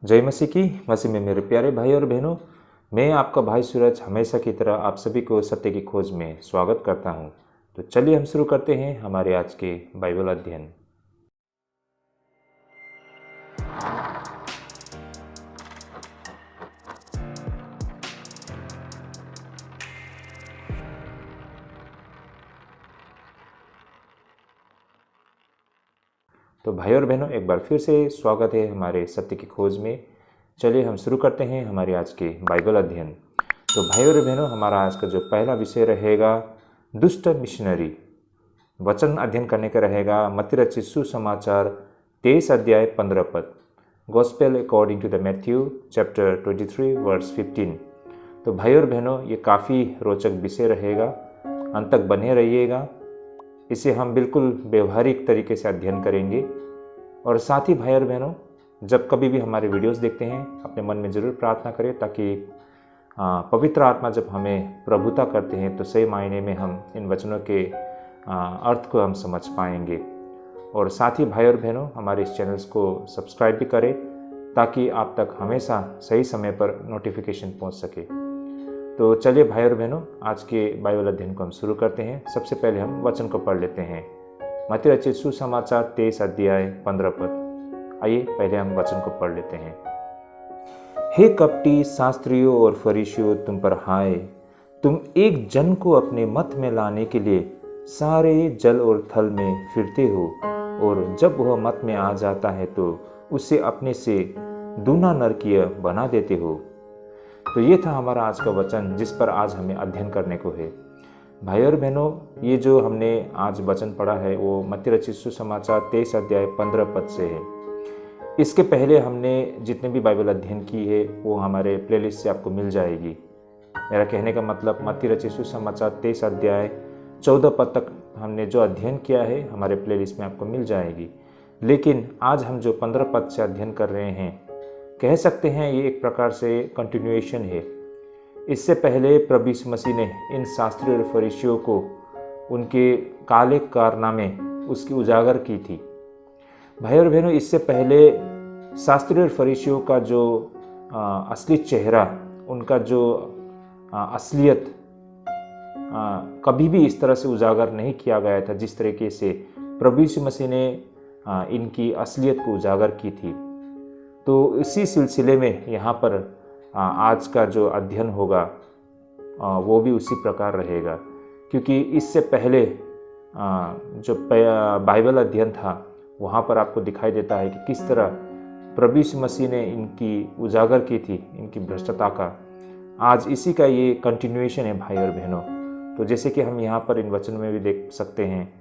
जय मसीह की। मसीह में मेरे प्यारे भाई और बहनों, मैं आपका भाई सूरज हमेशा की तरह आप सभी को सत्य की खोज में स्वागत करता हूं। तो चलिए हम शुरू करते हैं हमारे आज के बाइबल अध्ययन। तो भाई और बहनों, एक बार फिर से स्वागत है हमारे सत्य की खोज में। चलिए हम शुरू करते हैं हमारे आज के बाइबल अध्ययन। तो भाई और बहनों, हमारा आज का जो पहला विषय रहेगा दुष्ट मिशनरी। वचन अध्ययन करने का रहेगा मत्ती रचित सुसमाचार 23 अध्याय 15 पद, gospel according to the Matthew chapter 23 verse 15। तो भाई और बहनों, ये काफ़ी रोचक विषय रहेगा, अंत तक बने रहिएगा। इसे हम बिल्कुल व्यवहारिक तरीके से अध्ययन करेंगे। और साथ ही भाई और बहनों, जब कभी भी हमारे वीडियोस देखते हैं अपने मन में ज़रूर प्रार्थना करें ताकि पवित्र आत्मा जब हमें प्रभुता करते हैं तो सही मायने में हम इन वचनों के अर्थ को हम समझ पाएंगे। और साथ ही भाई और बहनों, हमारे इस चैनल्स को सब्सक्राइब भी करें ताकि आप तक हमेशा सही समय पर नोटिफिकेशन पहुंच सके। तो चलिए भाई और बहनों, आज के बाइबल अध्ययन को हम शुरू करते हैं। सबसे पहले हम वचन को पढ़ लेते हैं। मत्ती रचित सुसमाचार 23 अध्याय 15 पद। आइए पहले हम वचन को पढ़ लेते हैं। हे कपटी शास्त्रियों और फरीसियों, तुम पर हाय, तुम एक जन को अपने मत में लाने के लिए सारे जल और थल में फिरते हो, और जब वह मत में आ जाता है तो उसे अपने से दूना नरकीय बना देते हो। तो ये था हमारा आज का वचन जिस पर आज हमें अध्ययन करने को है। भाई और बहनों, ये जो हमने आज वचन पढ़ा है वो मत्ती रचित सुसमाचार 23 अध्याय 15 पद से है। इसके पहले हमने जितने भी बाइबल अध्ययन की है वो हमारे प्लेलिस्ट से आपको मिल जाएगी। मेरा कहने का मतलब, मत्ती रचित सुसमाचार 23 अध्याय 14 पद तक हमने जो अध्ययन किया है हमारे प्लेलिस्ट में आपको मिल जाएगी। लेकिन आज हम जो 15 पद से अध्ययन कर रहे हैं, कह सकते हैं ये एक प्रकार से कंटिन्यूएशन है। इससे पहले प्रभु यीशु मसीह ने इन शास्त्रियों और फरीसियों को उनके काले कारनामे उसकी उजागर की थी। भाई और बहनों, इससे पहले शास्त्रियों और फरीसियों का जो असली चेहरा, उनका जो असलियत कभी भी इस तरह से उजागर नहीं किया गया था जिस तरीके से प्रभु यीशु मसीह ने इनकी असलियत को उजागर की थी। तो इसी सिलसिले में यहाँ पर आज का जो अध्ययन होगा वो भी उसी प्रकार रहेगा, क्योंकि इससे पहले जो बाइबल अध्ययन था वहाँ पर आपको दिखाई देता है कि किस तरह प्रभु यीशु मसीह ने इनकी उजागर की थी, इनकी भ्रष्टता का। आज इसी का ये कंटिन्यूएशन है भाई और बहनों। तो जैसे कि हम यहाँ पर इन वचनों में भी देख सकते हैं,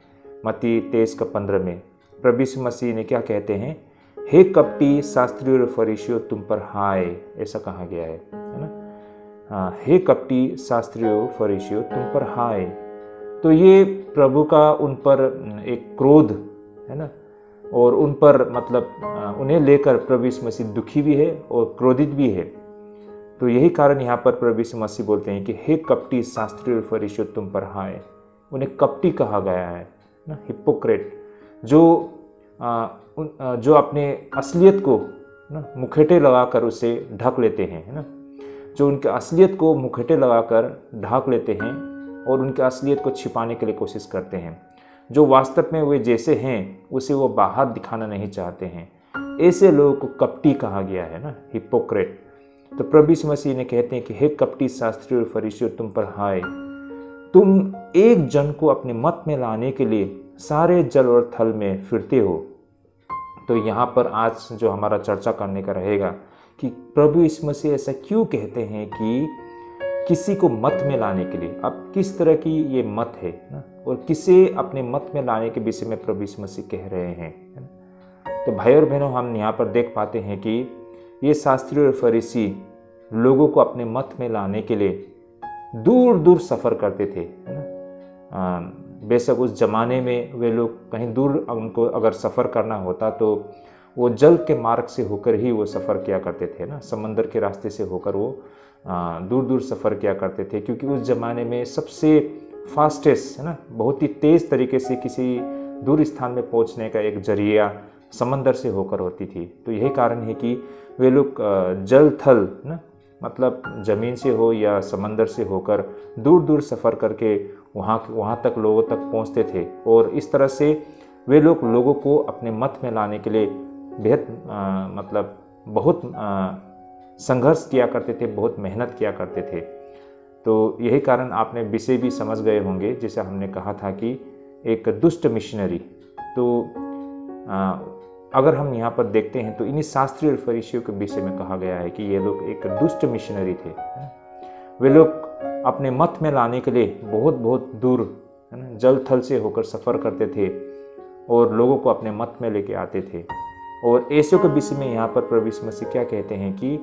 मत्ती 23:15 में प्रभु यीशु मसीह ने क्या कहते हैं, हे कपटी शास्त्रियों और फरीसियों, तुम पर हाय, ऐसा कहा गया है ना। हे कपटी शास्त्रियों फरीसियों, तुम पर हाय। तो ये प्रभु का उन पर एक क्रोध है ना, और उन पर मतलब उन्हें लेकर प्रभु यीशु मसीह दुखी भी है और क्रोधित भी है। तो यही कारण यहाँ पर प्रभु यीशु मसीह बोलते हैं कि हे कपटी शास्त्रियों और फरीसियों, तुम पर हाय। उन्हें कपटी कहा गया है ना, हिपोक्रेट, जो अपने असलियत को ना मुखौटे लगाकर उसे ढक लेते हैं, है ना, जो उनके असलियत को मुखौटे लगाकर ढक लेते हैं और उनके असलियत को छिपाने के लिए कोशिश करते हैं। जो वास्तव में वे जैसे हैं उसे वो बाहर दिखाना नहीं चाहते हैं। ऐसे लोगों को कपटी कहा गया है ना, हिपोक्रेट। तो प्रभु यीशु मसीह ने कहते हैं कि हे कपटी शास्त्रियों और फरीसियों, तुम पर हाय, तुम एक जन को अपने मत में लाने के लिए सारे जल और थल में फिरते हो। तो यहाँ पर आज जो हमारा चर्चा करने का रहेगा कि प्रभु यीशु मसीह ऐसा क्यों कहते हैं कि किसी को मत में लाने के लिए। अब किस तरह की ये मत है ना, और किसे अपने मत में लाने के विषय में प्रभु यीशु मसीह कह रहे हैं, है ना। तो भाई और बहनों, हम यहाँ पर देख पाते हैं कि ये शास्त्री और फरीसी लोगों को अपने मत में लाने के लिए दूर दूर सफ़र करते थे, है ना। बेशक उस ज़माने में वे लोग कहीं दूर उनको अगर सफ़र करना होता तो वो जल के मार्ग से होकर ही वो सफ़र किया करते थे ना, समंदर के रास्ते से होकर वो दूर दूर सफ़र किया करते थे, क्योंकि उस ज़माने में सबसे फास्टेस्ट, है ना, बहुत ही तेज़ तरीके से किसी दूर स्थान में पहुंचने का एक जरिया समंदर से होकर होती थी। तो यही कारण है कि वे लोग जल थल ना, मतलब ज़मीन से हो या समंदर से होकर दूर दूर सफ़र करके वहाँ तक लोगों तक पहुँचते थे। और इस तरह से वे लोग लोगों को अपने मत में लाने के लिए बेहद मतलब बहुत संघर्ष किया करते थे, बहुत मेहनत किया करते थे। तो यही कारण आपने विषय भी समझ गए होंगे, जैसे हमने कहा था कि एक दुष्ट मिशनरी। तो अगर हम यहाँ पर देखते हैं तो इन्हीं शास्त्री और फरीसियों के विषय में कहा गया है कि ये लोग एक दुष्ट मिशनरी थे। वे लोग अपने मत में लाने के लिए बहुत बहुत दूर, है ना, जल थल से होकर सफ़र करते थे और लोगों को अपने मत में लेके आते थे। और ऐसे के विषय में यहाँ पर प्रभु यीशु मसीह क्या कहते हैं कि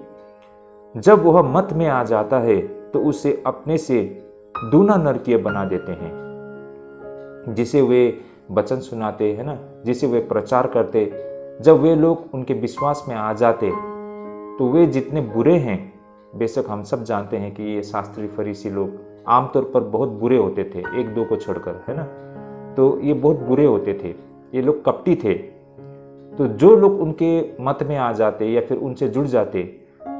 जब वह मत में आ जाता है तो उसे अपने से दूना नरकीय बना देते हैं। जिसे वे वचन सुनाते हैं ना, जिसे वे प्रचार करते, जब वे लोग उनके विश्वास में आ जाते तो वे जितने बुरे हैं, बेशक हम सब जानते हैं कि ये शास्त्री फरीसी लोग आमतौर पर बहुत बुरे होते थे, एक दो को छोड़कर, है ना। तो ये बहुत बुरे होते थे, ये लोग कपटी थे। तो जो लोग उनके मत में आ जाते या फिर उनसे जुड़ जाते,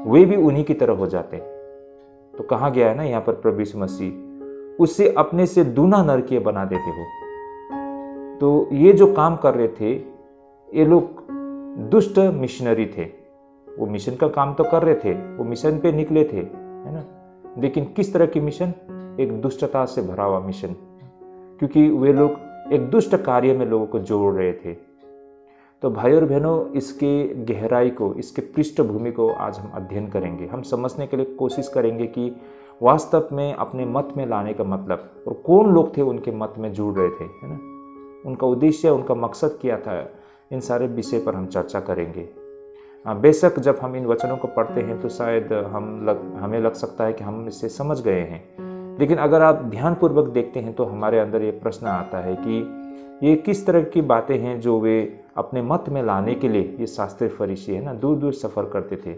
वे भी उन्हीं की तरह हो जाते। तो कहा गया है ना यहाँ पर प्रभु यीशु मसीह उससे अपने से दूना नरकीय बना देते हो। तो ये जो काम कर रहे थे, ये लोग दुष्ट मिशनरी थे। वो मिशन का काम तो कर रहे थे, वो मिशन पे निकले थे, है ना, लेकिन किस तरह की मिशन? एक दुष्टता से भरा हुआ मिशन, क्योंकि वे लोग एक दुष्ट कार्य में लोगों को जोड़ रहे थे। तो भाई और बहनों, इसके गहराई को, इसके पृष्ठभूमि को आज हम अध्ययन करेंगे। हम समझने के लिए कोशिश करेंगे कि वास्तव में अपने मत में लाने का मतलब और कौन लोग थे उनके मत में जुड़ रहे थे, है ना, उनका उद्देश्य, उनका मकसद क्या था। इन सारे विषय पर हम चर्चा करेंगे। बेशक जब हम इन वचनों को पढ़ते हैं तो शायद हमें लग सकता है कि हम इससे समझ गए हैं, लेकिन अगर आप ध्यानपूर्वक देखते हैं तो हमारे अंदर ये प्रश्न आता है कि ये किस तरह की बातें हैं जो वे अपने मत में लाने के लिए, ये शास्त्री फरीसी है ना, दूर दूर सफ़र करते थे।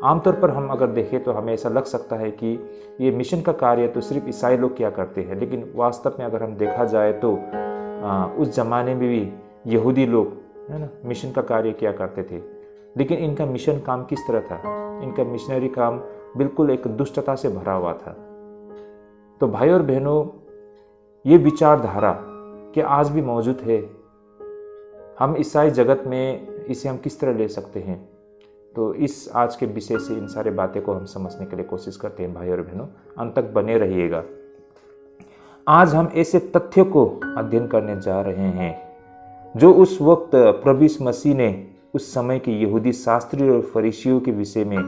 आमतौर पर हम अगर देखें तो हमें ऐसा लग सकता है कि ये मिशन का कार्य तो सिर्फ ईसाई लोग क्या करते हैं, लेकिन वास्तव में अगर हम देखा जाए तो उस ज़माने में भी यहूदी लोग, है ना, मिशन का कार्य किया करते थे। लेकिन इनका मिशन काम किस तरह था? इनका मिशनरी काम बिल्कुल एक दुष्टता से भरा हुआ था। तो भाई और बहनों, ये विचारधारा क्या आज भी मौजूद है? हम ईसाई जगत में इसे हम किस तरह ले सकते हैं? तो इस आज के विषय से इन सारे बातें को हम समझने के लिए कोशिश करते हैं। भाई और बहनों, अंत तक बने रहिएगा। आज हम ऐसे तथ्यों को अध्ययन करने जा रहे हैं जो उस वक्त प्रभु यीशु मसीह ने उस समय के यहूदी शास्त्री और फरीसियों के विषय में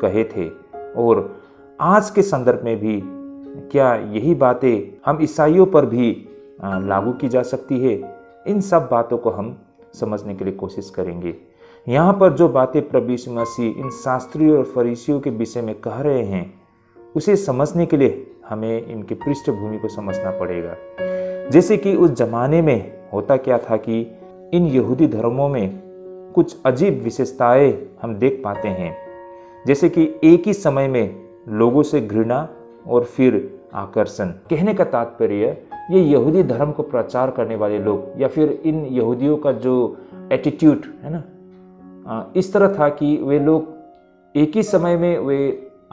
कहे थे, और आज के संदर्भ में भी क्या यही बातें हम ईसाइयों पर भी लागू की जा सकती है? इन सब बातों को हम समझने के लिए कोशिश करेंगे। यहाँ पर जो बातें प्रभु यीशु मसीह इन शास्त्रियों और फरीसियों के विषय में कह रहे हैं, उसे समझने के लिए हमें इनकी पृष्ठभूमि को समझना पड़ेगा। जैसे कि उस जमाने में होता क्या था कि इन यहूदी धर्मों में कुछ अजीब विशेषताएं हम देख पाते हैं। जैसे कि एक ही समय में लोगों से घृणा और फिर आकर्षण। कहने का तात्पर्य, ये यहूदी धर्म को प्रचार करने वाले लोग या फिर इन यहूदियों का जो एटीट्यूड है ना, इस तरह था कि वे लोग एक ही समय में वे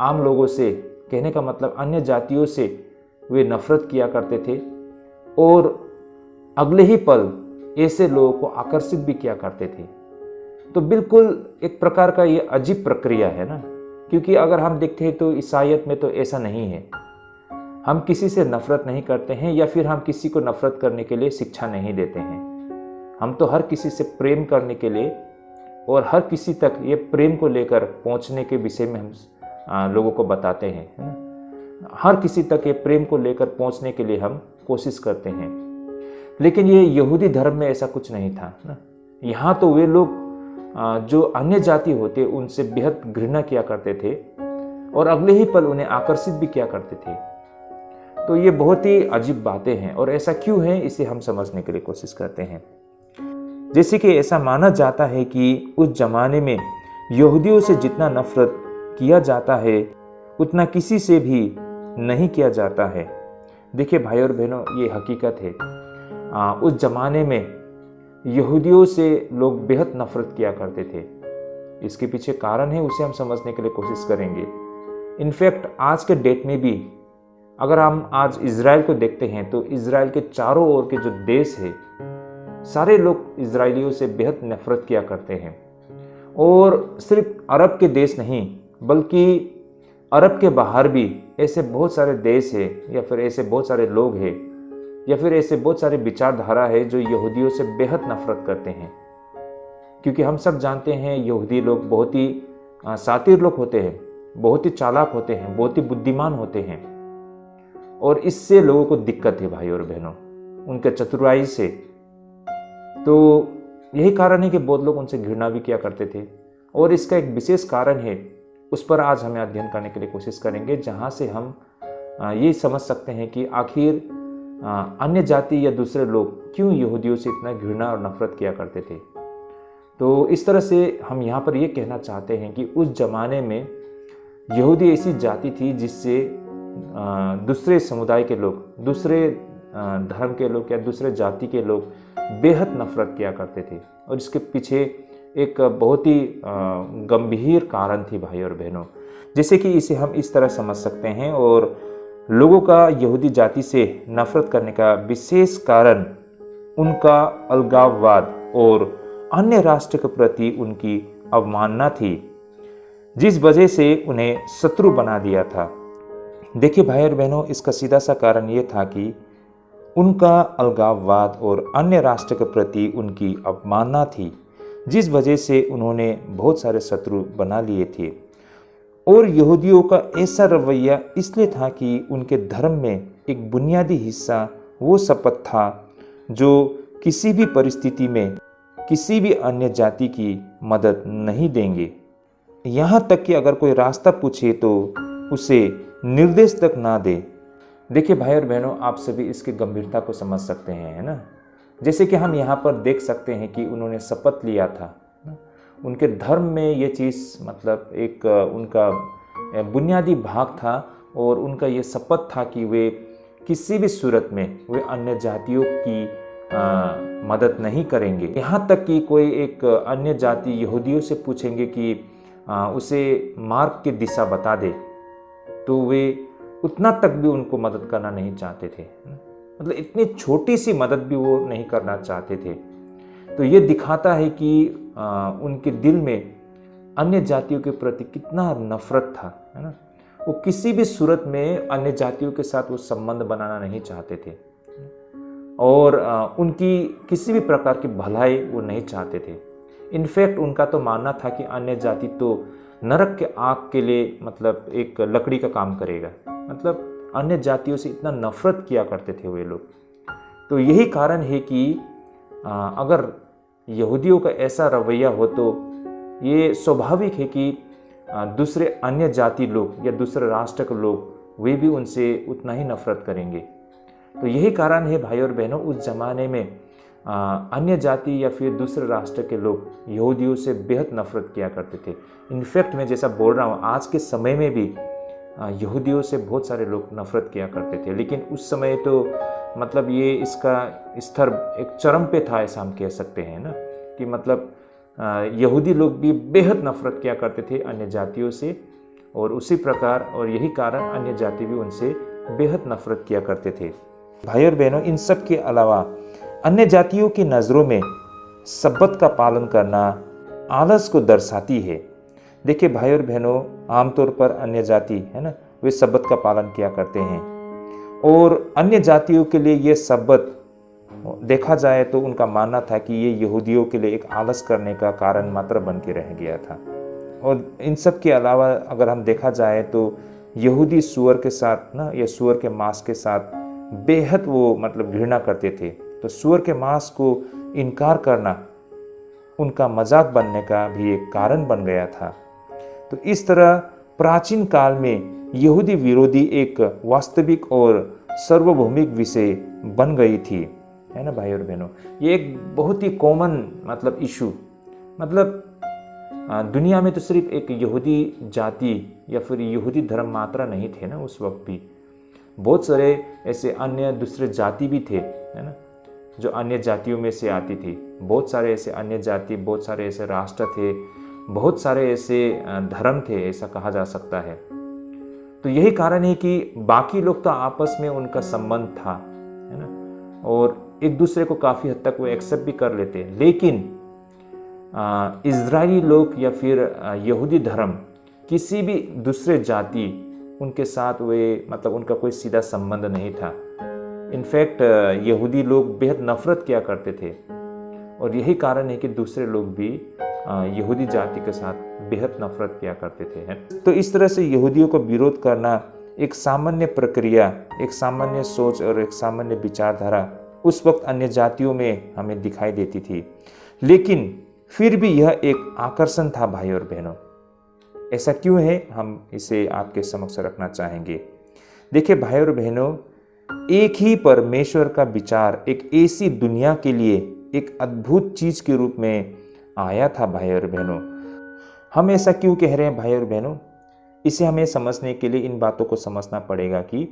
आम लोगों से, कहने का मतलब अन्य जातियों से, वे नफरत किया करते थे और अगले ही पल ऐसे लोगों को आकर्षित भी किया करते थे। तो बिल्कुल एक प्रकार का ये अजीब प्रक्रिया है ना, क्योंकि अगर हम देखते हैं तो ईसाईयत में तो ऐसा नहीं है। हम किसी से नफरत नहीं करते हैं या फिर हम किसी को नफरत करने के लिए शिक्षा नहीं देते हैं। हम तो हर किसी से प्रेम करने के लिए और हर किसी तक ये प्रेम को लेकर पहुंचने के विषय में हम लोगों को बताते हैं, है ना। हर किसी तक ये प्रेम को लेकर पहुंचने के लिए हम कोशिश करते हैं। लेकिन ये यहूदी धर्म में ऐसा कुछ नहीं था ना। यहाँ तो वे लोग जो अन्य जाति होते उनसे बेहद घृणा किया करते थे और अगले ही पल उन्हें आकर्षित भी किया करते थे। तो ये बहुत ही अजीब बातें हैं, और ऐसा क्यों है इसे हम समझने के लिए कोशिश करते हैं। जैसे कि ऐसा माना जाता है कि उस जमाने में यहूदियों से जितना नफरत किया जाता है उतना किसी से भी नहीं किया जाता है। देखिए भाई और बहनों, ये हकीकत है। उस जमाने में यहूदियों से लोग बेहद नफरत किया करते थे। इसके पीछे कारण है, उसे हम समझने के लिए कोशिश करेंगे। इनफैक्ट आज के डेट में भी अगर हम आज इज़राइल को देखते हैं तो इज़राइल के चारों ओर के जो देश है, सारे लोग इज़राइलियों से बेहद नफरत किया करते हैं। और सिर्फ अरब के देश नहीं, बल्कि अरब के बाहर भी ऐसे बहुत सारे देश है, या फिर ऐसे बहुत सारे लोग हैं, या फिर ऐसे बहुत सारे विचारधारा है जो यहूदियों से बेहद नफरत करते हैं। क्योंकि हम सब जानते हैं यहूदी लोग बहुत ही शातिर लोग होते हैं, बहुत ही चालाक होते हैं, बहुत ही बुद्धिमान होते हैं, और इससे लोगों को दिक्कत है भाई और बहनों, उनके चतुराई से। तो यही कारण है कि बहुत लोग उनसे घृणा भी किया करते थे। और इसका एक विशेष कारण है, उस पर आज हमें अध्ययन करने के लिए कोशिश करेंगे, जहाँ से हम ये समझ सकते हैं कि आखिर अन्य जाति या दूसरे लोग क्यों यहूदियों से इतना घृणा और नफरत किया करते थे। तो इस तरह से हम यहाँ पर ये कहना चाहते हैं कि उस जमाने में यहूदी ऐसी जाति थी जिससे दूसरे समुदाय के लोग, दूसरे धर्म के लोग या दूसरे जाति के लोग बेहद नफरत किया करते थे। और इसके पीछे एक बहुत ही गंभीर कारण थी भाई और बहनों। जैसे कि इसे हम इस तरह समझ सकते हैं, और लोगों का यहूदी जाति से नफरत करने का विशेष कारण उनका अलगाववाद और अन्य राष्ट्र के प्रति उनकी अवमानना थी, जिस वजह से उन्हें शत्रु बना दिया था। देखिए भाई और बहनों, इसका सीधा सा कारण ये था कि उनका अलगाववाद और अन्य राष्ट्र के प्रति उनकी अवमानना थी, जिस वजह से उन्होंने बहुत सारे शत्रु बना लिए थे। और यहूदियों का ऐसा रवैया इसलिए था कि उनके धर्म में एक बुनियादी हिस्सा वो शपथ था जो किसी भी परिस्थिति में किसी भी अन्य जाति की मदद नहीं देंगे। यहाँ तक कि अगर कोई रास्ता पूछे तो उसे निर्देश तक ना दे। देखिए भाई और बहनों, आप सभी इसकी गंभीरता को समझ सकते हैं, है ना। जैसे कि हम यहाँ पर देख सकते हैं कि उन्होंने शपथ लिया था, उनके धर्म में ये चीज़ मतलब एक उनका बुनियादी भाग था, और उनका ये शपथ था कि वे किसी भी सूरत में वे अन्य जातियों की मदद नहीं करेंगे। यहाँ तक कि कोई एक अन्य जाति यहूदियों से पूछेंगे कि उसे मार्ग की दिशा बता दे, तो वे उतना तक भी उनको मदद करना नहीं चाहते थे। मतलब इतनी छोटी सी मदद भी वो नहीं करना चाहते थे। तो ये दिखाता है कि उनके दिल में अन्य जातियों के प्रति कितना नफरत था, है ना। वो किसी भी सूरत में अन्य जातियों के साथ वो संबंध बनाना नहीं चाहते थे, और उनकी किसी भी प्रकार की भलाई वो नहीं चाहते थे। इनफैक्ट उनका तो मानना था कि अन्य जाति तो नरक के आग के लिए मतलब एक लकड़ी का काम करेगा। मतलब अन्य जातियों से इतना नफरत किया करते थे वे लोग। तो यही कारण है कि अगर यहूदियों का ऐसा रवैया हो तो ये स्वाभाविक है कि दूसरे अन्य जाति लोग या दूसरे राष्ट्र के लोग वे भी उनसे उतना ही नफरत करेंगे। तो यही कारण है भाई और बहनों, उस जमाने में अन्य जाति या फिर दूसरे राष्ट्र के लोग यहूदियों से बेहद नफरत किया करते थे। इनफैक्ट मैं जैसा बोल रहा हूँ, आज के समय में भी यहूदियों से बहुत सारे लोग नफरत किया करते थे, लेकिन उस समय तो मतलब ये इसका स्तर एक चरम पे था, ऐसा हम कह सकते हैं ना, कि मतलब यहूदी लोग भी बेहद नफरत किया करते थे अन्य जातियों से, और उसी प्रकार और यही कारण अन्य जाति भी उनसे बेहद नफरत किया करते थे। भाई और बहनों, इन सब के अलावा अन्य जातियों की नज़रों में सब्बत का पालन करना आलस को दर्शाती है। देखिए भाई और बहनों, आमतौर पर अन्य जाति है ना, वे सब्बत का पालन किया करते हैं, और अन्य जातियों के लिए ये सब्बत देखा जाए तो उनका मानना था कि ये यहूदियों के लिए एक आलस करने का कारण मात्र बन के रह गया था। और इन सब के अलावा अगर हम देखा जाए तो यहूदी सूअर के साथ ना, या सूअर के मांस के साथ बेहद वो मतलब घृणा करते थे। तो सूअर के मांस को इनकार करना उनका मजाक बनने का भी एक कारण बन गया था। तो इस तरह प्राचीन काल में यहूदी विरोधी एक वास्तविक और सार्वभौमिक विषय बन गई थी, है ना भाई और बहनों। ये एक बहुत ही कॉमन मतलब इशू, मतलब दुनिया में तो सिर्फ एक यहूदी जाति या फिर यहूदी धर्म मात्रा नहीं थे ना, उस वक्त भी बहुत सारे ऐसे अन्य दूसरे जाति भी थे, है ना। जो अन्य जातियों में से आती थी। बहुत सारे ऐसे अन्य जाति, बहुत सारे ऐसे राष्ट्र थे, बहुत सारे ऐसे धर्म थे, ऐसा कहा जा सकता है। तो यही कारण है कि बाकी लोग तो आपस में उनका संबंध था, है ना, और एक दूसरे को काफ़ी हद तक वो एक्सेप्ट भी कर लेते। लेकिन इजरायली लोग या फिर यहूदी धर्म किसी भी दूसरे जाति उनके साथ वे मतलब उनका कोई सीधा संबंध नहीं था। इनफैक्ट यहूदी लोग बेहद नफरत किया करते थे, और यही कारण है कि दूसरे लोग भी यहूदी जाति के साथ बेहद नफरत किया करते थे। तो इस तरह से यहूदियों को विरोध करना एक सामान्य प्रक्रिया, एक सामान्य सोच और एक सामान्य विचारधारा उस वक्त अन्य जातियों में हमें दिखाई देती थी। लेकिन फिर भी यह एक आकर्षण था भाई और बहनों। ऐसा क्यों है, हम इसे आपके समक्ष रखना चाहेंगे। देखिए भाई और बहनों, एक ही परमेश्वर का विचार एक ऐसी दुनिया के लिए एक अद्भुत चीज के रूप में आया था भाई और बहनों। हम ऐसा क्यों कह रहे हैं भाई और बहनों? इसे हमें समझने के लिए इन बातों को समझना पड़ेगा कि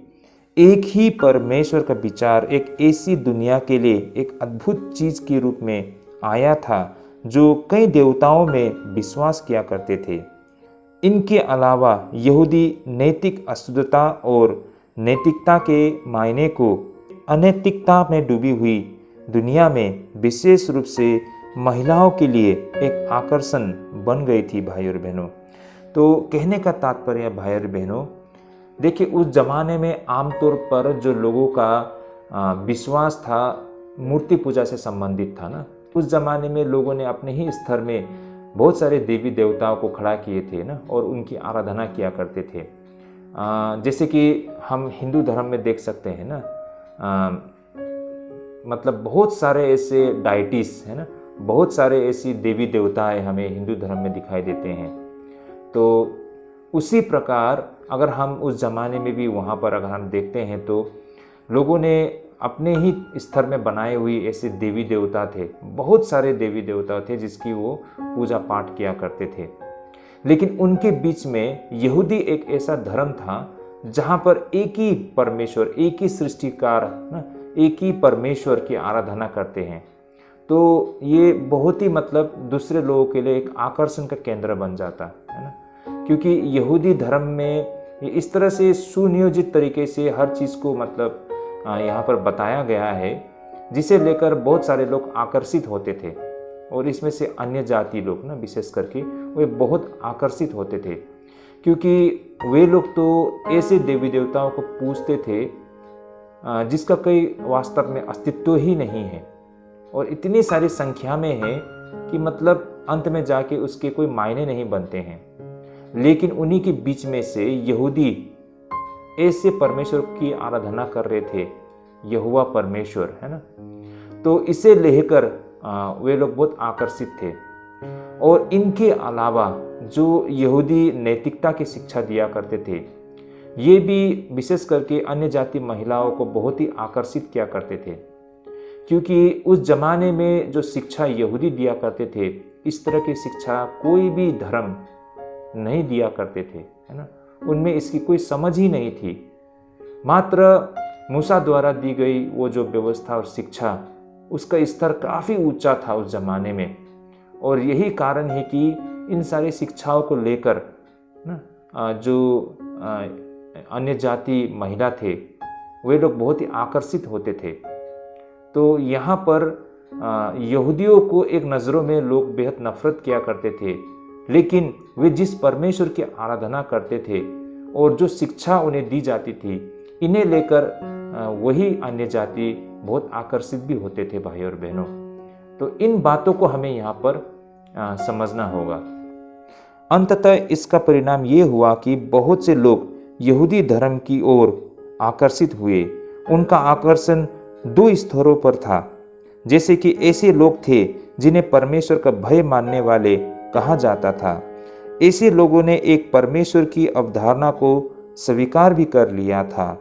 एक ही परमेश्वर का विचार एक ऐसी दुनिया के लिए एक अद्भुत चीज के रूप में आया था जो कई देवताओं में विश्वास किया करते थे। इनके अलावा यहूदी नैतिक अशुद्धता और नैतिकता के मायने को अनैतिकता में डूबी हुई दुनिया में विशेष रूप से महिलाओं के लिए एक आकर्षण बन गई थी भाई और बहनों। तो कहने का तात्पर्य भाई और बहनों, देखिए उस जमाने में आमतौर पर जो लोगों का विश्वास था मूर्ति पूजा से संबंधित था ना। उस जमाने में लोगों ने अपने ही स्तर में बहुत सारे देवी देवताओं को खड़ा किए थे ना, और उनकी आराधना किया करते थे। जैसे कि हम हिंदू धर्म में देख सकते हैं ना, मतलब बहुत सारे ऐसे डाइटिस है ना, बहुत सारे ऐसी देवी देवताएं हमें हिंदू धर्म में दिखाई देते हैं। तो उसी प्रकार अगर हम उस ज़माने में भी वहाँ पर अगर हम देखते हैं तो लोगों ने अपने ही स्तर में बनाए हुए ऐसे देवी देवता थे, बहुत सारे देवी देवता थे जिसकी वो पूजा पाठ किया करते थे। लेकिन उनके बीच में यहूदी एक ऐसा धर्म था जहाँ पर एक ही परमेश्वर, एक ही सृष्टिकार ना, एक ही परमेश्वर की आराधना करते हैं। तो ये बहुत ही मतलब दूसरे लोगों के लिए एक आकर्षण का केंद्र बन जाता है ना, क्योंकि यहूदी धर्म में ये इस तरह से सुनियोजित तरीके से हर चीज़ को मतलब यहाँ पर बताया गया है, जिसे लेकर बहुत सारे लोग आकर्षित होते थे। और इसमें से अन्य जाति लोग ना विशेष करके वे बहुत आकर्षित होते थे, क्योंकि वे लोग तो ऐसे देवी देवताओं को पूजते थे जिसका कोई वास्तव में अस्तित्व ही नहीं है, और इतनी सारी संख्या में है कि मतलब अंत में जाके उसके कोई मायने नहीं बनते हैं। लेकिन उन्हीं के बीच में से यहूदी ऐसे परमेश्वर की आराधना कर रहे थे, यहोवा परमेश्वर है ना। तो इसे लेकर वे लोग बहुत आकर्षित थे। और इनके अलावा जो यहूदी नैतिकता की शिक्षा दिया करते थे, ये भी विशेष करके अन्य जाति महिलाओं को बहुत ही आकर्षित किया करते थे, क्योंकि उस जमाने में जो शिक्षा यहूदी दिया करते थे, इस तरह की शिक्षा कोई भी धर्म नहीं दिया करते थे, है ना। उनमें इसकी कोई समझ ही नहीं थी। मात्र मूसा द्वारा दी गई वो जो व्यवस्था और शिक्षा, उसका स्तर काफ़ी ऊंचा था उस जमाने में। और यही कारण है कि इन सारी शिक्षाओं को लेकर ना जो अन्य जाति महिला थे, वे लोग बहुत ही आकर्षित होते थे। तो यहाँ पर यहूदियों को एक नज़रों में लोग बेहद नफरत किया करते थे, लेकिन वे जिस परमेश्वर की आराधना करते थे और जो शिक्षा उन्हें दी जाती थी, इन्हें लेकर वही अन्य जाति बहुत आकर्षित भी होते थे भाई और बहनों। तो इन बातों को हमें यहाँ पर समझना होगा। अंततः इसका परिणाम ये हुआ कि बहुत से लोग यहूदी धर्म की ओर आकर्षित हुए। उनका आकर्षण दो स्तरों पर था। जैसे कि ऐसे लोग थे जिन्हें परमेश्वर का भय मानने वाले कहा जाता था। ऐसे लोगों ने एक परमेश्वर की अवधारणा को स्वीकार भी कर लिया था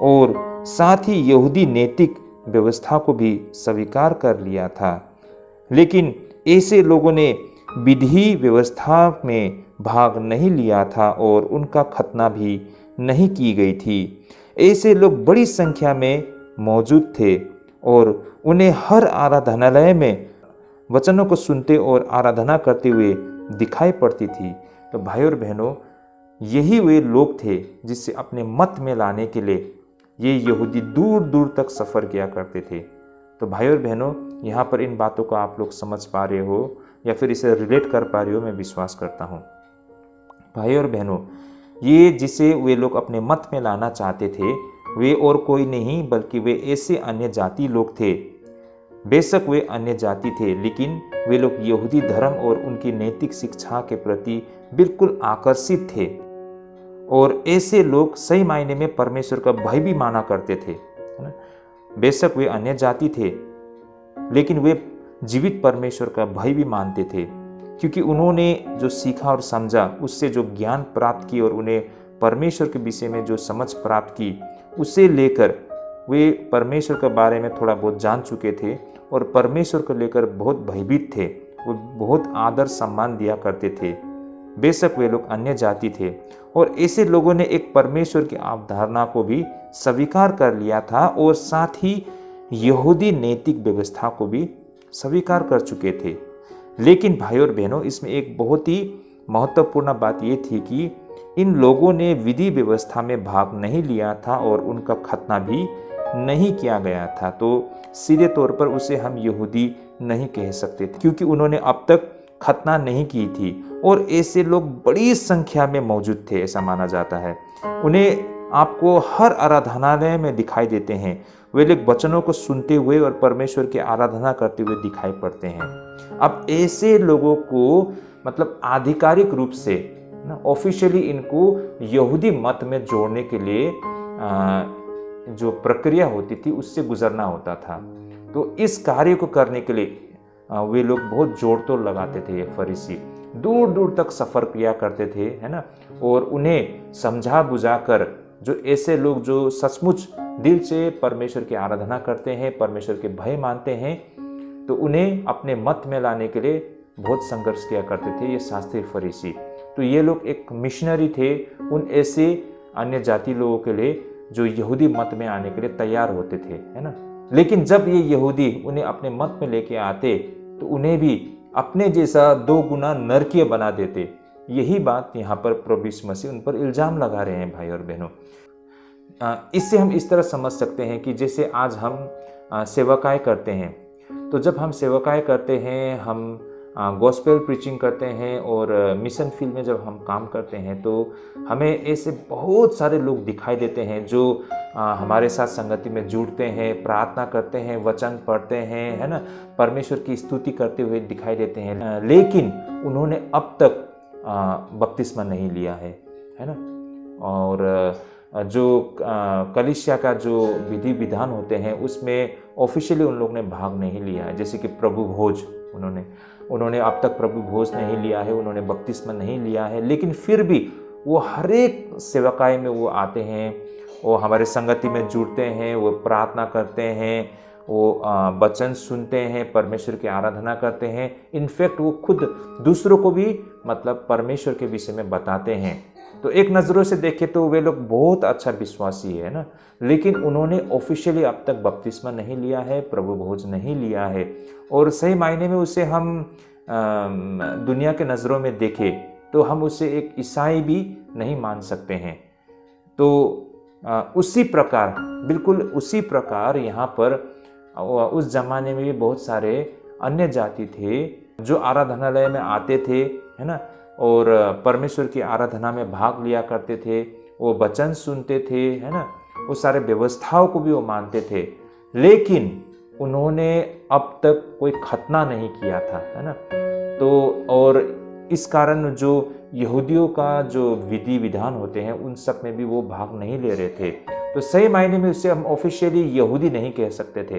और साथ ही यहूदी नैतिक व्यवस्था को भी स्वीकार कर लिया था। लेकिन ऐसे लोगों ने विधि व्यवस्था में भाग नहीं लिया था और उनका खतना भी नहीं की गई थी। ऐसे लोग बड़ी संख्या में मौजूद थे और उन्हें हर आराधनालय में वचनों को सुनते और आराधना करते हुए दिखाई पड़ती थी। तो भाई और बहनों, यही वे लोग थे जिसे अपने मत में लाने के लिए ये यहूदी दूर दूर तक सफ़र किया करते थे। तो भाई और बहनों, यहाँ पर इन बातों को आप लोग समझ पा रहे हो या फिर इसे रिलेट कर पा रहे हो, मैं विश्वास करता हूँ। भाई और बहनों, ये जिसे वे लोग अपने मत में लाना चाहते थे वे और कोई नहीं बल्कि वे ऐसे अन्य जाति लोग थे। बेशक वे अन्य जाति थे, लेकिन वे लोग यहूदी धर्म और उनकी नैतिक शिक्षा के प्रति बिल्कुल आकर्षित थे और ऐसे लोग सही मायने में परमेश्वर का भय भी माना करते थे, है ना। बेशक वे अन्य जाति थे, लेकिन वे जीवित परमेश्वर का भय भी मानते थे, क्योंकि उन्होंने जो सीखा और समझा उससे जो ज्ञान प्राप्त की और उन्हें परमेश्वर के विषय में जो समझ प्राप्त की, उसे लेकर वे परमेश्वर के बारे में थोड़ा बहुत जान चुके थे और परमेश्वर को लेकर बहुत भयभीत थे। वो बहुत आदर सम्मान दिया करते थे। बेशक वे लोग अन्य जाति थे और ऐसे लोगों ने एक परमेश्वर की अवधारणा को भी स्वीकार कर लिया था और साथ ही यहूदी नैतिक व्यवस्था को भी स्वीकार कर चुके थे। लेकिन भाई और बहनों, इसमें एक बहुत ही महत्वपूर्ण बात यह थी कि इन लोगों ने विधि व्यवस्था में भाग नहीं लिया था और उनका खतना भी नहीं किया गया था। तो सीधे तौर पर उसे हम यहूदी नहीं कह सकते थे, क्योंकि उन्होंने अब तक खतना नहीं की थी और ऐसे लोग बड़ी संख्या में मौजूद थे, ऐसा माना जाता है। उन्हें आपको हर आराधनालय में दिखाई देते हैं। वे लोग वचनों को सुनते हुए और परमेश्वर की आराधना करते हुए दिखाई पड़ते हैं। अब ऐसे लोगों को मतलब आधिकारिक रूप से ना ऑफिशियली इनको यहूदी मत में जोड़ने के लिए जो प्रक्रिया होती थी उससे गुजरना होता था। तो इस कार्य को करने के लिए वे लोग बहुत जोर तोड़ लगाते थे। ये फरीसी दूर दूर तक सफ़र किया करते थे, है ना, और उन्हें समझा बुझाकर जो ऐसे लोग जो सचमुच दिल से परमेश्वर की आराधना करते हैं, परमेश्वर के भय मानते हैं, तो उन्हें अपने मत में लाने के लिए बहुत संघर्ष किया करते थे ये शास्त्री फरीसी। तो ये लोग एक मिशनरी थे उन ऐसे अन्य जाति लोगों के लिए जो यहूदी मत में आने के लिए तैयार होते थे, है ना। लेकिन जब ये यहूदी उन्हें अपने मत में लेके आते तो उन्हें भी अपने जैसा 2 गुना नरकीय बना देते। यही बात यहाँ पर प्रभु यीशु मसीह उन पर इल्ज़ाम लगा रहे हैं। भाई और बहनों, इससे हम इस तरह समझ सकते हैं कि जैसे आज हम सेवकाई करते हैं, तो जब हम सेवकाई करते हैं, हम गॉस्पेल प्रीचिंग करते हैं और मिशन फील्ड में जब हम काम करते हैं, तो हमें ऐसे बहुत सारे लोग दिखाई देते हैं जो हमारे साथ संगति में जुड़ते हैं, प्रार्थना करते हैं, वचन पढ़ते हैं, है ना, परमेश्वर की स्तुति करते हुए दिखाई देते हैं, लेकिन उन्होंने अब तक बपतिस्मा नहीं लिया है ना। और जो कलीसिया का जो विधि विधान होते हैं उसमें ऑफिशियली उन लोग ने भाग नहीं लिया है। जैसे कि प्रभु भोज उन्होंने अब तक प्रभु भोज नहीं लिया है, उन्होंने बपतिस्मा नहीं लिया है, लेकिन फिर भी वो हर एक सेवकाई में वो आते हैं, वो हमारे संगति में जुड़ते हैं, वो प्रार्थना करते हैं, वो वचन सुनते हैं, परमेश्वर की आराधना करते हैं। इनफैक्ट वो खुद दूसरों को भी मतलब परमेश्वर के विषय में बताते हैं। तो एक नज़रों से देखें तो वे लोग बहुत अच्छा विश्वासी है ना, लेकिन उन्होंने ऑफिशियली अब तक बपतिस्मा नहीं लिया है, प्रभु भोज नहीं लिया है। और सही मायने में उसे हम दुनिया के नज़रों में देखें तो हम उसे एक ईसाई भी नहीं मान सकते हैं। तो उसी प्रकार, बिल्कुल उसी प्रकार यहाँ पर उस जमाने में भी बहुत सारे अन्य जाति थे जो आराधनालय में आते थे, है ना, और परमेश्वर की आराधना में भाग लिया करते थे, वो वचन सुनते थे, है ना, वो सारे व्यवस्थाओं को भी वो मानते थे, लेकिन उन्होंने अब तक कोई खतना नहीं किया था, है ना। तो और इस कारण जो यहूदियों का जो विधि विधान होते हैं उन सब में भी वो भाग नहीं ले रहे थे। तो सही मायने में उससे हम ऑफिशियली यहूदी नहीं कह सकते थे।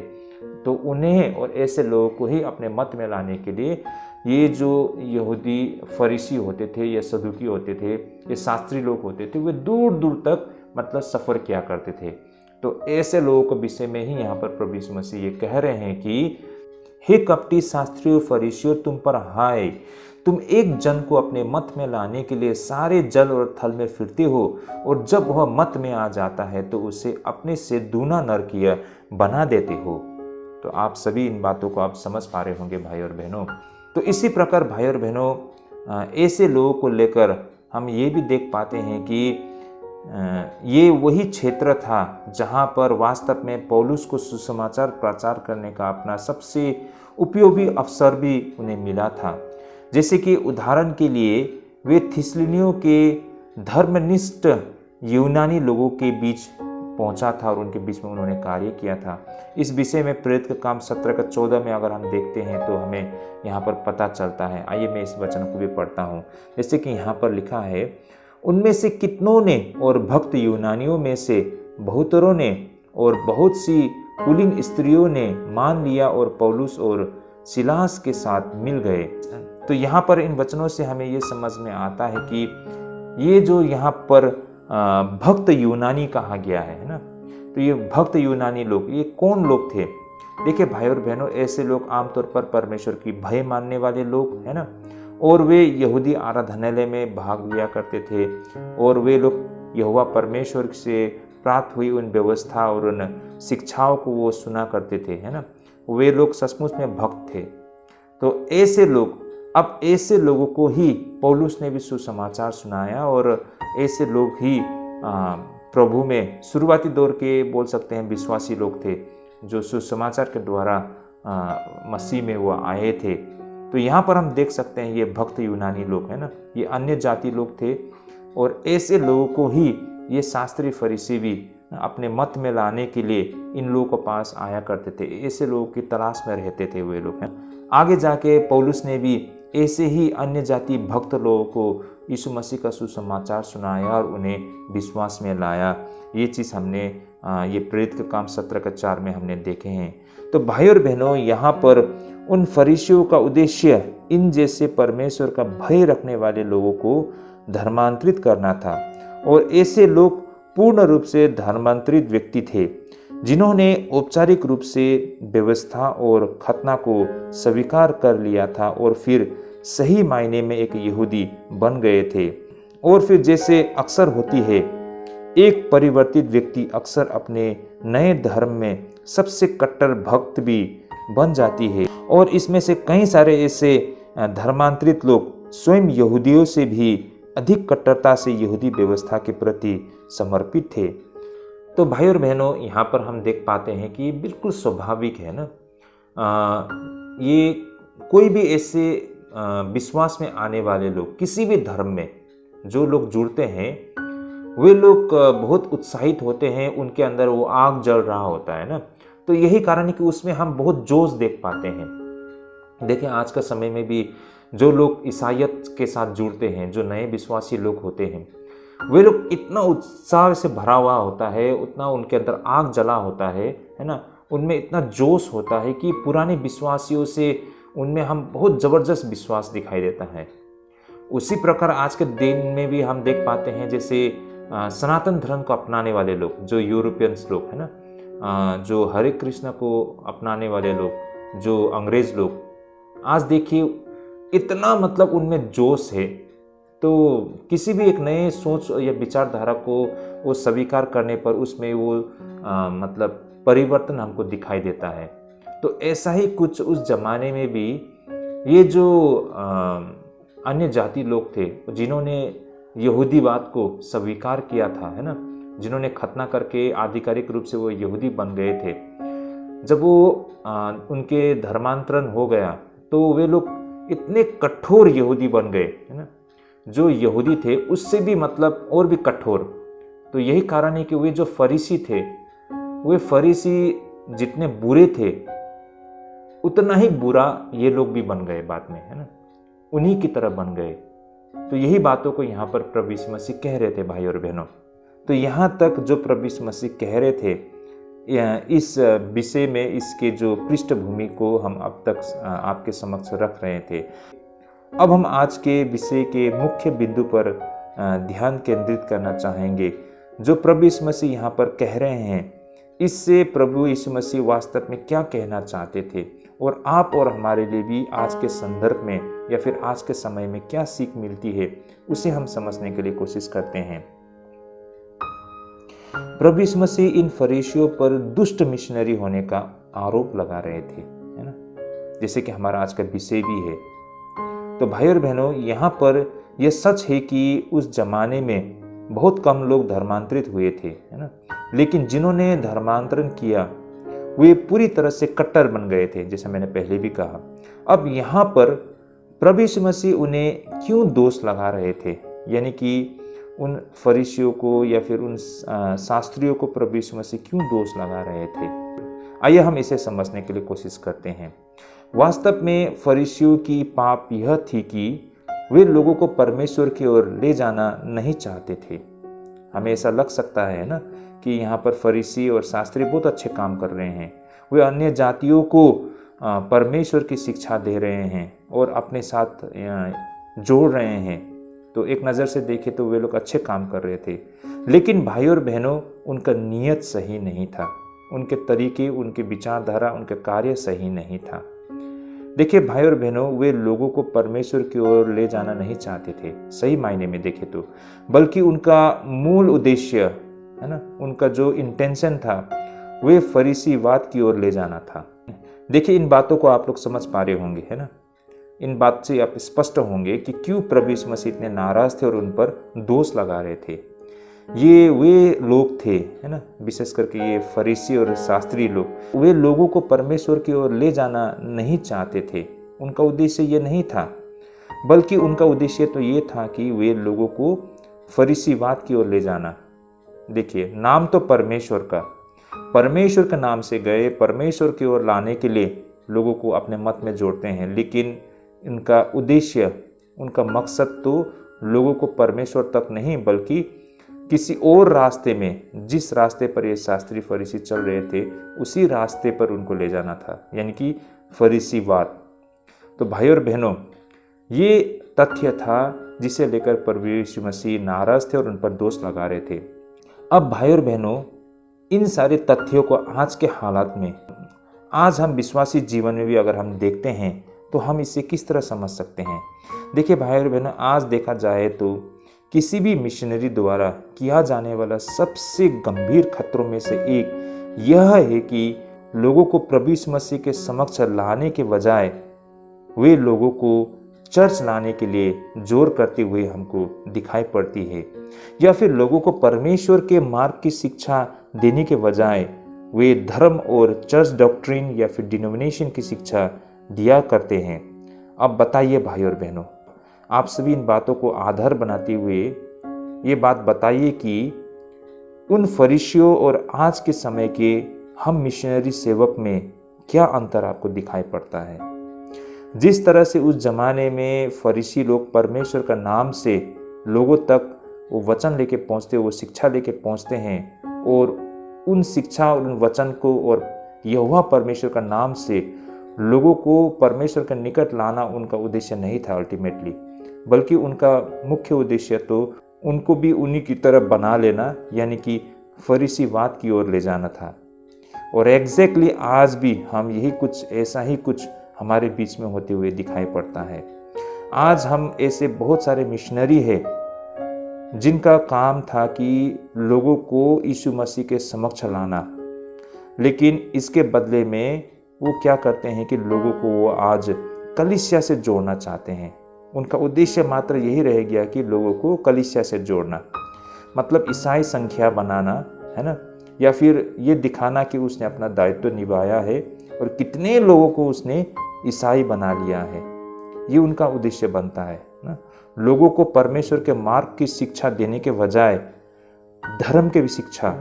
तो उन्हें और ऐसे लोगों को ही अपने मत में लाने के लिए ये जो यहूदी फरीसी होते थे या सदुकी होते थे, ये शास्त्री लोग होते थे, वे दूर दूर तक मतलब सफ़र किया करते थे। तो ऐसे लोगों के विषय में ही यहाँ पर प्रभु यीशु मसीह ये कह रहे हैं कि हे कपटी शास्त्रियों फरीसियों, तुम पर हाय, तुम एक जन को अपने मत में लाने के लिए सारे जल और थल में फिरते हो, और जब वह मत में आ जाता है तो उसे अपने से दूना नरकीय बना देते हो। तो आप सभी इन बातों को आप समझ पा रहे होंगे भाई और बहनों। तो इसी प्रकार भाई और बहनों, ऐसे लोगों को लेकर हम ये भी देख पाते हैं कि ये वही क्षेत्र था जहाँ पर वास्तव में पौलुस को सुसमाचार प्रचार करने का अपना सबसे उपयोगी अवसर भी उन्हें मिला था। जैसे कि उदाहरण के लिए वे थिस्सलुनीयों के धर्मनिष्ठ यूनानी लोगों के बीच पहुंचा था और उनके बीच में उन्होंने कार्य किया था। इस विषय में प्रेरित का काम 17:14 में अगर हम देखते हैं तो हमें यहाँ पर पता चलता है। आइए मैं इस वचन को भी पढ़ता हूँ। जैसे कि यहाँ पर लिखा है, उनमें से कितनों ने और भक्त यूनानियों में से बहुतरों ने और बहुत सी कुलीन स्त्रियों ने मान लिया और पौलुस और सिलास के साथ मिल गए। तो यहाँ पर इन वचनों से हमें ये समझ में आता है कि ये जो यहाँ पर भक्त यूनानी कहा गया है ना, तो ये भक्त यूनानी लोग ये कौन लोग थे? देखिए भाई और बहनों, ऐसे लोग आमतौर पर परमेश्वर की भय मानने वाले लोग है ना, और वे यहूदी आराधनालय में भाग लिया करते थे और वे लोग यहोवा परमेश्वर से प्राप्त हुई उन व्यवस्था और उन शिक्षाओं को वो सुना करते थे है ना। वे लोग सचमुच में भक्त थे। तो ऐसे लोग, अब ऐसे लोगों को ही पौलुस ने भी सुसमाचार सुनाया और ऐसे लोग ही प्रभु में शुरुआती दौर के बोल सकते हैं विश्वासी लोग थे जो सुसमाचार के द्वारा मसीह में वो आए थे। तो यहाँ पर हम देख सकते हैं ये भक्त यूनानी लोग है ना, ये अन्य जाति लोग थे और ऐसे लोगों को ही ये शास्त्री फरीसी भी अपने मत में लाने के लिए इन लोगों के पास आया करते थे। ऐसे लोगों की तलाश में रहते थे वे लोग हैं। आगे जाके पौलुस ने भी ऐसे ही अन्य जाति भक्त लोगों को यीशु मसीह का सुसमाचार सुनाया और उन्हें विश्वास में लाया। ये चीज़ हमने ये प्रेरित के काम 17:4 में हमने देखे हैं। तो भाई और बहनों, यहाँ पर उन फरीसियों का उद्देश्य इन जैसे परमेश्वर का भय रखने वाले लोगों को धर्मांतरित करना था और ऐसे लोग पूर्ण रूप से धर्मांतरित व्यक्ति थे जिन्होंने औपचारिक रूप से व्यवस्था और खतना को स्वीकार कर लिया था और फिर सही मायने में एक यहूदी बन गए थे। और फिर जैसे अक्सर होती है, एक परिवर्तित व्यक्ति अक्सर अपने नए धर्म में सबसे कट्टर भक्त भी बन जाती है और इसमें से कई सारे ऐसे धर्मांतरित लोग स्वयं यहूदियों से भी अधिक कट्टरता से यहूदी व्यवस्था के प्रति समर्पित थे। तो भाई और बहनों, यहाँ पर हम देख पाते हैं कि बिल्कुल स्वाभाविक है ना, ये कोई भी ऐसे विश्वास में आने वाले लोग, किसी भी धर्म में जो लोग जुड़ते हैं, वे लोग बहुत उत्साहित होते हैं, उनके अंदर वो आग जल रहा होता है ना। तो यही कारण है कि उसमें हम बहुत जोश देख पाते हैं। देखिए आज का समय में भी जो लोग ईसाईयत के साथ जुड़ते हैं, जो नए विश्वासी लोग होते हैं, वे लोग इतना उत्साह से भरा हुआ होता है, उतना उनके अंदर आग जला होता है ना, उनमें इतना जोश होता है कि पुराने विश्वासियों से उनमें हम बहुत ज़बरदस्त विश्वास दिखाई देता है। उसी प्रकार आज के दिन में भी हम देख पाते हैं, जैसे सनातन धर्म को अपनाने वाले लोग, जो यूरोपियंस लोग है ना, जो हरे कृष्ण को अपनाने वाले लोग, जो अंग्रेज लोग, आज देखिए इतना मतलब उनमें जोश है। तो किसी भी एक नए सोच या विचारधारा को वो स्वीकार करने पर उसमें वो मतलब परिवर्तन हमको दिखाई देता है। तो ऐसा ही कुछ उस जमाने में भी ये जो अन्य जाति लोग थे जिन्होंने यहूदीवाद को स्वीकार किया था है ना, जिन्होंने खतना करके आधिकारिक रूप से वो यहूदी बन गए थे, जब वो उनके धर्मांतरण हो गया तो वे लोग इतने कठोर यहूदी बन गए है ना, जो यहूदी थे उससे भी मतलब और भी कठोर। तो यही कारण है कि वे जो फरीसी थे, वे फरीसी जितने बुरे थे उतना ही बुरा ये लोग भी बन गए बाद में है ना, उन्हीं की तरह बन गए। तो यही बातों को यहाँ पर प्रभु यीशु मसीह कह रहे थे भाई और बहनों। तो यहाँ तक जो प्रभु यीशु मसीह कह रहे थे, इस विषय में इसके जो पृष्ठभूमि को हम अब तक आपके समक्ष रख रहे थे। अब हम आज के विषय के मुख्य बिंदु पर ध्यान केंद्रित करना चाहेंगे। जो प्रभु यीशु मसीह यहाँ पर कह रहे हैं, इससे प्रभु यीशु मसीह वास्तव में क्या कहना चाहते थे और आप और हमारे लिए भी आज के संदर्भ में या फिर आज के समय में क्या सीख मिलती है, उसे हम समझने के लिए कोशिश करते हैं। प्रभु यीशु मसीह इन फरीसियों पर दुष्ट मिशनरी होने का आरोप लगा रहे थे, है ना, जैसे कि हमारा आज का विषय भी है। तो भाई और बहनों, यहाँ पर यह सच है कि उस जमाने में बहुत कम लोग धर्मांतरित हुए थे, है ना, लेकिन जिन्होंने धर्मांतरण किया वे पूरी तरह से कट्टर बन गए थे, जैसा मैंने पहले भी कहा। अब यहाँ पर प्रभु यीशु मसीह उन्हें क्यों दोष लगा रहे थे, यानी कि उन फरीसियों को या फिर उन शास्त्रियों को प्रभु यीशु मसीह क्यों दोष लगा रहे थे? आइए हम इसे समझने के लिए कोशिश करते हैं। वास्तव में फरीसियों की पाप यह थी कि वे लोगों को परमेश्वर की ओर ले जाना नहीं चाहते थे। हमें ऐसा लग सकता है ना कि यहाँ पर फरीसी और शास्त्री बहुत अच्छे काम कर रहे हैं, वे अन्य जातियों को परमेश्वर की शिक्षा दे रहे हैं और अपने साथ जोड़ रहे हैं। तो एक नज़र से देखें तो वे लोग अच्छे काम कर रहे थे, लेकिन भाई और बहनों, उनका नीयत सही नहीं था, उनके तरीके, उनके विचारधारा, उनके कार्य सही नहीं था। देखिए भाई और बहनों, वे लोगों को परमेश्वर की ओर ले जाना नहीं चाहते थे सही मायने में देखें तो, बल्कि उनका मूल उद्देश्य, है ना, उनका जो इंटेंशन था वे फरीसीवाद की ओर ले जाना था। देखिए इन बातों को आप लोग समझ पा रहे होंगे, है ना, इन बात से आप स्पष्ट होंगे कि क्यों प्रभु यीशु मसीह इतने नाराज थे और उन पर दोष लगा रहे थे। ये वे लोग थे, है ना, विशेष करके ये फरीसी और शास्त्री लोग, वे लोगों को परमेश्वर की ओर ले जाना नहीं चाहते थे। उनका उद्देश्य ये नहीं था, बल्कि उनका उद्देश्य तो ये था कि वे लोगों को फरीसीवाद की ओर ले जाना। देखिए, नाम तो परमेश्वर के नाम से गए परमेश्वर की ओर लाने के लिए लोगों को अपने मत में जोड़ते हैं, लेकिन इनका उद्देश्य, उनका मकसद तो लोगों को परमेश्वर तक नहीं बल्कि किसी और रास्ते में, जिस रास्ते पर ये शास्त्री फरीसी चल रहे थे उसी रास्ते पर उनको ले जाना था, यानी कि फरीसीवाद। तो भाई और बहनों, ये तथ्य था जिसे लेकर प्रभु यीशु मसीह नाराज थे और उन पर दोष लगा रहे थे। अब भाई और बहनों, इन सारे तथ्यों को आज के हालात में, आज हम विश्वासी जीवन में भी अगर हम देखते हैं तो हम इसे किस तरह समझ सकते हैं? देखिए भाई और बहनों, आज देखा जाए तो किसी भी मिशनरी द्वारा किया जाने वाला सबसे गंभीर खतरों में से एक यह है कि लोगों को प्रभु यीशु मसीह के समक्ष लाने के बजाय वे लोगों को चर्च लाने के लिए जोर करते हुए हमको दिखाई पड़ती है, या फिर लोगों को परमेश्वर के मार्ग की शिक्षा देने के बजाय वे धर्म और चर्च डॉक्ट्रिन या फिर डिनोमिनेशन की शिक्षा दिया करते हैं। अब बताइए भाई और बहनों, आप सभी इन बातों को आधार बनाते हुए ये बात बताइए कि उन फरीसियों और आज के समय के हम मिशनरी सेवक में क्या अंतर आपको दिखाई पड़ता है? जिस तरह से उस जमाने में फरीसी लोग परमेश्वर का नाम से लोगों तक वो वचन लेके पहुंचते, वो शिक्षा लेके पहुंचते हैं, और उन शिक्षा और उन वचन को और यहोवा परमेश्वर का नाम से लोगों को परमेश्वर के निकट लाना उनका उद्देश्य नहीं था अल्टीमेटली, बल्कि उनका मुख्य उद्देश्य तो उनको भी उन्हीं की तरह बना लेना, यानी कि फरीसीवाद की ओर ले जाना था। और एग्जैक्टली आज भी हम यही कुछ, ऐसा ही कुछ हमारे बीच में होते हुए दिखाई पड़ता है। आज हम ऐसे बहुत सारे मिशनरी हैं जिनका काम था कि लोगों को यीशु मसीह के समक्ष लाना, लेकिन इसके बदले में वो क्या करते हैं कि लोगों को वो आज कलीसिया से जोड़ना चाहते हैं। उनका उद्देश्य मात्र यही रह गया कि लोगों को कलीसिया से जोड़ना, मतलब ईसाई संख्या बनाना, है ना, या फिर ये दिखाना कि उसने अपना दायित्व निभाया है और कितने लोगों को उसने ईसाई बना लिया है। ये उनका उद्देश्य बनता है ना। लोगों को परमेश्वर के मार्ग की शिक्षा देने के बजाय धर्म के शिक्षा,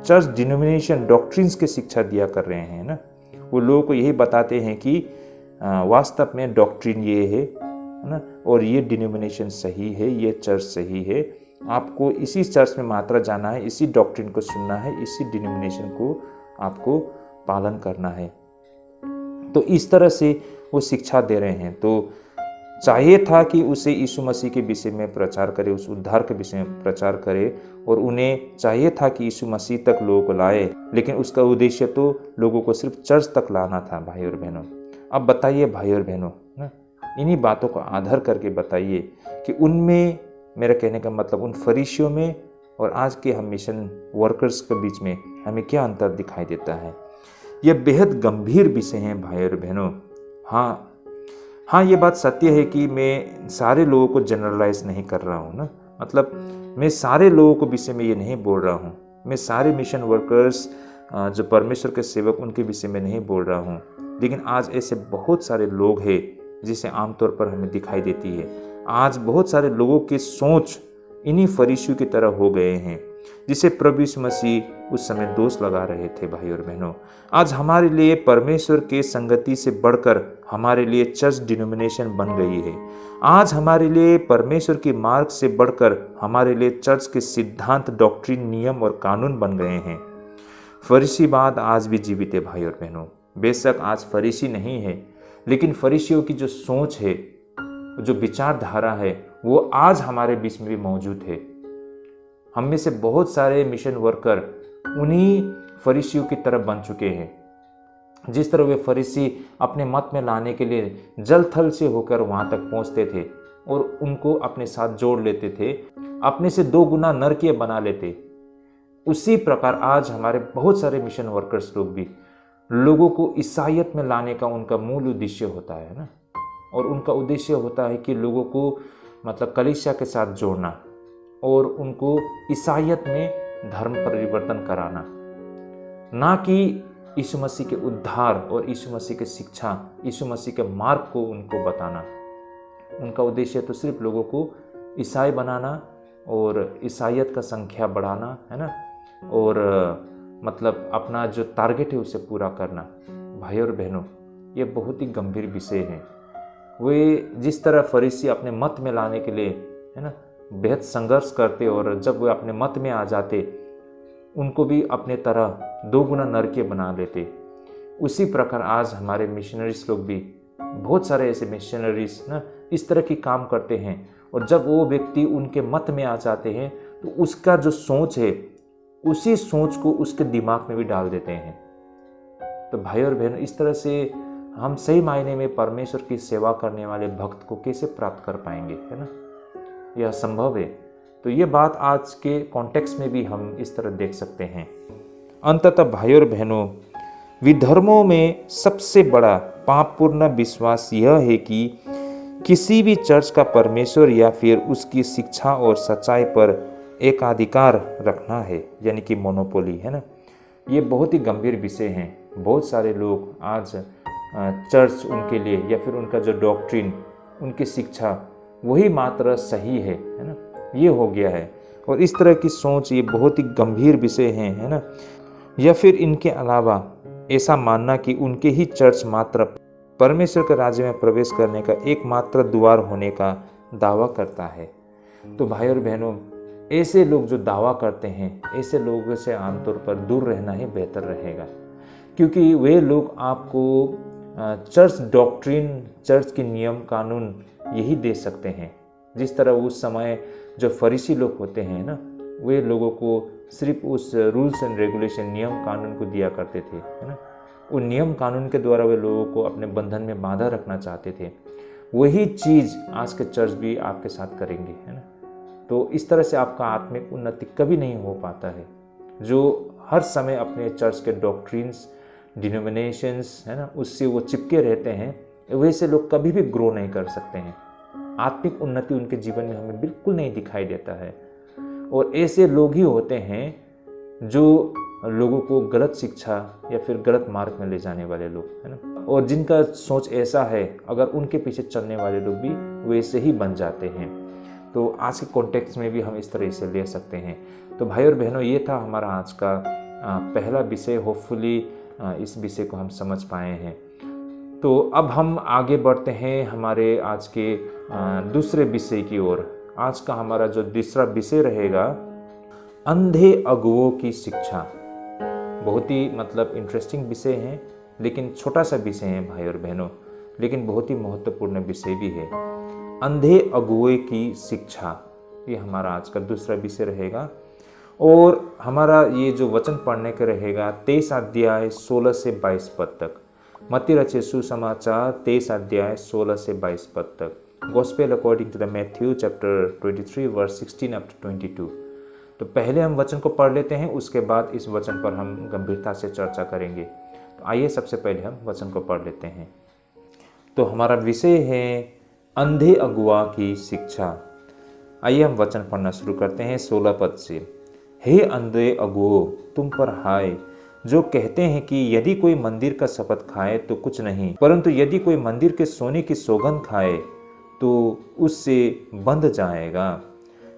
चर्च डिनोमिनेशन, डॉक्ट्रिन्स की शिक्षा दिया कर रहे हैं ना। वो लोगों को यही बताते हैं कि वास्तव में डॉक्ट्रिन ये है ना, और ये डिनोमिनेशन सही है, ये चर्च सही है, आपको इसी चर्च में मात्र जाना है, इसी डॉक्ट्रिन को सुनना है, इसी डिनोमिनेशन को आपको पालन करना है। तो इस तरह से वो शिक्षा दे रहे हैं। तो चाहिए था कि उसे यीशु मसीह के विषय में प्रचार करे, उस उद्धार के विषय में प्रचार करे, और उन्हें चाहिए था कि यीशु मसीह तक लोगों को लाए, लेकिन उसका उद्देश्य तो लोगों को सिर्फ चर्च तक लाना था। भाई और बहनों, अब बताइए भाई और बहनों ना, इन्हीं बातों को आधार करके बताइए कि उनमें, मेरा कहने का मतलब उन फरीसियों में और आज के हम मिशन वर्कर्स के बीच में हमें क्या अंतर दिखाई देता है। यह बेहद गंभीर विषय हैं भाई और बहनों। हाँ, ये बात सत्य है कि मैं सारे लोगों को जनरलाइज नहीं कर रहा हूँ ना, मतलब मैं सारे लोगों को विषय में ये नहीं बोल रहा हूँ, मैं सारे मिशन वर्कर्स जो परमेश्वर के सेवक उनके विषय में नहीं बोल रहा हूँ। लेकिन आज ऐसे बहुत सारे लोग हैं जिसे आमतौर पर हमें दिखाई देती है। आज बहुत सारे लोगों की सोच इन्हीं फरीसियों की तरह हो गए हैं जिसे प्रभु यीशु मसीह उस समय दोष लगा रहे थे। भाई और बहनों, आज हमारे लिए परमेश्वर के संगति से बढ़कर हमारे लिए चर्च डिनोमिनेशन बन गई है। आज हमारे लिए परमेश्वर के मार्ग से बढ़कर हमारे लिए चर्च के सिद्धांत, डॉक्ट्रिन, नियम और कानून बन गए हैं। फरीसीवाद आज भी जीवित है भाई और बहनों। बेशक आज फरीसी नहीं है, लेकिन फरीसियों की जो सोच है, जो विचारधारा है, वो आज हमारे बीच में भी मौजूद है। हम में से बहुत सारे मिशन वर्कर उन्हीं फरीसियों की तरफ बन चुके हैं। जिस तरह वे फरीसी अपने मत में लाने के लिए जल थल से होकर वहां तक पहुंचते थे और उनको अपने साथ जोड़ लेते थे, अपने से 2 गुना नरकीय बना लेते, उसी प्रकार आज हमारे बहुत सारे मिशन वर्कर्स लोग भी लोगों को ईसाइयत में लाने का उनका मूल उद्देश्य होता है ना। और उनका उद्देश्य होता है कि लोगों को मतलब कलीसिया के साथ जोड़ना और उनको ईसाइयत में धर्म परिवर्तन कराना, ना कि यीशु मसीह के उद्धार और यीशु मसीह की शिक्षा, यीशु मसीह के मार्ग को उनको बताना। उनका उद्देश्य तो सिर्फ लोगों को ईसाई बनाना और ईसाइयत का संख्या बढ़ाना है ना, और मतलब अपना जो टारगेट है उसे पूरा करना। भाई और बहनों, ये बहुत ही गंभीर विषय है। वे जिस तरह फरीसी अपने मत में लाने के लिए है ना बेहद संघर्ष करते, और जब वे अपने मत में आ जाते उनको भी अपने तरह 2 गुना नरकीय बना लेते, उसी प्रकार आज हमारे मिशनरीज लोग भी, बहुत सारे ऐसे मिशनरीज ना इस तरह की काम करते हैं। और जब वो व्यक्ति उनके मत में आ जाते हैं तो उसका जो सोच है उसी सोच को उसके दिमाग में भी डाल देते हैं। तो भाई और बहन, इस तरह से हम सही मायने में परमेश्वर की सेवा करने वाले भक्त को कैसे प्राप्त कर पाएंगे, है ना? यह संभव है। तो ये बात आज के कॉन्टेक्स्ट में भी हम इस तरह देख सकते हैं। अंततः भाई और बहनों, विधर्मों में सबसे बड़ा पापपूर्ण विश्वास यह है कि किसी भी चर्च का परमेश्वर या फिर उसकी शिक्षा और सच्चाई पर एकाधिकार रखना है, यानी कि मोनोपोली, है ना। ये बहुत ही गंभीर विषय हैं। बहुत सारे लोग आज चर्च उनके लिए या फिर उनका जो डॉक्ट्रिन, उनकी शिक्षा वही मात्र सही है ना, ये हो गया है। और इस तरह की सोच ये बहुत ही गंभीर विषय है ना। या फिर इनके अलावा ऐसा मानना कि उनके ही चर्च मात्र परमेश्वर के राज्य में प्रवेश करने का एकमात्र द्वार होने का दावा करता है। तो भाई और बहनों, ऐसे लोग जो दावा करते हैं, ऐसे लोगों से आमतौर पर दूर रहना ही बेहतर रहेगा, क्योंकि वे लोग आपको चर्च डॉक्ट्रिन, चर्च के नियम कानून यही दे सकते हैं। जिस तरह उस समय जो फरीसी लोग होते हैं ना, वे लोगों को सिर्फ उस रूल्स एंड रेगुलेशन, नियम कानून को दिया करते थे, है ना। उन नियम कानून के द्वारा वे लोगों को अपने बंधन में बांधा रखना चाहते थे। वही चीज़ आज के चर्च भी आपके साथ करेंगे, है ना। तो इस तरह से आपका आत्मिक उन्नति कभी नहीं हो पाता है। जो हर समय अपने चर्च के डॉक्ट्रिन्स, डिनोमिनेशंस, है ना, उससे वो चिपके रहते हैं, वैसे लोग कभी भी ग्रो नहीं कर सकते हैं। आत्मिक उन्नति उनके जीवन में हमें बिल्कुल नहीं दिखाई देता है। और ऐसे लोग ही होते हैं जो लोगों को गलत शिक्षा या फिर गलत मार्ग में ले जाने वाले लोग, है ना। और जिनका सोच ऐसा है, अगर उनके पीछे चलने वाले लोग भी वैसे ही बन जाते हैं। तो आज के कॉन्टेक्स्ट में भी हम इस तरह से ले सकते हैं। तो भाई और बहनों, ये था हमारा आज का पहला विषय। होपफुली इस विषय को हम समझ पाए हैं। तो अब हम आगे बढ़ते हैं हमारे आज के दूसरे विषय की ओर। आज का हमारा जो दूसरा विषय रहेगा, अंधे अगुओं की शिक्षा। बहुत ही मतलब इंटरेस्टिंग विषय है, लेकिन छोटा सा विषय है भाई और बहनों, लेकिन बहुत ही महत्वपूर्ण विषय भी है। अंधे अगुओं की शिक्षा, ये हमारा आज का दूसरा विषय रहेगा। और हमारा ये जो वचन पढ़ने का रहेगा 23 अध्याय 16 से 22 पद तक। मत्ती रचित सुसमाचार 23 अध्याय 16 से 22 पद तक। Gospel according to the Matthew chapter 23 verse 16 up to 22। तो पहले हम वचन को पढ़ लेते हैं, उसके बाद इस वचन पर हम गंभीरता से चर्चा करेंगे। तो आइए सबसे पहले हम वचन को पढ़ लेते हैं। तो हमारा विषय है अंधे अगुआ की शिक्षा। आइए हम वचन पढ़ना शुरू करते हैं 16 पद से। हे अंधे अगुओ, तुम पर हाय, जो कहते हैं कि यदि कोई मंदिर का शपथ खाए तो कुछ नहीं, परंतु यदि कोई मंदिर के सोने की सौगंध खाए तो उससे बंध जाएगा।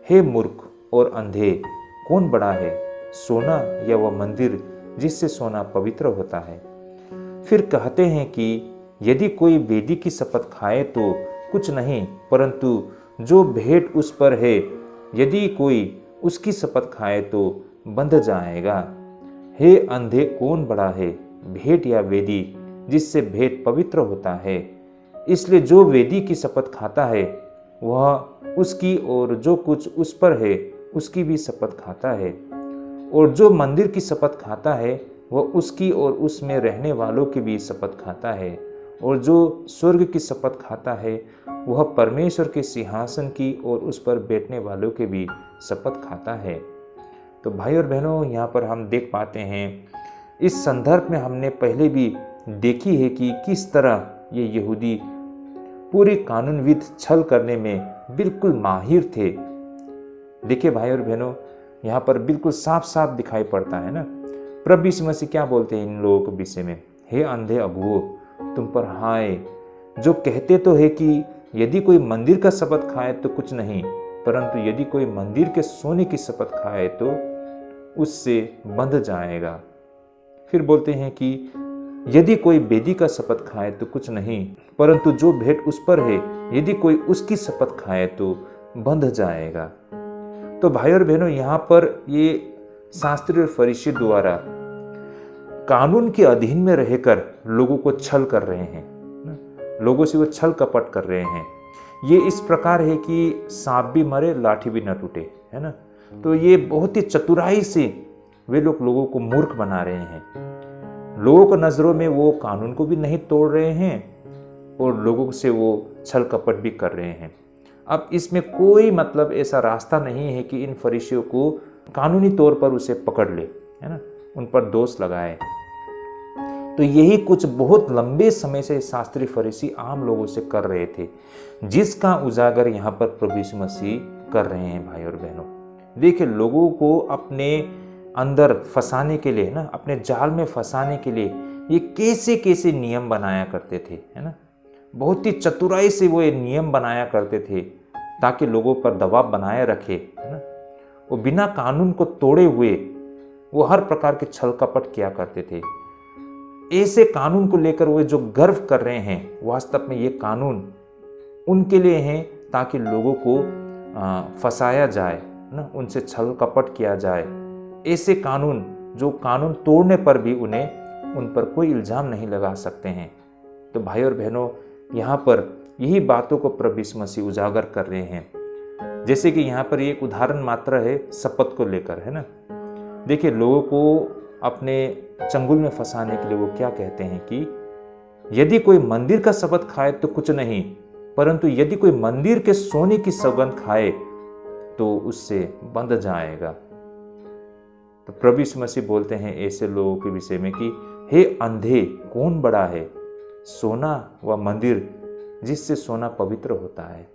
हे मूर्ख और अंधे, कौन बड़ा है, सोना या वह मंदिर जिससे सोना पवित्र होता है? फिर कहते हैं कि यदि कोई वेदी की शपथ खाए तो कुछ नहीं, परंतु जो भेंट उस पर है, यदि कोई उसकी शपथ खाए तो बंध जाएगा। हे अंधे, कौन बड़ा है, भेंट या वेदी जिससे भेंट पवित्र होता है? इसलिए जो वेदी की शपथ खाता है वह उसकी और जो कुछ उस पर है उसकी भी शपथ खाता है, और जो मंदिर की शपथ खाता है वह उसकी और उसमें रहने वालों की भी शपथ खाता है, और जो स्वर्ग की शपथ खाता है वह परमेश्वर के सिंहासन की और उस पर बैठने वालों के भी शपथ खाता है। तो भाई और बहनों, यहाँ पर हम देख पाते हैं, इस संदर्भ में हमने पहले भी देखी है कि किस तरह ये यहूदी पूरी कानूनविद छल करने में बिल्कुल माहिर थे। देखिए भाई और बहनों, यहाँ पर बिल्कुल साफ साफ दिखाई पड़ता है ना, प्रभु यीशु मसीह क्या बोलते हैं इन लोगों के विषय में। हे अंधे अगुओ, तुम पर हाय, जो कहते तो है कि यदि कोई मंदिर का शपथ खाए तो कुछ नहीं, परंतु यदि कोई मंदिर के सोने की शपथ खाए तो उससे बंध जाएगा। फिर बोलते हैं कि यदि कोई वेदी का शपथ खाए तो कुछ नहीं, परंतु जो भेंट उस पर है, यदि कोई उसकी शपथ खाए तो बंध जाएगा। तो भाई और बहनों, यहाँ पर ये शास्त्री और फरीसी द्वारा कानून के अधीन में रहकर लोगों को छल कर रहे हैं, लोगों से वो छल कपट कर रहे हैं। ये इस प्रकार है कि सांप भी मरे लाठी भी न टूटे, है ना। तो ये बहुत ही चतुराई से वे लोग लोगों को मूर्ख बना रहे हैं। लोगों को नजरों में वो कानून को भी नहीं तोड़ रहे हैं और लोगों से वो छल कपट भी कर रहे हैं। अब इसमें कोई मतलब ऐसा रास्ता नहीं है कि इन फरीसियों को कानूनी तौर पर उसे पकड़ ले, है ना, उन पर दोष लगाए। तो यही कुछ बहुत लंबे समय से शास्त्री फरीसी आम लोगों से कर रहे थे, जिसका उजागर यहाँ पर प्रभु यीशु मसीह कर रहे हैं। भाई और बहनों, देखिए, लोगों को अपने अंदर फंसाने के लिए ना, अपने जाल में फंसाने के लिए ये कैसे कैसे नियम बनाया करते थे, है ना। बहुत ही चतुराई से वो ये नियम बनाया करते थे ताकि लोगों पर दबाव बनाए रखे, है ना। वो बिना कानून को तोड़े हुए वो हर प्रकार के छल कपट किया करते थे। ऐसे कानून को लेकर वो जो गर्व कर रहे हैं, वास्तव में ये कानून उनके लिए हैं ताकि लोगों को फंसाया जाए ना, उनसे छल कपट किया जाए। ऐसे कानून जो कानून तोड़ने पर भी उन पर कोई इल्जाम नहीं लगा सकते हैं। तो भाई और बहनों, यहाँ पर यही बातों को प्रभु यीशु मसीह उजागर कर रहे हैं। जैसे कि यहाँ पर एक उदाहरण मात्र है शपथ को लेकर, है ना। देखिए, लोगों को अपने चंगुल में फंसाने के लिए वो क्या कहते हैं कि यदि कोई मंदिर का शपथ खाए तो कुछ नहीं, परंतु यदि कोई मंदिर के सोने की सौगंध खाए तो उससे बंध जाएगा। तो प्रभु यीशु मसीह बोलते हैं ऐसे लोगों के विषय में कि हे अंधे, कौन बड़ा है, सोना व मंदिर जिससे सोना पवित्र होता है।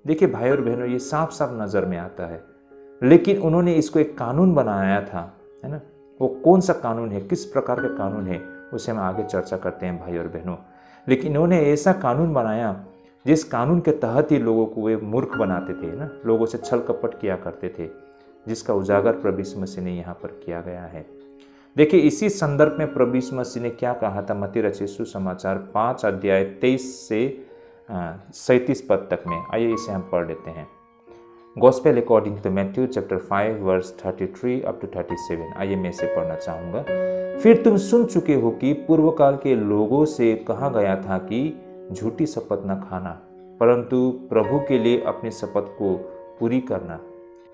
देखिए भाई और बहनों, ये साफ साफ नजर में आता है, लेकिन उन्होंने इसको एक कानून बनाया था, है ना। वो कौन सा कानून है, किस प्रकार का कानून है, उसे हम आगे चर्चा करते हैं भाई और बहनों। लेकिन इन्होंने ऐसा कानून बनाया जिस कानून के तहत ही लोगों को वे मूर्ख बनाते थे, ना, लोगों से छल कपट किया करते थे, जिसका उजागर प्रभु यीशु मसीह ने यहाँ पर किया गया है। देखिए, इसी संदर्भ में प्रभु यीशु मसीह ने क्या कहा था मत्ती रचित सुसमाचार 5 अध्याय 23 से 37 पद तक में। आइए इसे हम पढ़ लेते हैं। Gospel according to Matthew chapter 5 verse 33 up to 37। आइए मैं इसे पढ़ना चाहूँगा। फिर तुम सुन चुके हो कि पूर्व काल के लोगों से कहा गया था कि झूठी शपथ न खाना, परंतु प्रभु के लिए अपनी शपथ को पूरी करना।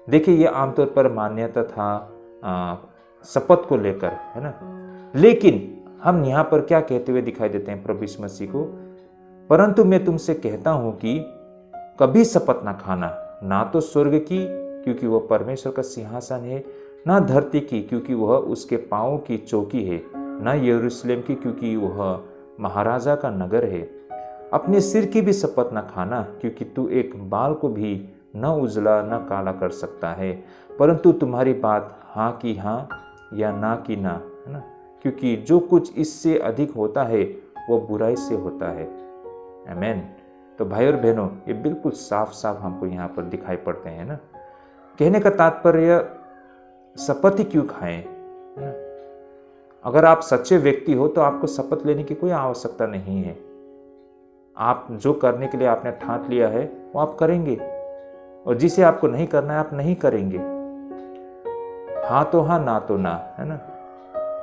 देखिए, ये आमतौर पर मान्यता था शपथ को लेकर, है ना। लेकिन हम यहाँ पर क्या कहते हुए दिखाई देते हैं प्रभु यीशु मसीह को, परंतु मैं तुमसे कहता हूँ कि कभी शपथ न खाना, ना तो स्वर्ग की क्योंकि वह परमेश्वर का सिंहासन है, ना धरती की क्योंकि वह उसके पांवों की चौकी है, न यरूशलेम की, क्योंकि वह महाराजा का नगर है। अपने सिर की भी शपथ न खाना, क्योंकि तू एक बाल को भी न उजला न काला कर सकता है, परंतु तुम्हारी बात हाँ की हाँ या ना की ना, है ना, क्योंकि जो कुछ इससे अधिक होता है वह बुराई से होता है। आमीन। तो भाई और बहनों, ये बिल्कुल साफ साफ हमको यहाँ पर दिखाई पड़ते हैं ना। कहने का तात्पर्य, शपथ ही क्यों खाएं, है ना। अगर आप सच्चे व्यक्ति हो तो आपको शपथ लेने की कोई आवश्यकता नहीं है। आप जो करने के लिए आपने ठान लिया है वो आप करेंगे, और जिसे आपको नहीं करना है आप नहीं करेंगे। हाँ तो हाँ, ना तो ना, है ना।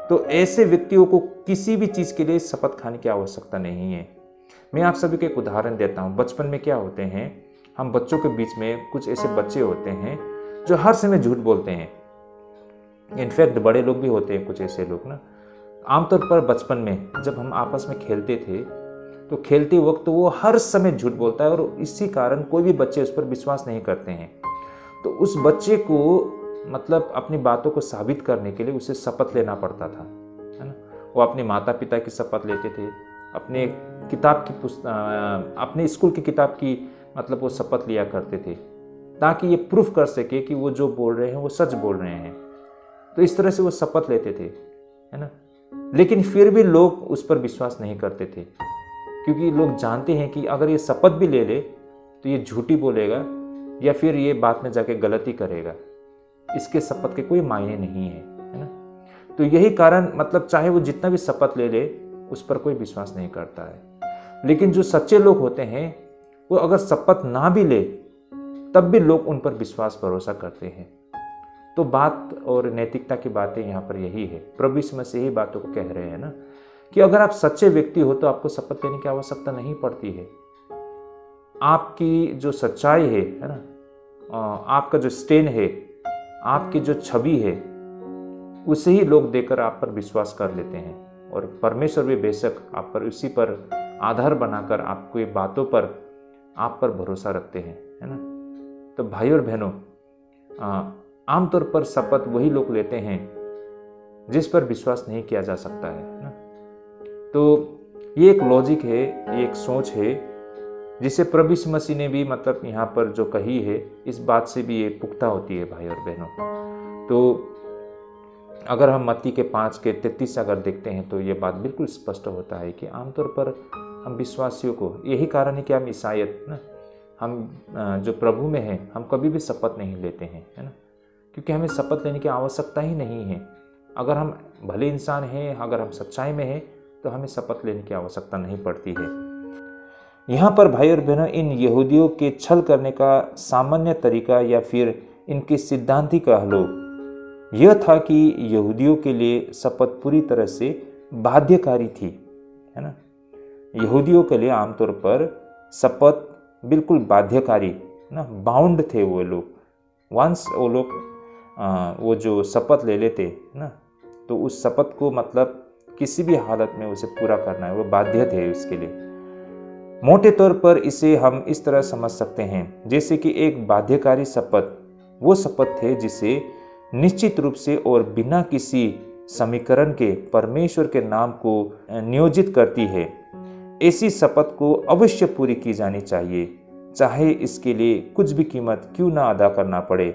तो ऐसे व्यक्तियों को किसी भी चीज के लिए शपथ खाने की आवश्यकता नहीं है। मैं आप सभी को एक उदाहरण देता हूँ। बचपन में क्या होते हैं, हम बच्चों के बीच में कुछ ऐसे बच्चे होते हैं जो हर समय झूठ बोलते हैं। इनफैक्ट बड़े लोग भी होते हैं कुछ ऐसे लोग ना। आमतौर पर बचपन में जब हम आपस में खेलते थे तो खेलते वक्त वो हर समय झूठ बोलता है, और इसी कारण कोई भी बच्चे उस पर विश्वास नहीं करते हैं। तो उस बच्चे को मतलब अपनी बातों को साबित करने के लिए उसे शपथ लेना पड़ता था, है ना। वो अपने माता पिता की शपथ लेते थे, अपने किताब की अपने स्कूल की किताब की मतलब वो शपथ लिया करते थे, ताकि ये प्रूफ कर सके कि वो जो बोल रहे हैं वो सच बोल रहे हैं। तो इस तरह से वो शपथ लेते थे, है ना। लेकिन फिर भी लोग उस पर विश्वास नहीं करते थे, क्योंकि लोग जानते हैं कि अगर ये शपथ भी ले ले तो ये झूठी बोलेगा या फिर ये बाद में जाके गलती करेगा, इसके शपथ के कोई मायने नहीं है ना। तो यही कारण मतलब चाहे वो जितना भी शपथ ले ले उस पर कोई विश्वास नहीं करता है। लेकिन जो सच्चे लोग होते हैं वो अगर शपथ ना भी ले तब भी लोग उन पर विश्वास भरोसा करते हैं। तो बात और नैतिकता की बातें यहाँ पर यही है। प्रभु यीशु मसीह यही बातों को कह रहे हैं ना, कि अगर आप सच्चे व्यक्ति हो तो आपको शपथ लेने की आवश्यकता नहीं पड़ती है। आपकी जो सच्चाई है ना, आपका जो स्टैंड है, आपकी जो छवि है, उसे ही लोग देखकर आप पर विश्वास कर लेते हैं। और परमेश्वर भी बेशक आप पर उसी पर आधार बनाकर आपको बातों पर आप पर भरोसा रखते हैं, है ना। तो भाई और बहनों, आमतौर पर शपथ वही लोग लेते हैं जिस पर विश्वास नहीं किया जा सकता है ना। तो ये एक लॉजिक है, ये एक सोच है जिसे प्रभु यीशु मसीह ने भी मतलब यहाँ पर जो कही है, इस बात से भी ये पुख्ता होती है भाई और बहनों। तो अगर हम मत्ती के 5:33 अगर देखते हैं तो ये बात बिल्कुल स्पष्ट होता है कि आमतौर पर हम विश्वासियों को, यही कारण है कि हम ईसाईयत ना, हम जो प्रभु में हैं, हम कभी भी शपथ नहीं लेते हैं, है ना, क्योंकि हमें शपथ लेने की आवश्यकता ही नहीं है। अगर हम भले इंसान हैं, अगर हम सच्चाई में हैं, तो हमें शपथ लेने की आवश्यकता नहीं पड़ती है। यहाँ पर भाई और बहनों, इन यहूदियों के छल करने का सामान्य तरीका या फिर इनके सिद्धांत ही कह लो, यह था कि यहूदियों के लिए शपथ पूरी तरह से बाध्यकारी थी, है ना। यहूदियों के लिए आमतौर पर शपथ बिल्कुल बाध्यकारी ना, बाउंड थे वो लोग। वंस वो लोग वो जो शपथ ले लेते ना, तो उस शपथ को मतलब किसी भी हालत में उसे पूरा करना है, वो बाध्य थे उसके लिए। मोटे तौर पर इसे हम इस तरह समझ सकते हैं जैसे कि एक बाध्यकारी शपथ वो शपथ थे जिसे निश्चित रूप से और बिना किसी समीकरण के परमेश्वर के नाम को नियोजित करती है। ऐसी शपथ को अवश्य पूरी की जानी चाहिए, चाहे इसके लिए कुछ भी कीमत क्यों ना अदा करना पड़े।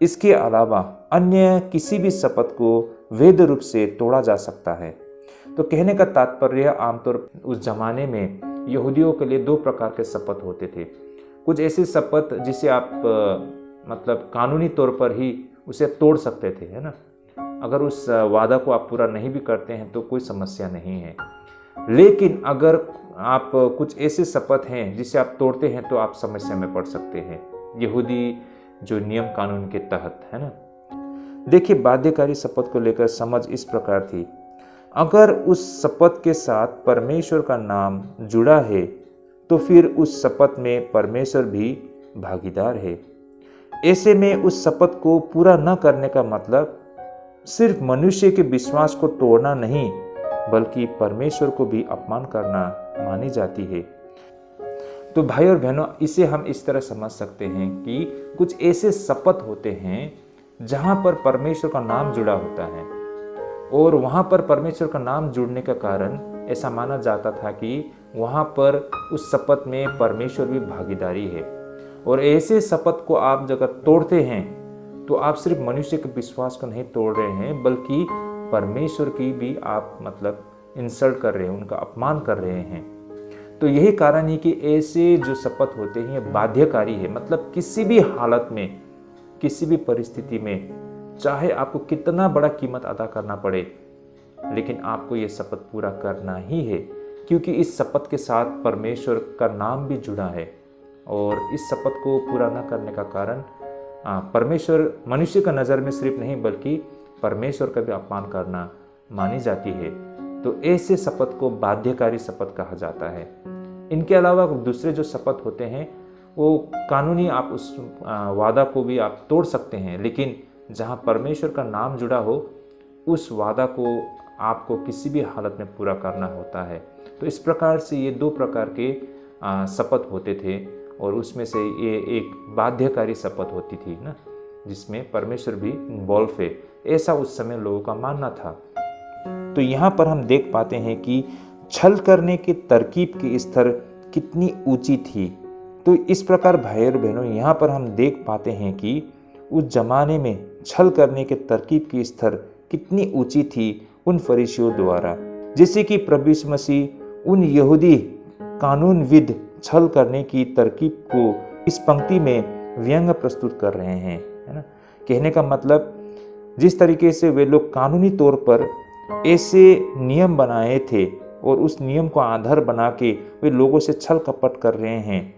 इसके अलावा अन्य किसी भी शपथ को वैध रूप से तोड़ा जा सकता है। तो कहने का तात्पर्य, आमतौर उस जमाने में यहूदियों के लिए 2 प्रकार के शपथ होते थे। कुछ ऐसे शपथ जिसे आप मतलब कानूनी तौर पर ही उसे तोड़ सकते थे, है ना। अगर उस वादा को आप पूरा नहीं भी करते हैं तो कोई समस्या नहीं है। लेकिन अगर आप कुछ ऐसे शपथ हैं जिसे आप तोड़ते हैं तो आप समस्या में पड़ सकते हैं, यहूदी जो नियम कानून के तहत, है ना। देखिए, बाध्यकारी शपथ को लेकर समझ इस प्रकार थी, अगर उस शपथ के साथ परमेश्वर का नाम जुड़ा है तो फिर उस शपथ में परमेश्वर भी भागीदार है। ऐसे में उस शपथ को पूरा न करने का मतलब सिर्फ मनुष्य के विश्वास को तोड़ना नहीं, बल्कि परमेश्वर को भी अपमान करना मानी जाती है। तो भाई और बहनों, इसे हम इस तरह समझ सकते हैं कि कुछ ऐसे शपथ होते हैं जहां पर परमेश्वर का नाम जुड़ा होता है। और वहाँ पर परमेश्वर का नाम जुड़ने का कारण ऐसा माना जाता था कि वहाँ पर उस शपथ में परमेश्वर भी भागीदारी है। और ऐसे शपथ को आप अगर तोड़ते हैं तो आप सिर्फ मनुष्य के विश्वास को नहीं तोड़ रहे हैं, बल्कि परमेश्वर की भी आप मतलब इंसल्ट कर रहे हैं, उनका अपमान कर रहे हैं। तो यही कारण है कि ऐसे जो शपथ होते हैं ये बाध्यकारी है। मतलब किसी भी हालत में, किसी भी परिस्थिति में, चाहे आपको कितना बड़ा कीमत अदा करना पड़े, लेकिन आपको ये शपथ पूरा करना ही है, क्योंकि इस शपथ के साथ परमेश्वर का नाम भी जुड़ा है। और इस शपथ को पूरा न करने का कारण परमेश्वर मनुष्य का नज़र में सिर्फ नहीं बल्कि परमेश्वर का भी अपमान करना मानी जाती है। तो ऐसे शपथ को बाध्यकारी शपथ कहा जाता है। इनके अलावा दूसरे जो शपथ होते हैं वो कानूनी, आप उस वादा को भी आप तोड़ सकते हैं, लेकिन जहाँ परमेश्वर का नाम जुड़ा हो उस वादा को आपको किसी भी हालत में पूरा करना होता है। तो इस प्रकार से ये दो प्रकार के शपथ होते थे, और उसमें से ये एक बाध्यकारी शपथ होती थी ना, जिसमें परमेश्वर भी इन्वॉल्व है, ऐसा उस समय लोगों का मानना था। तो यहाँ पर हम देख पाते हैं कि छल करने की तरकीब की स्तर कितनी ऊंची थी। तो इस प्रकार भाई और बहनों, यहाँ पर हम देख पाते हैं कि उस जमाने में छल करने के तरकीब की स्तर कितनी ऊंची थी उन फरीसियों द्वारा। जैसे कि प्रभु यीशु मसीह उन यहूदी कानूनविद छल करने की तरकीब को इस पंक्ति में व्यंग प्रस्तुत कर रहे हैं, है ना। कहने का मतलब, जिस तरीके से वे लोग कानूनी तौर पर ऐसे नियम बनाए थे और उस नियम को आधार बना के वे लोगों से छल कपट कर रहे हैं,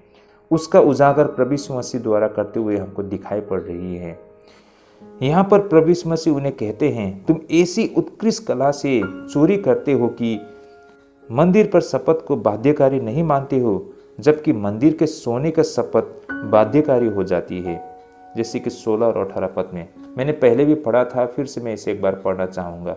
उसका उजागर प्रभु यीशु मसीह द्वारा करते हुए हमको दिखाई पड़ रही है। यहाँ पर प्रभु यीशु मसीह उन्हें कहते हैं, तुम ऐसी उत्कृष्ट कला से चोरी करते हो कि मंदिर पर शपथ को बाध्यकारी नहीं मानते हो, जबकि मंदिर के सोने का शपथ बाध्यकारी हो जाती है। जैसे कि 16 और 18 पद में मैंने पहले भी पढ़ा था, फिर से मैं इसे एक बार पढ़ना चाहूँगा।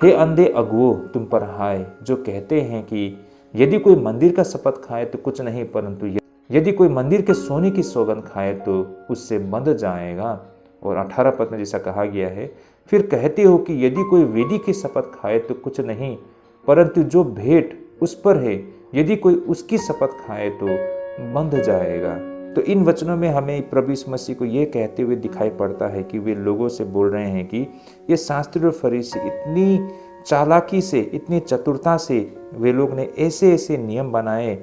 हे अंधे अगुओ, तुम पर हाय, जो कहते हैं कि यदि कोई मंदिर का शपथ खाए तो कुछ नहीं, परंतु यदि कोई मंदिर के सोने की सौगंध खाए तो उससे बंध जाएगा। और 18 पद में जैसा कहा गया है, फिर कहते हो कि यदि कोई वेदी की शपथ खाए तो कुछ नहीं, परंतु जो भेंट उस पर है, यदि कोई उसकी शपथ खाए तो बंध जाएगा। तो इन वचनों में हमें प्रभु यीशु मसीह को ये कहते हुए दिखाई पड़ता है कि वे लोगों से बोल रहे हैं कि ये शास्त्री और फरीसी इतनी चालाकी से, इतनी चतुरता से वे लोग ने ऐसे ऐसे नियम बनाए,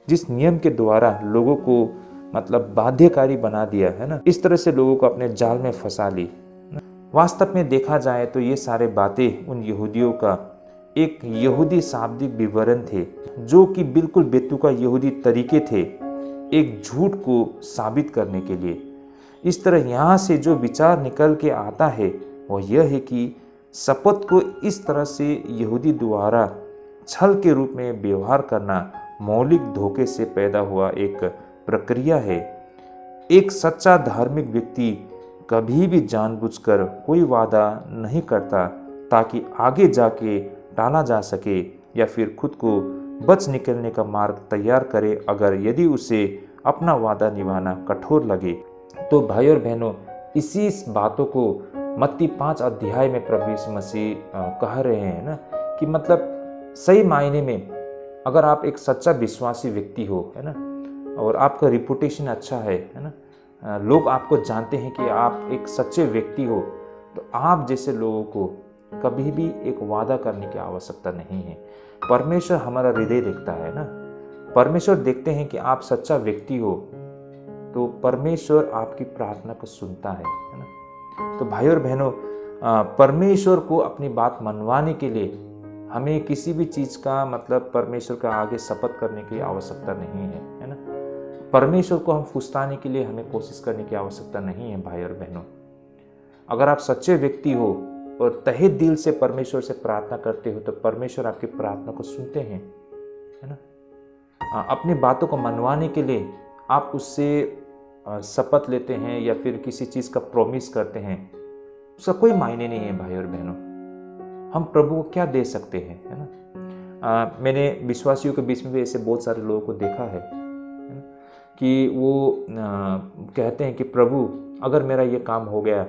जिस नियम के द्वारा लोगों को मतलब बाध्यकारी बना दिया, है ना। इस तरह से लोगों को अपने जाल में फंसा ली। वास्तव में देखा जाए तो ये सारे बातें उन यहूदियों का एक यहूदी शाब्दिक विवरण थे, जो कि बिल्कुल बेतुका यहूदी तरीके थे एक झूठ को साबित करने के लिए। इस तरह यहाँ से जो विचार निकल के आता है वह यह है कि शपथ को इस तरह से यहूदी द्वारा छल के रूप में व्यवहार करना मौलिक धोखे से पैदा हुआ एक प्रक्रिया है। एक सच्चा धार्मिक व्यक्ति कभी भी जानबूझकर कोई वादा नहीं करता ताकि आगे जाके टाला जा सके या फिर खुद को बच निकलने का मार्ग तैयार करे, अगर यदि उसे अपना वादा निभाना कठोर लगे। तो भाई और बहनों, इसी बातों को मत्ती 5 अध्याय में प्रभु यीशु मसीह कह रहे हैं ना, कि मतलब सही मायने में अगर आप एक सच्चा विश्वासी व्यक्ति हो, है ना, और आपका रिपुटेशन अच्छा है ना, लोग आपको जानते हैं कि आप एक सच्चे व्यक्ति हो, तो आप जैसे लोगों को कभी भी एक वादा करने की आवश्यकता नहीं है। परमेश्वर हमारा हृदय देखता है ना, परमेश्वर देखते हैं कि आप सच्चा व्यक्ति हो, तो परमेश्वर आपकी प्रार्थना को सुनता है ना। तो भाई और बहनों, परमेश्वर को अपनी बात मनवाने के लिए हमें किसी भी चीज़ का मतलब परमेश्वर का आगे शपथ करने की आवश्यकता नहीं है ना। परमेश्वर को हम फुसलाने के लिए हमें कोशिश करने की आवश्यकता नहीं है। भाई और बहनों, अगर आप सच्चे व्यक्ति हो और तहे दिल से परमेश्वर से प्रार्थना करते हो, तो परमेश्वर आपकी प्रार्थना को सुनते हैं, है ना। अपनी बातों को मनवाने के लिए आप उससे शपथ लेते हैं या फिर किसी चीज़ का प्रॉमिस करते हैं, उसका कोई मायने नहीं है। भाई और बहनों, हम प्रभु को क्या दे सकते हैं, है ना। मैंने विश्वासियों के बीच में भी ऐसे बहुत सारे लोगों को देखा है ना, कि वो कहते हैं कि प्रभु अगर मेरा ये काम हो गया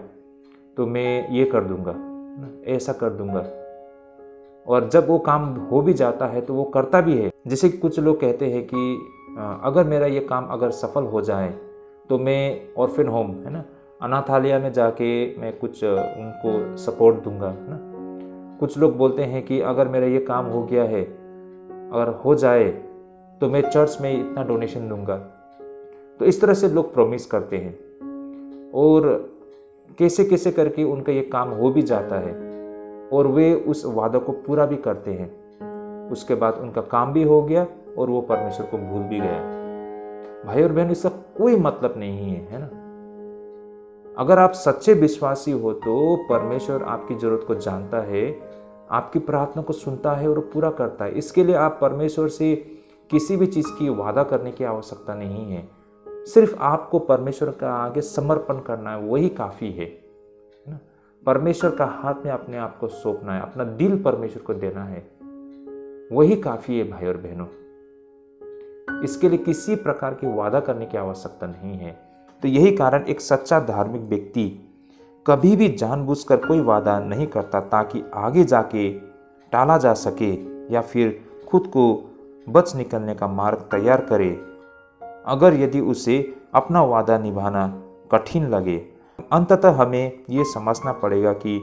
तो मैं ये कर दूंगा, ऐसा कर दूंगा। और जब वो काम हो भी जाता है तो वो करता भी है। जैसे कि कुछ लोग कहते हैं कि अगर मेरा ये काम अगर सफल हो जाए तो मैं ऑर्फन होम, है ना, अनाथालय में जाके मैं कुछ उनको सपोर्ट दूंगा, है ना। कुछ लोग बोलते हैं कि अगर मेरा ये काम हो गया है, अगर हो जाए तो मैं चर्च में इतना डोनेशन दूंगा। तो इस तरह से लोग प्रॉमिस करते हैं और कैसे कैसे करके उनका ये काम हो भी जाता है और वे उस वादा को पूरा भी करते हैं। उसके बाद उनका काम भी हो गया और वो परमेश्वर को भूल भी गया। भाई और बहन, इसका कोई मतलब नहीं है, है ना। अगर आप सच्चे विश्वासी हो तो परमेश्वर आपकी जरूरत को जानता है, आपकी प्रार्थना को सुनता है और पूरा करता है। इसके लिए आप परमेश्वर से किसी भी चीज की वादा करने की आवश्यकता नहीं है। सिर्फ आपको परमेश्वर का आगे समर्पण करना है, वही काफी है ना। परमेश्वर का हाथ में अपने आप को सौंपना है, अपना दिल परमेश्वर को देना है, वही काफी है भाई और बहनों। इसके लिए किसी प्रकार की वादा करने की आवश्यकता नहीं है। तो यही कारण एक सच्चा धार्मिक व्यक्ति कभी भी जानबूझकर कोई वादा नहीं करता ताकि आगे जाके टाला जा सके या फिर खुद को बच निकलने का मार्ग तैयार करे, अगर यदि उसे अपना वादा निभाना कठिन लगे। अंततः हमें ये समझना पड़ेगा कि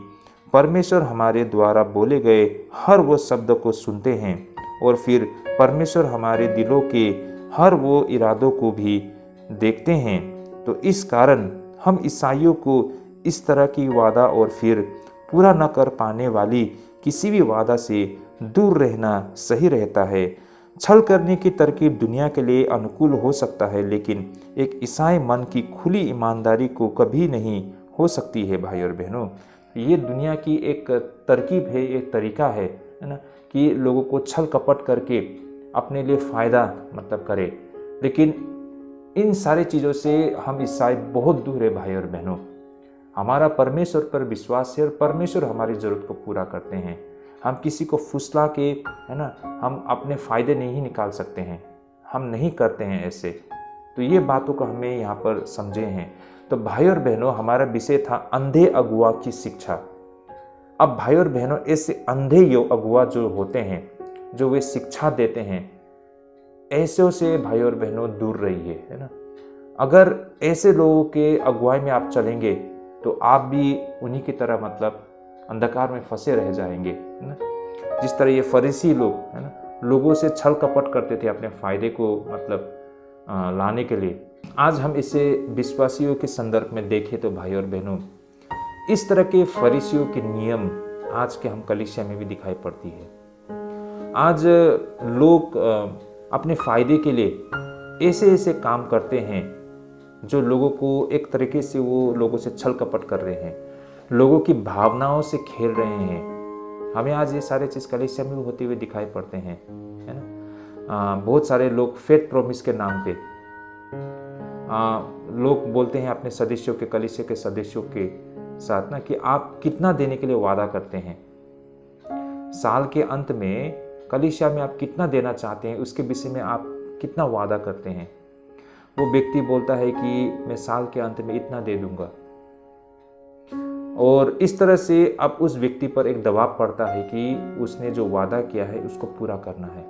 परमेश्वर हमारे द्वारा बोले गए हर वो शब्द को सुनते हैं और फिर परमेश्वर हमारे दिलों के हर वो इरादों को भी देखते हैं। तो इस कारण हम ईसाइयों को इस तरह की वादा और फिर पूरा न कर पाने वाली किसी भी वादा से दूर रहना सही रहता है। छल करने की तरकीब दुनिया के लिए अनुकूल हो सकता है, लेकिन एक ईसाई मन की खुली ईमानदारी को कभी नहीं हो सकती है। भाई और बहनों, ये दुनिया की एक तरकीब है, एक तरीका है ना, कि लोगों को छल कपट करके अपने लिए फ़ायदा मतलब करे। लेकिन इन सारी चीज़ों से हम ईसाई बहुत दूर है भाई और बहनों। हमारा परमेश्वर पर विश्वास है और परमेश्वर हमारी ज़रूरत को पूरा करते हैं। हम किसी को फुसला के, है ना, हम अपने फ़ायदे नहीं निकाल सकते हैं, हम नहीं करते हैं ऐसे। तो ये बातों को हमें यहाँ पर समझे हैं। तो भाई और बहनों, हमारा विषय था अंधे अगुआ की शिक्षा। अब भाई और बहनों, ऐसे अंधे अगुआ जो होते हैं, जो वे शिक्षा देते हैं, ऐसे से भाई और बहनों दूर रहिए, है ना। अगर ऐसे लोगों के अगुवाई में आप चलेंगे तो आप भी उन्हीं की तरह मतलब अंधकार में फंसे रह जाएंगे, है ना। जिस तरह ये फरीसी लोग, है ना, लोगों से छल कपट करते थे अपने फायदे को मतलब लाने के लिए। आज हम इसे विश्वासियों के संदर्भ में देखें तो भाई और बहनों, इस तरह के फरीसियों के नियम आज के हम कलीसिया में भी दिखाई पड़ती है। आज लोग अपने फायदे के लिए ऐसे ऐसे काम करते हैं जो लोगों को एक तरीके से वो लोगों से छल कपट कर रहे हैं, लोगों की भावनाओं से खेल रहे हैं। हमें आज ये सारे चीज़ कलीसिया में होते हुए दिखाई पड़ते हैं, है ना। बहुत सारे लोग फेथ प्रॉमिस के नाम पे लोग बोलते हैं अपने सदस्यों के, कलीसिया के सदस्यों के साथ ना, कि आप कितना देने के लिए वादा करते हैं। साल के अंत में कलीसिया में आप कितना देना चाहते हैं, उसके विषय में आप कितना वादा करते हैं। वो व्यक्ति बोलता है कि मैं साल के अंत में इतना दे दूंगा, और इस तरह से अब उस व्यक्ति पर एक दबाव पड़ता है कि उसने जो वादा किया है उसको पूरा करना है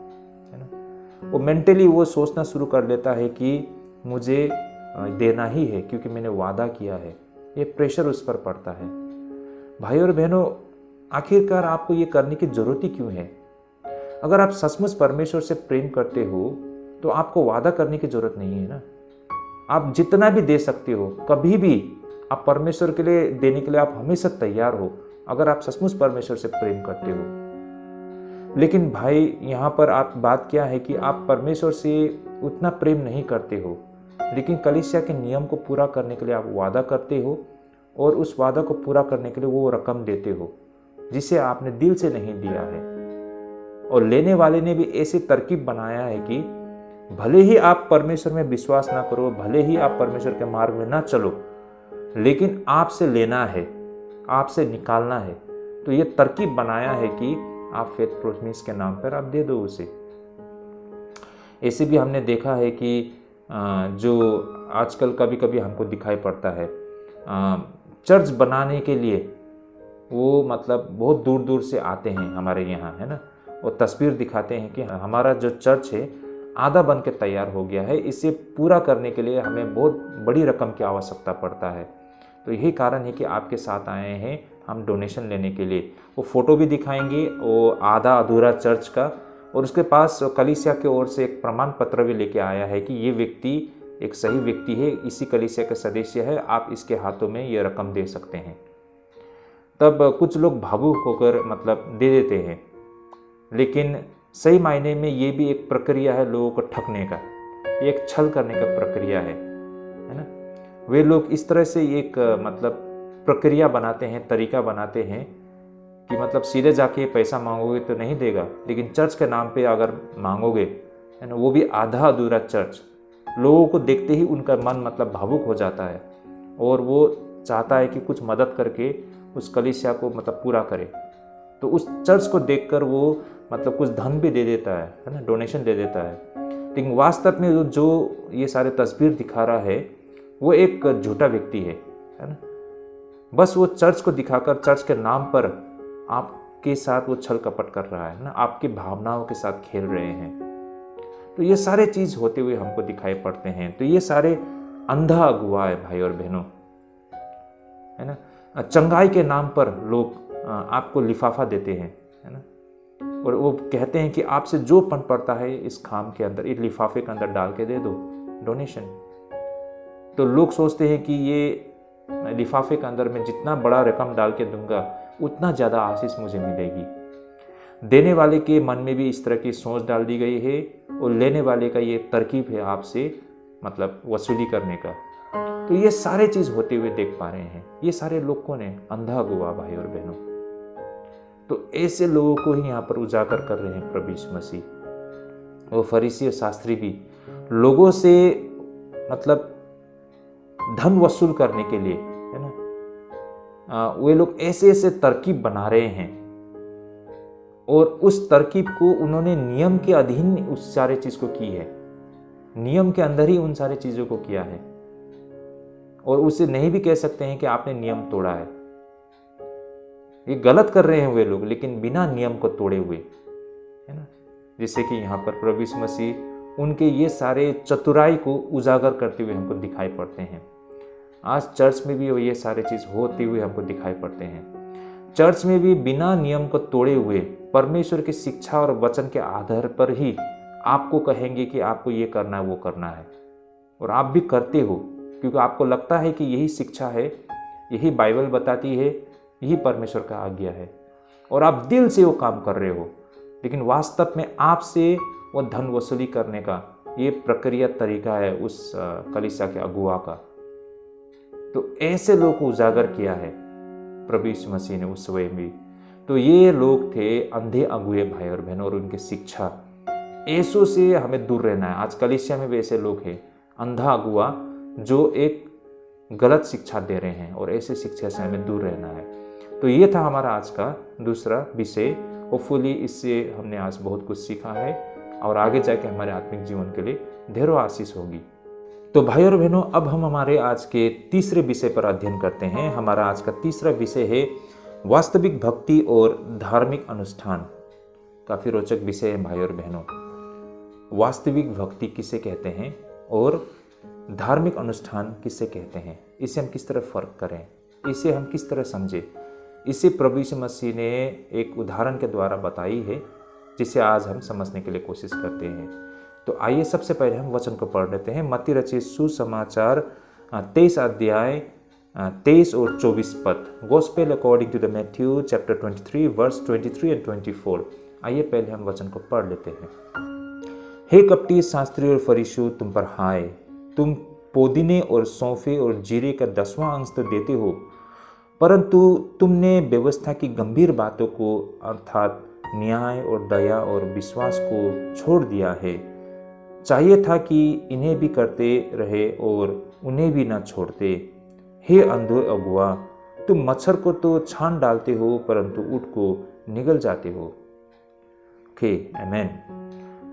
ना। वो मेंटली वो सोचना शुरू कर लेता है कि मुझे देना ही है क्योंकि मैंने वादा किया है। ये प्रेशर उस पर पड़ता है। भाई और बहनों, आखिरकार आपको ये करने की जरूरत ही क्यों है? अगर आप सचमुच परमेश्वर से प्रेम करते हो तो आपको वादा करने की जरूरत नहीं है ना। आप जितना भी दे सकते हो, कभी भी आप परमेश्वर के लिए देने के लिए आप हमेशा तैयार हो, अगर आप सचमुच परमेश्वर से प्रेम करते हो। लेकिन भाई, यहाँ पर आप बात क्या है कि आप परमेश्वर से उतना प्रेम नहीं करते हो, लेकिन कलीसिया के नियम को पूरा करने के लिए आप वादा करते हो और उस वादा को पूरा करने के लिए वो रकम देते हो जिसे आपने दिल से नहीं दिया है। और लेने वाले ने भी ऐसी तरकीब बनाया है कि भले ही आप परमेश्वर में विश्वास ना करो, भले ही आप परमेश्वर के मार्ग में ना चलो, लेकिन आपसे लेना है, आपसे निकालना है। तो ये तरकीब बनाया है कि आप फेथ प्रॉमिस के नाम पर आप दे दो उसे। ऐसे भी हमने देखा है कि जो आजकल कभी कभी हमको दिखाई पड़ता है, चर्च बनाने के लिए वो मतलब बहुत दूर दूर से आते हैं हमारे यहाँ, है ना। वो तस्वीर दिखाते हैं कि हमारा जो चर्च है आधा बन के तैयार हो गया है, इसे पूरा करने के लिए हमें बहुत बड़ी रकम की आवश्यकता पड़ता है। तो यही कारण है कि आपके साथ आए हैं हम डोनेशन लेने के लिए। वो फ़ोटो भी दिखाएंगे, वो आधा अधूरा चर्च का, और उसके पास कलीसिया की ओर से एक प्रमाण पत्र भी लेके आया है कि ये व्यक्ति एक सही व्यक्ति है, इसी कलीसिया का सदस्य है, आप इसके हाथों में ये रकम दे सकते हैं। तब कुछ लोग भावुक होकर मतलब दे देते हैं, लेकिन सही मायने में ये भी एक प्रक्रिया है लोगों को ठगने का, एक छल करने का प्रक्रिया है ना। वे लोग इस तरह से एक मतलब प्रक्रिया बनाते हैं, तरीका बनाते हैं कि मतलब सीधे जाके पैसा मांगोगे तो नहीं देगा, लेकिन चर्च के नाम पे अगर मांगोगे, है ना, वो भी आधा अधूरा चर्च, लोगों को देखते ही उनका मन मतलब भावुक हो जाता है और वो चाहता है कि कुछ मदद करके उस कलीसिया को मतलब पूरा करे। तो उस चर्च को देखकर वो मतलब कुछ धन भी दे देता है ना, डोनेशन दे देता है। लेकिन वास्तव में जो ये सारे तस्वीर दिखा रहा है वो एक झूठा व्यक्ति है ना। बस वो चर्च को दिखाकर चर्च के नाम पर आपके साथ वो छल कपट कर रहा है ना, आपकी भावनाओं के साथ खेल रहे हैं। तो ये सारे चीज़ होते हुए हमको दिखाई पड़ते हैं। तो ये सारे अंधा अगुवा है भाई और बहनों, है ना। चंगाई के नाम पर लोग आपको लिफाफा देते हैं, है ना, और वो कहते हैं कि आपसे जो पन पड़ता है इस खाम के अंदर, इस लिफाफे के अंदर डाल के दे दो डोनेशन। तो लोग सोचते हैं कि ये लिफाफे के अंदर मैं जितना बड़ा रकम डाल के दूंगा उतना ज़्यादा आशीष मुझे मिलेगी। देने वाले के मन में भी इस तरह की सोच डाल दी गई है और लेने वाले का ये तरकीब है आपसे मतलब वसूली करने का। तो ये सारे चीज़ होते हुए देख पा रहे हैं। ये सारे लोग कौन है? अंधा अगुवा भाई और बहनों। तो ऐसे लोगों को ही यहाँ पर उजागर कर रहे हैं प्रभु यीशु मसीह। वो फरीसी और शास्त्री भी लोगों से मतलब धन वसूल करने के लिए, है ना, वे लोग ऐसे ऐसे तरकीब बना रहे हैं और उस तरकीब को उन्होंने नियम के अधीन उस सारे चीज को की है, नियम के अंदर ही उन सारे चीजों को किया है। और उसे नहीं भी कह सकते हैं कि आपने नियम तोड़ा है। ये गलत कर रहे हैं वे लोग, लेकिन बिना नियम को तोड़े हुए, है ना। जैसे कि यहाँ पर प्रभु यीशु मसीह उनके ये सारे चतुराई को उजागर करते हुए हमको दिखाई पड़ते हैं। आज चर्च में भी ये सारे चीज होते हुए हमको दिखाई पड़ते हैं। चर्च में भी बिना नियम को तोड़े हुए परमेश्वर की शिक्षा और वचन के आधार पर ही आपको कहेंगे कि आपको ये करना है, वो करना है, और आप भी करते हो क्योंकि आपको लगता है कि यही शिक्षा है, यही बाइबल बताती है, यही परमेश्वर का आज्ञा है, और आप दिल से वो काम कर रहे हो। लेकिन वास्तव में आपसे वो धन वसूली करने का ये प्रक्रिया तरीका है उस कलीसिया के अगुआ का। तो ऐसे लोग को उजागर किया है प्रभु यीशु मसीह ने उस समय में। तो ये लोग थे अंधे अगुए भाई और बहनों, और उनकी शिक्षा ऐसों से हमें दूर रहना है। आज कलीसिया में भी ऐसे लोग हैं अंधा अगुआ जो एक गलत शिक्षा दे रहे हैं, और ऐसे शिक्षा से हमें दूर रहना है। तो ये था हमारा आज का दूसरा विषय। होपफुली इससे हमने आज बहुत कुछ सीखा है और आगे जाके हमारे आत्मिक जीवन के लिए ढेरों आशीष होगी। तो भाई और बहनों, अब हम हमारे आज के तीसरे विषय पर अध्ययन करते हैं। हमारा आज का तीसरा विषय है वास्तविक भक्ति और धार्मिक अनुष्ठान। काफ़ी रोचक विषय है भाई और बहनों। वास्तविक भक्ति किसे कहते हैं और धार्मिक अनुष्ठान किसे कहते हैं, इसे हम किस तरह फर्क करें, इसे हम किस तरह समझें, इसे प्रभु यीशु मसीह ने एक उदाहरण के द्वारा बताई है, जिसे आज हम समझने के लिए कोशिश करते हैं। तो आइए सबसे पहले हम वचन को पढ़ लेते हैं। मत्ती रचित सुसमाचार 23 अध्याय 23 और 24 पद। Gospel according to the Matthew chapter 23 verse 23 and 24। आइए पहले हम वचन को पढ़ लेते हैं। हे कपटी शास्त्री और फरीसियों, तुम पर हाय, तुम पुदीने और सौंफे और जीरे का 10वां अंश तो देते हो, परंतु तुमने व्यवस्था की गंभीर बातों को अर्थात न्याय और दया और विश्वास को छोड़ दिया है। चाहिए था कि इन्हें भी करते रहे और उन्हें भी न छोड़ते। हे अंधे अगुआ, तुम मच्छर को तो छान डालते हो परंतु ऊँट को निगल जाते हो। ओके, आमेन।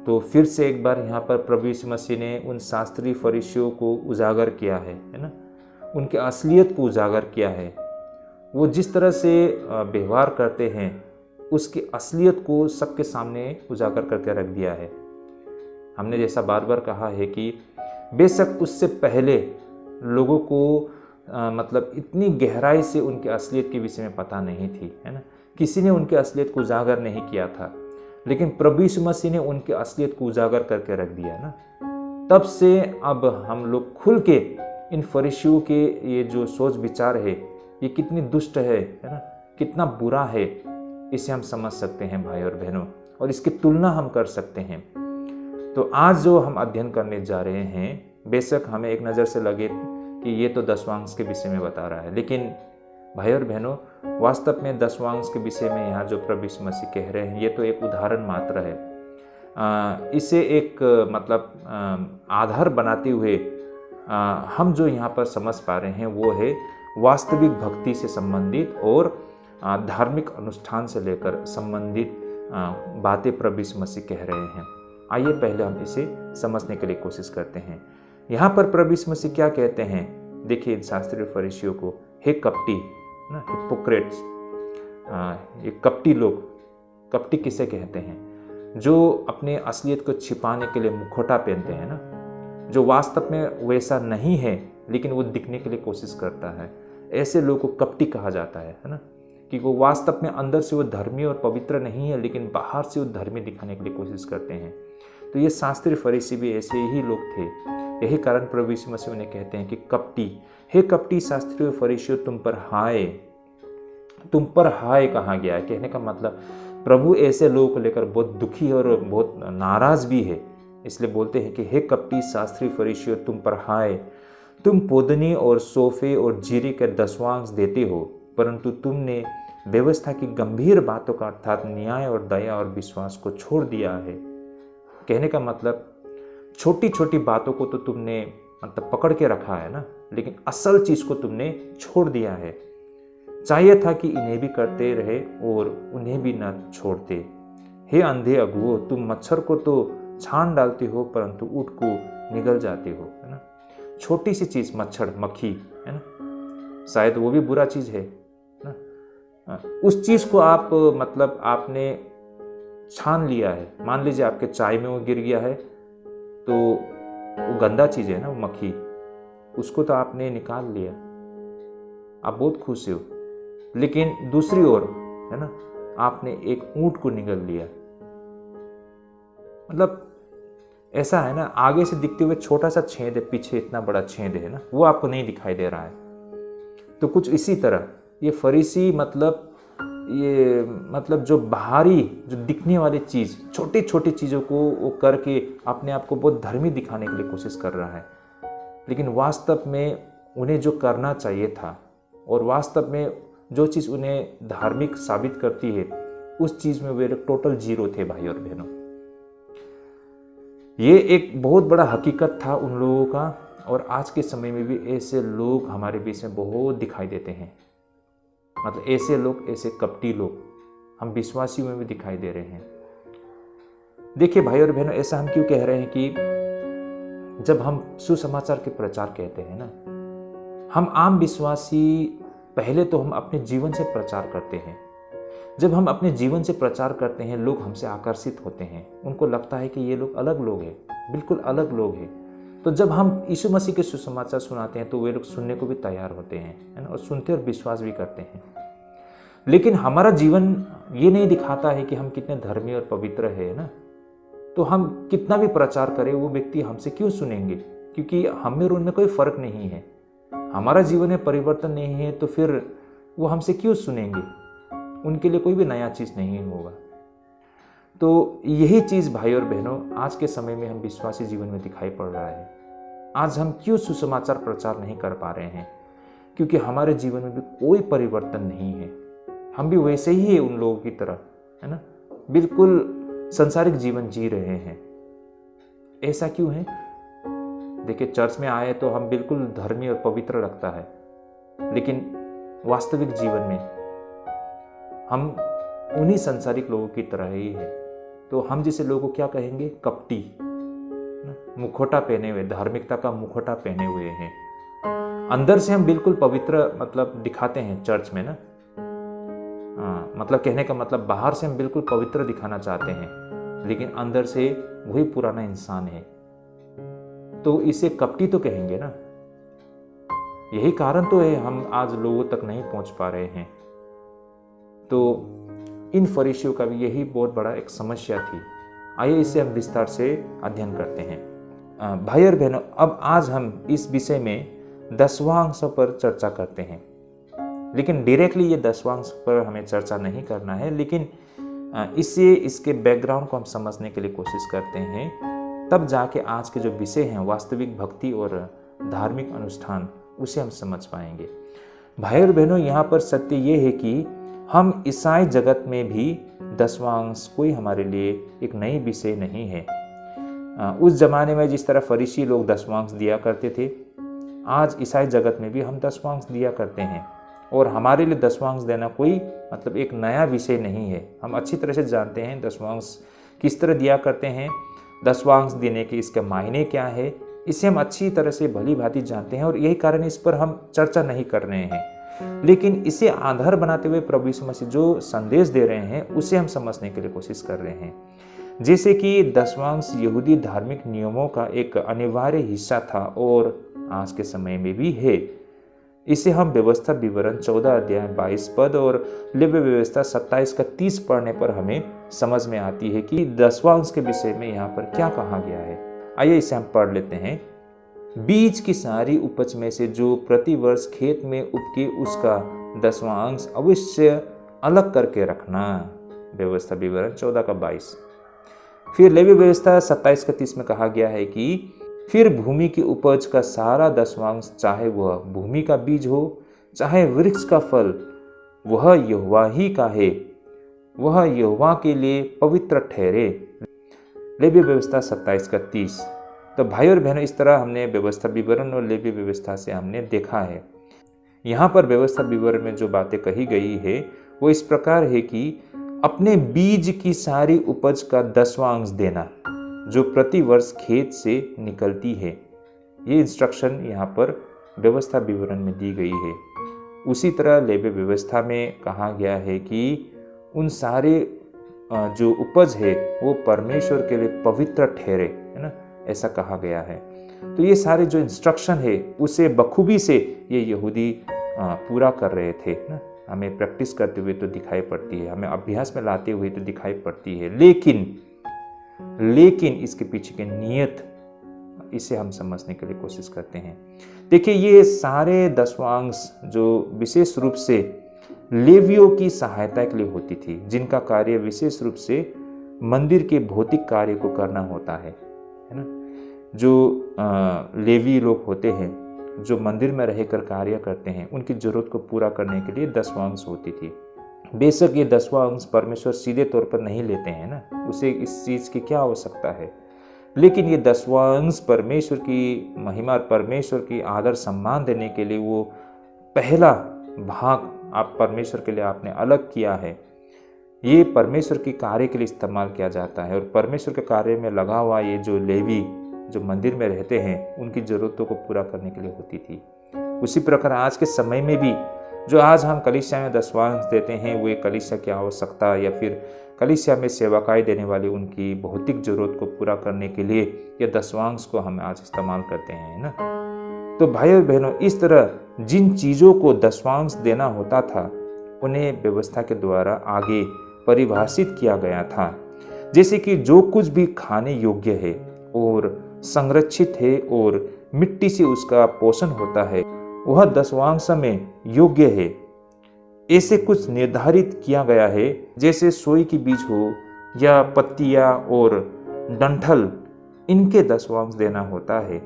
तो फिर से एक बार यहाँ पर प्रभु यीशु मसीह ने उन शास्त्री फरीसियों को उजागर किया है ना, उनके असलियत को उजागर किया है। वो जिस तरह से व्यवहार करते हैं उसकी असलियत को सबके सामने उजागर करके रख दिया है। हमने जैसा बार बार कहा है कि बेशक उससे पहले लोगों को मतलब इतनी गहराई से उनके असलियत के विषय में पता नहीं थी, है ना। किसी ने उनके असलियत को उजागर नहीं किया था, लेकिन प्रभु यीशु मसीह ने उनके असलियत को उजागर करके रख दिया ना। तब से अब हम लोग खुल के इन फरीसियों के ये जो सोच विचार है ये कितनी दुष्ट है ना, कितना बुरा है, इसे हम समझ सकते हैं भाई और बहनों, और इसकी तुलना हम कर सकते हैं। तो आज जो हम अध्ययन करने जा रहे हैं, बेशक हमें एक नज़र से लगे कि ये तो दसवांश के विषय में बता रहा है, लेकिन भाई और बहनों वास्तव में दसवांश के विषय में यहाँ जो प्रभु यीशु मसीह कह रहे हैं ये तो एक उदाहरण मात्र है। इसे एक मतलब आधार बनाते हुए हम जो यहाँ पर समझ पा रहे हैं वो है वास्तविक भक्ति से संबंधित और धार्मिक अनुष्ठान से लेकर संबंधित बातें प्रभु यीशु मसीह कह रहे हैं। आइए पहले हम इसे समझने के लिए कोशिश करते हैं। यहाँ पर प्रभु यीशु मसीह क्या कहते हैं, देखिए इन शास्त्रीय फरीसियों को, हे कपटी ना, हिपोक्रेट्स, ये कपटी लोग। कपटी किसे कहते हैं? जो अपने असलियत को छिपाने के लिए मुखौटा पहनते हैं ना, जो वास्तव में वैसा नहीं है लेकिन वो दिखने के लिए कोशिश करता है, ऐसे लोगों को कपटी कहा जाता है ना, कि वो वास्तव में अंदर से वो धर्मी और पवित्र नहीं है लेकिन बाहर से वो धर्मी दिखाने के लिए कोशिश करते हैं। तो ये शास्त्रीय फरीसी भी ऐसे ही लोग थे। यही कारण प्रभु यीशु मसीह उन्हें कहते हैं कि कपटी, हे कपटी शास्त्रीय फरीसियों, तुम पर हाय कहा गया है। कहने का मतलब प्रभु ऐसे लोगों को लेकर बहुत दुखी और बहुत नाराज भी है, इसलिए बोलते हैं कि हे कपटी शास्त्रीय फरीसियों, तुम पर हाय, तुम पोदनी और सोफे और जीरे के दसवांश देते हो, परंतु तुमने व्यवस्था की गंभीर बातों का अर्थात न्याय और दया और विश्वास को छोड़ दिया है। कहने का मतलब छोटी छोटी बातों को तो तुमने मतलब पकड़ के रखा है ना, लेकिन असल चीज को तुमने छोड़ दिया है। चाहिए था कि इन्हें भी करते रहे और उन्हें भी न छोड़ते। हे अंधे अगुओ, तुम मच्छर को तो छान डालते हो परंतु ऊँट को निगल जाते हो, है ना। छोटी सी चीज, मच्छर, मक्खी, है ना, शायद वो भी बुरा चीज है ना, उस चीज को आप मतलब आपने छान लिया है। मान लीजिए आपके चाय में वो गिर गया है तो वो गंदा चीज है ना, वो मक्खी, उसको तो आपने निकाल लिया, आप बहुत खुश हो। लेकिन दूसरी ओर, है ना, आपने एक ऊंट को निगल लिया। मतलब ऐसा है ना, आगे से दिखते हुए छोटा सा छेद है, पीछे इतना बड़ा छेद है ना, वो आपको नहीं दिखाई दे रहा है। तो कुछ इसी तरह ये फरीसी मतलब जो बाहरी, जो दिखने वाली चीज़, छोटी छोटी चीज़ों को वो करके अपने आप को बहुत धर्मी दिखाने के लिए कोशिश कर रहा है, लेकिन वास्तव में उन्हें जो करना चाहिए था और वास्तव में जो चीज़ उन्हें धार्मिक साबित करती है, उस चीज़ में वे टोटल जीरो थे भाई और बहनों। ये एक बहुत बड़ा हकीकत था उन लोगों का, और आज के समय में भी ऐसे लोग हमारे बीच में बहुत दिखाई देते हैं। मतलब ऐसे लोग, ऐसे कपटी लोग हम विश्वासियों में भी दिखाई दे रहे हैं। देखिए भाई और बहनों, ऐसा हम क्यों कह रहे हैं कि जब हम सुसमाचार के प्रचार कहते हैं ना, हम आम विश्वासी पहले तो हम अपने जीवन से प्रचार करते हैं। जब हम अपने जीवन से प्रचार करते हैं, लोग हमसे आकर्षित होते हैं, उनको लगता है कि ये लोग अलग लोग हैं, बिल्कुल अलग लोग हैं। तो जब हम यीशु मसीह के सुसमाचार सुनाते हैं तो वे लोग सुनने को भी तैयार होते हैं, है ना, और सुनते और विश्वास भी करते हैं। लेकिन हमारा जीवन ये नहीं दिखाता है कि हम कितने धर्मी और पवित्र है ना। तो हम कितना भी प्रचार करें, वो व्यक्ति हमसे क्यों सुनेंगे? क्योंकि हम में और उनमें कोई फर्क नहीं है, हमारा जीवन में परिवर्तन नहीं है, तो फिर वो हमसे क्यों सुनेंगे? उनके लिए कोई भी नया चीज़ नहीं होगा। तो यही चीज़ भाई और बहनों आज के समय में हम विश्वासी जीवन में दिखाई पड़ रहा है। आज हम क्यों सुसमाचार प्रचार नहीं कर पा रहे हैं? क्योंकि हमारे जीवन में भी कोई परिवर्तन नहीं है, हम भी वैसे ही है उन लोगों की तरह, है ना, बिल्कुल संसारिक जीवन जी रहे हैं। ऐसा क्यों है? देखिए, चर्च में आए तो हम बिल्कुल धर्मी और पवित्र लगता है, लेकिन वास्तविक जीवन में हम उन्हीं संसारिक लोगों की तरह ही है। तो हम जैसे लोगों को क्या कहेंगे? कपटी, मुखौटा पहने हुए, धार्मिकता का मुखौटा पहने हुए हैं। अंदर से हम बिल्कुल पवित्र मतलब दिखाते हैं चर्च में ना, मतलब कहने का मतलब बाहर से हम बिल्कुल पवित्र दिखाना चाहते हैं, लेकिन अंदर से वही पुराना इंसान है, तो इसे कपटी तो कहेंगे ना। यही कारण तो है हम आज लोगों तक नहीं पहुंच पा रहे हैं। तो इन फरीसियों का भी यही बहुत बड़ा एक समस्या थी। आइए इसे हम विस्तार से अध्ययन करते हैं। भाई और बहनों, अब आज हम इस विषय में 10वां अंश पर चर्चा करते हैं, लेकिन डायरेक्टली ये 10वां अंश पर हमें चर्चा नहीं करना है, लेकिन इससे इसके बैकग्राउंड को हम समझने के लिए कोशिश करते हैं, तब जाके आज के जो विषय हैं वास्तविक भक्ति और धार्मिक अनुष्ठान, उसे हम समझ पाएंगे। भाई और बहनों, यहाँ पर सत्य ये है कि हम ईसाई जगत में भी 10वां अंश कोई हमारे लिए एक नई विषय नहीं है। उस जमाने में जिस तरह फरीसी लोग 10वां अंश दिया करते थे, आज ईसाई जगत में भी हम 10वां अंश दिया करते हैं, और हमारे लिए 10वां अंश देना कोई मतलब एक नया विषय नहीं है। हम अच्छी तरह से जानते हैं 10वां अंश किस तरह दिया करते हैं, 10वां अंश देने के इसके मायने क्या है, इसे हम अच्छी तरह से भली भांति जानते हैं, और यही कारण इस पर हम चर्चा नहीं कर रहे हैं। लेकिन इसे आधार बनाते हुए प्रभु यीशु मसीह जो संदेश दे रहे हैं, उसे हम समझने के लिए कोशिश कर रहे हैं। जैसे कि 10वां अंश यहूदी धार्मिक नियमों का एक अनिवार्य हिस्सा था और आज के समय में भी है। इसे हम व्यवस्था विवरण 14 अध्याय 22 पद और लेवी व्यवस्था 27 का 30 पढ़ने पर हमें समझ में आती है कि 10वां अंश के विषय में यहाँ पर क्या कहा गया है। आइए इसे हम पढ़ लेते हैं। बीज की सारी उपज में से जो प्रति वर्ष खेत में उपके उसका 10वां अंश अवश्य अलग करके रखना। व्यवस्था विवरण 14 का 22। फिर लेवी व्यवस्था 27 का 30 में कहा गया है कि फिर भूमि की उपज का सारा 10वां अंश, चाहे वह भूमि का बीज हो चाहे वृक्ष का फल, वह यहोवा ही का है, वह यहोवा के लिए पवित्र ठहरे। लेवी व्यवस्था 27 का 30। तो भाई और बहनों, इस तरह हमने व्यवस्था विवरण और लेवी व्यवस्था से हमने देखा है। यहाँ पर व्यवस्था विवरण में जो बातें कही गई है वो इस प्रकार है कि अपने बीज की सारी उपज का 10वां अंश देना जो प्रति वर्ष खेत से निकलती है। ये इंस्ट्रक्शन यहाँ पर व्यवस्था विवरण में दी गई है। उसी तरह लेवी व्यवस्था में कहा गया है कि उन सारे जो उपज है वो परमेश्वर के लिए पवित्र ठहरे, है ना, ऐसा कहा गया है। तो ये सारे जो इंस्ट्रक्शन है उसे बखूबी से ये यहूदी पूरा कर रहे थे ना। हमें प्रैक्टिस करते हुए तो दिखाई पड़ती है, हमें अभ्यास में लाते हुए तो दिखाई पड़ती है, लेकिन इसके पीछे की नियत, इसे हम समझने के लिए कोशिश करते हैं। देखिए, ये सारे 10वां अंश जो विशेष रूप से लेवियों की सहायता के लिए होती थी, जिनका कार्य विशेष रूप से मंदिर के भौतिक कार्य को करना होता है ना। जो लेवी लोग होते हैं जो मंदिर में रहकर कार्य करते हैं, उनकी जरूरत को पूरा करने के लिए 10वां अंश होती थी। बेशक ये 10वां अंश परमेश्वर सीधे तौर पर नहीं लेते हैं ना, उसे इस चीज़ की क्या आवश्यकता है, लेकिन ये 10वां अंश परमेश्वर की महिमा, परमेश्वर की आदर सम्मान देने के लिए वो पहला भाग आप परमेश्वर के लिए आपने अलग किया है, ये परमेश्वर के कार्य के लिए इस्तेमाल किया जाता है। और परमेश्वर के कार्य में लगा हुआ ये जो लेवी जो मंदिर में रहते हैं, उनकी ज़रूरतों को पूरा करने के लिए होती थी। उसी प्रकार आज के समय में भी जो आज हम कलीसिया में 10वां अंश देते हैं, वो कलीसिया की आवश्यकता या फिर कलीसिया में सेवकाई देने वाली उनकी भौतिक जरूरत को पूरा करने के लिए ये 10वां अंश को हम आज इस्तेमाल करते हैं ना। तो भाई और बहनों, इस तरह जिन चीज़ों को 10वां अंश देना होता था, उन्हें व्यवस्था के द्वारा आगे परिभाषित किया गया था। जैसे कि जो कुछ भी खाने योग्य है और संरक्षित है और मिट्टी से उसका पोषण होता है, वह 10वां अंश में योग्य है। ऐसे कुछ निर्धारित किया गया है, जैसे सोई की बीज हो या पत्तियां और डंठल, इनके 10वां अंश देना होता है।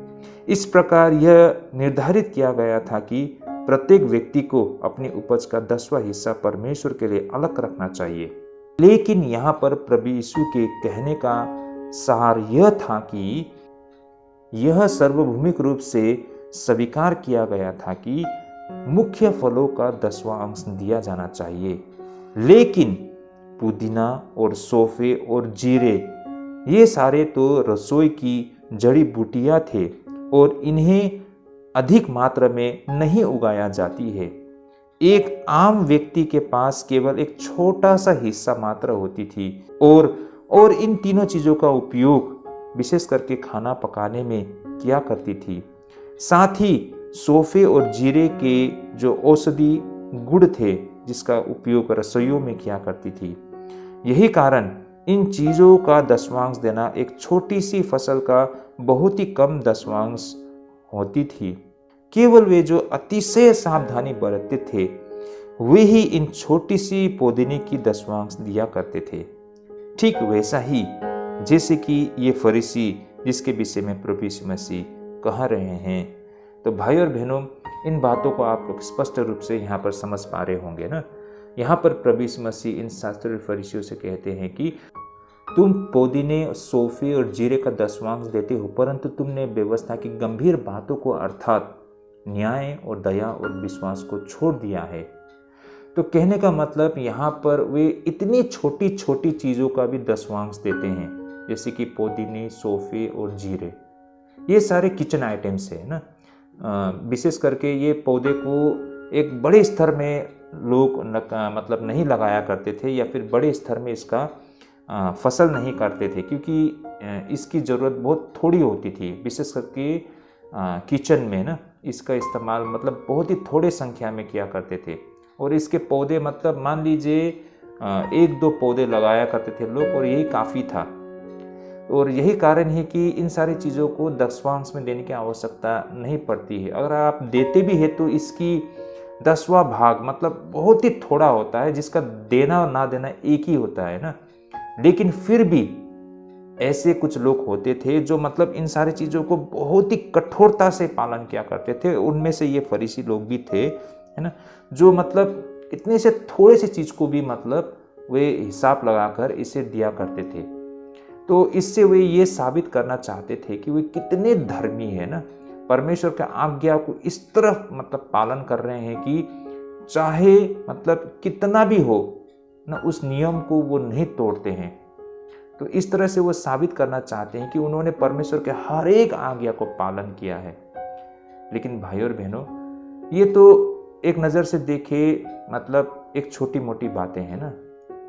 इस प्रकार यह निर्धारित किया गया था कि प्रत्येक व्यक्ति को अपनी उपज का 10वां हिस्सा परमेश्वर के लिए अलग रखना चाहिए। लेकिन यहाँ पर प्रभु यीशु के कहने का सार यह था कि यह सार्वभौमिक रूप से स्वीकार किया गया था कि मुख्य फलों का 10वां अंश दिया जाना चाहिए। लेकिन पुदीना और सौंफे और जीरे, ये सारे तो रसोई की जड़ी बूटियां थे और इन्हें अधिक मात्रा में नहीं उगाया जाती है। एक आम व्यक्ति के पास केवल एक छोटा सा हिस्सा मात्र होती थी और इन तीनों चीज़ों का उपयोग विशेष करके खाना पकाने में किया करती थी। साथ ही सौंफ और जीरे के जो औषधि गुड़ थे जिसका उपयोग रसोइयों में किया करती थी। यही कारण इन चीज़ों का दशवांश देना एक छोटी सी फसल का बहुत ही कम दशवांश होती थी। केवल वे जो अतिशय सावधानी बरतते थे वे ही इन छोटी सी पौधीने की दशवांश दिया करते थे। ठीक वैसा ही जैसे कि ये फरीसी जिसके विषय में प्रभु यीशु मसीह कह रहे हैं। तो भाई और बहनों, इन बातों को आप लोग स्पष्ट रूप से यहाँ पर समझ पा रहे होंगे ना। यहाँ पर प्रभु यीशु मसीह इन शास्त्री फरीसियों से कहते हैं कि तुम पौधीने, सौंफे और जीरे का दशवांश देते हो, परंतु तुमने व्यवस्था की गंभीर बातों को अर्थात न्याय और दया और विश्वास को छोड़ दिया है। तो कहने का मतलब यहाँ पर वे इतनी छोटी छोटी चीज़ों का भी दशवांश देते हैं, जैसे कि पुदीने, सौंफे और जीरे। ये सारे किचन आइटम्स है ना। विशेष करके ये पौधे को एक बड़े स्तर में लोग मतलब नहीं लगाया करते थे या फिर बड़े स्तर में इसका फसल नहीं करते थे, क्योंकि इसकी ज़रूरत बहुत थोड़ी होती थी। विशेष करके किचन में ना इसका इस्तेमाल मतलब बहुत ही थोड़े संख्या में किया करते थे। और इसके पौधे मतलब मान लीजिए 1-2 पौधे लगाया करते थे लोग, और यही काफ़ी था। और यही कारण है कि इन सारी चीज़ों को दशवांश में देने की आवश्यकता नहीं पड़ती है। अगर आप देते भी है तो इसकी 10वां भाग मतलब बहुत ही थोड़ा होता है, जिसका देना और ना देना एक ही होता है ना। लेकिन फिर भी ऐसे कुछ लोग होते थे जो मतलब इन सारी चीज़ों को बहुत ही कठोरता से पालन किया करते थे। उनमें से ये फरीसी लोग भी थे, है ना, जो मतलब इतने से थोड़े से चीज़ को भी मतलब वे हिसाब लगाकर इसे दिया करते थे। तो इससे वे ये साबित करना चाहते थे कि वे कितने धर्मी है ना, परमेश्वर का आज्ञा को इस तरह मतलब पालन कर रहे हैं कि चाहे मतलब कितना भी हो ना, उस नियम को वो नहीं तोड़ते हैं। तो इस तरह से वो साबित करना चाहते हैं कि उन्होंने परमेश्वर के हर एक आज्ञा को पालन किया है। लेकिन भाई और बहनों, ये तो एक नज़र से देखे मतलब एक छोटी मोटी बातें हैं ना,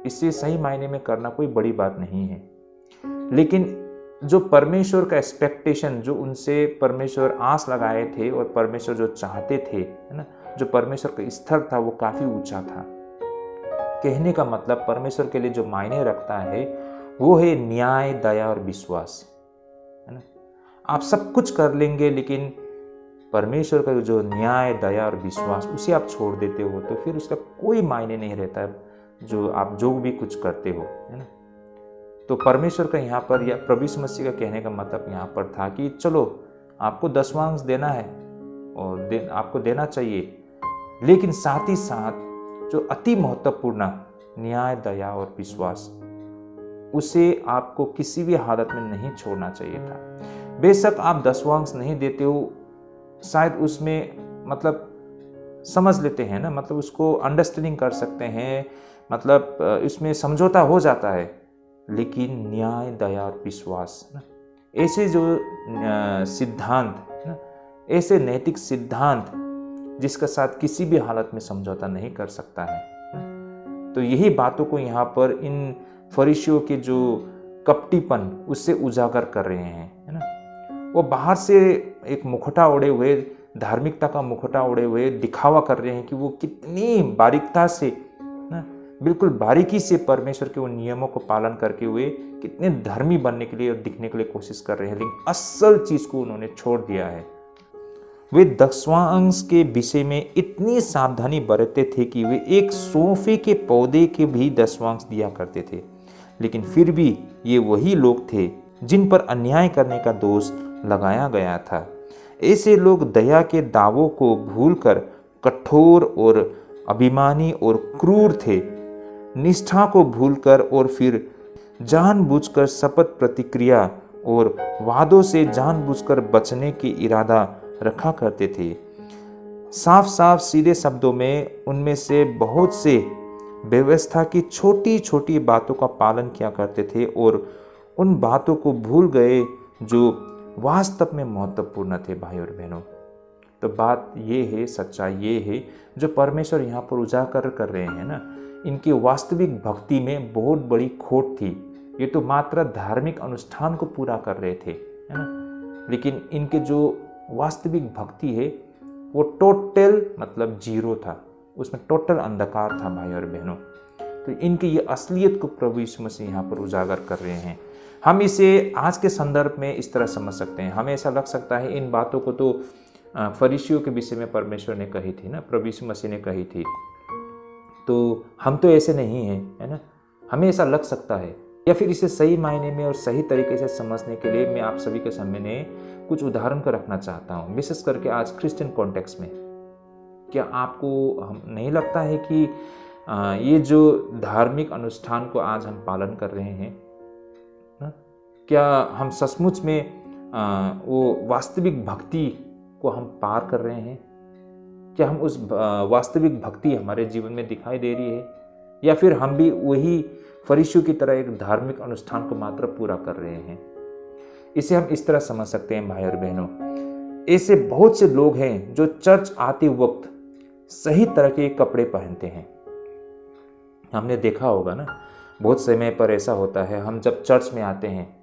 इससे सही मायने में करना कोई बड़ी बात नहीं है। लेकिन जो परमेश्वर का एक्सपेक्टेशन, जो उनसे परमेश्वर आस लगाए थे और परमेश्वर जो चाहते थे, है ना, जो परमेश्वर का स्तर था वो काफ़ी ऊंचा था। कहने का मतलब परमेश्वर के लिए जो मायने रखता है वो है न्याय, दया और विश्वास, है ना। आप सब कुछ कर लेंगे लेकिन परमेश्वर का जो न्याय, दया और विश्वास उसे आप छोड़ देते हो तो फिर उसका कोई मायने नहीं रहता जो आप जो भी कुछ करते हो, है ना। तो परमेश्वर का यहाँ पर या प्रभु यीशु मसीह का कहने का मतलब यहाँ पर था कि चलो आपको दशवांश देना है और आपको देना चाहिए, लेकिन साथ ही साथ जो अति महत्वपूर्ण न्याय, दया और विश्वास, उसे आपको किसी भी हालत में नहीं छोड़ना चाहिए था। बेशक आप दशवांश नहीं देते हो, शायद उसमें मतलब समझ लेते हैं ना, मतलब उसको अंडरस्टैंडिंग कर सकते हैं, मतलब इसमें समझौता हो जाता है, लेकिन न्याय, दया और विश्वास ना, ऐसे जो सिद्धांत ना, ऐसे नैतिक सिद्धांत जिसके साथ किसी भी हालत में समझौता नहीं कर सकता है। तो यही बातों को यहाँ पर इन फरीसियों के जो कपटीपन उससे उजागर कर रहे हैं, है ना। वो बाहर से एक मुखौटा ओढ़े हुए, धार्मिकता का मुखौटा ओढ़े हुए दिखावा कर रहे हैं कि वो कितनी बारीकता से ना, बिल्कुल बारीकी से परमेश्वर के उन नियमों को पालन करके हुए कितने धर्मी बनने के लिए और दिखने के लिए कोशिश कर रहे हैं, लेकिन असल चीज़ को उन्होंने छोड़ दिया है। वे दशवांश के विषय में इतनी सावधानी बरतते थे कि वे एक सौंफे के पौधे के भी दशवांश दिया करते थे, लेकिन फिर भी ये वही लोग थे जिन पर अन्याय करने का दोष लगाया गया था। ऐसे लोग दया के दावों को भूलकर कठोर और अभिमानी और क्रूर थे, निष्ठा को भूलकर और फिर जानबूझकर शपथ प्रतिक्रिया और वादों से जानबूझकर बचने की इरादा रखा करते थे। साफ साफ सीधे शब्दों में उनमें से बहुत से व्यवस्था की छोटी छोटी बातों का पालन किया करते थे और उन बातों को भूल गए जो वास्तव में महत्वपूर्ण थे। भाई और बहनों, तो बात ये है, सच्चाई ये है, जो परमेश्वर यहाँ पर उजागर कर रहे हैं ना, इनकी वास्तविक भक्ति में बहुत बड़ी खोट थी। ये तो मात्र धार्मिक अनुष्ठान को पूरा कर रहे थे, है ना, लेकिन इनके जो वास्तविक भक्ति है वो टोटल मतलब जीरो था, उसमें टोटल अंधकार था भाई और बहनों। तो इनकी ये असलियत को प्रभु यीशु मसीह यहाँ पर उजागर कर रहे हैं। हम इसे आज के संदर्भ में इस तरह समझ सकते हैं। हमें ऐसा लग सकता है इन बातों को तो फरीसियों के विषय में परमेश्वर ने कही थी ना, प्रभु यीशु मसीह ने कही थी, तो हम तो ऐसे नहीं हैं, है ना, हमें ऐसा लग सकता है। या फिर इसे सही मायने में और सही तरीके से समझने के लिए मैं आप सभी के सामने कुछ उदाहरण को रखना चाहता हूँ, विशेष करके आज क्रिश्चियन कॉन्टेक्स्ट में। क्या आपको नहीं लगता है कि ये जो धार्मिक अनुष्ठान को आज हम पालन कर रहे हैं, क्या हम सचमुच में वो वास्तविक भक्ति को हम पार कर रहे हैं? क्या हम उस वास्तविक भक्ति हमारे जीवन में दिखाई दे रही है, या फिर हम भी वही फरीसियों की तरह एक धार्मिक अनुष्ठान को मात्र पूरा कर रहे हैं? इसे हम इस तरह समझ सकते हैं भाई और बहनों, ऐसे बहुत से लोग हैं जो चर्च आते वक्त सही तरह के कपड़े पहनते हैं। हमने देखा होगा ना, बहुत समय पर ऐसा होता है, हम जब चर्च में आते हैं